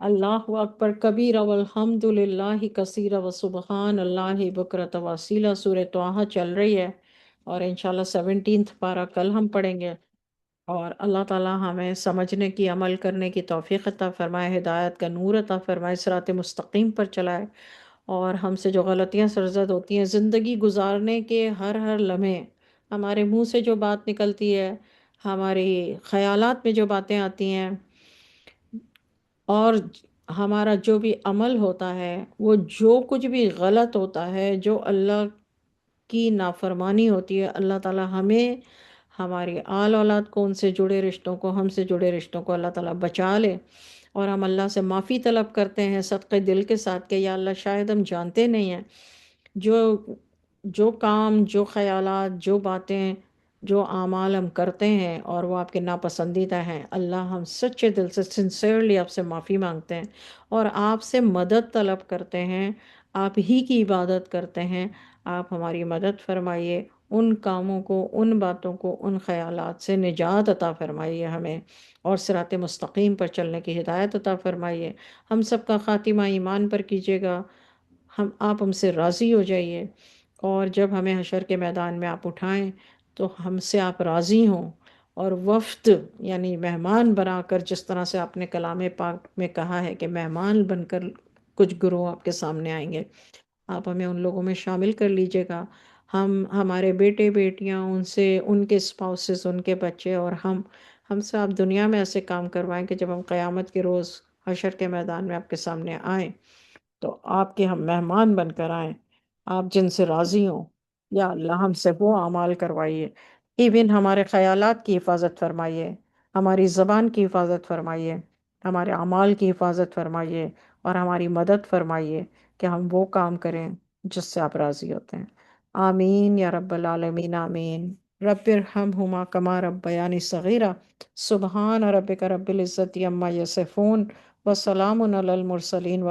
اللہ اکبر کبیرہ والحمد للہ کثیرہ وسبحان اللہ بکرۃ واسیلہ۔ سورہ طٰہٰ چل رہی ہے اور انشاءاللہ 17th پارہ کل ہم پڑھیں گے، اور اللہ تعالی ہمیں سمجھنے کی عمل کرنے کی توفیق عطا فرمائے، ہدایت کا نور عطا فرمائے، صراط مستقیم پر چلائے، اور ہم سے جو غلطیاں سرزد ہوتی ہیں زندگی گزارنے کے ہر ہر لمحے، ہمارے منہ سے جو بات نکلتی ہے، ہماری خیالات میں جو باتیں آتی ہیں، اور ہمارا جو بھی عمل ہوتا ہے، وہ جو کچھ بھی غلط ہوتا ہے، جو اللہ کی نافرمانی ہوتی ہے، اللہ تعالی ہمیں، ہماری آل اولاد کو، ان سے جڑے رشتوں کو، ہم سے جڑے رشتوں کو اللہ تعالیٰ بچا لے۔ اور ہم اللہ سے معافی طلب کرتے ہیں صدقے دل کے ساتھ کہ یا اللہ شاید ہم جانتے نہیں ہیں، جو جو کام، جو خیالات، جو باتیں، جو اعمال ہم کرتے ہیں اور وہ آپ کے ناپسندیدہ ہیں، اللہ ہم سچے دل سے سنسیئرلی آپ سے معافی مانگتے ہیں اور آپ سے مدد طلب کرتے ہیں، آپ ہی کی عبادت کرتے ہیں۔ آپ ہماری مدد فرمائیے، ان کاموں کو، ان باتوں کو، ان خیالات سے نجات عطا فرمائیے ہمیں، اور صراط مستقیم پر چلنے کی ہدایت عطا فرمائیے۔ ہم سب کا خاتمہ ایمان پر کیجیے گا، آپ ہم سے راضی ہو جائیے، اور جب ہمیں حشر کے میدان میں آپ اٹھائیں تو ہم سے آپ راضی ہوں، اور وفد یعنی مہمان بنا کر، جس طرح سے آپ نے کلام پاک میں کہا ہے کہ مہمان بن کر کچھ گروہ آپ کے سامنے آئیں گے، آپ ہمیں ان لوگوں میں شامل کر لیجئے گا۔ ہمارے بیٹے بیٹیاں، ان سے ان کے اسپاؤسز، ان کے بچے، اور ہم سے آپ دنیا میں ایسے کام کروائیں کہ جب ہم قیامت کے روز حشر کے میدان میں آپ کے سامنے آئیں تو آپ کے ہم مہمان بن کر آئیں، آپ جن سے راضی ہوں، یا اللہ ہم سے وہ اعمال کروائیے، ایون ہمارے خیالات کی حفاظت فرمائیے، ہماری زبان کی حفاظت فرمائیے، ہمارے اعمال کی حفاظت فرمائیے، اور ہماری مدد فرمائیے کہ ہم وہ کام کریں جس سے آپ راضی ہوتے ہیں۔ آمین یا رب العالمین، آمین۔ رب ارحمہما کما ربیانی صغیرہ۔ سبحان ربک رب العزت عما یصفون، وسلام علی المرسلین،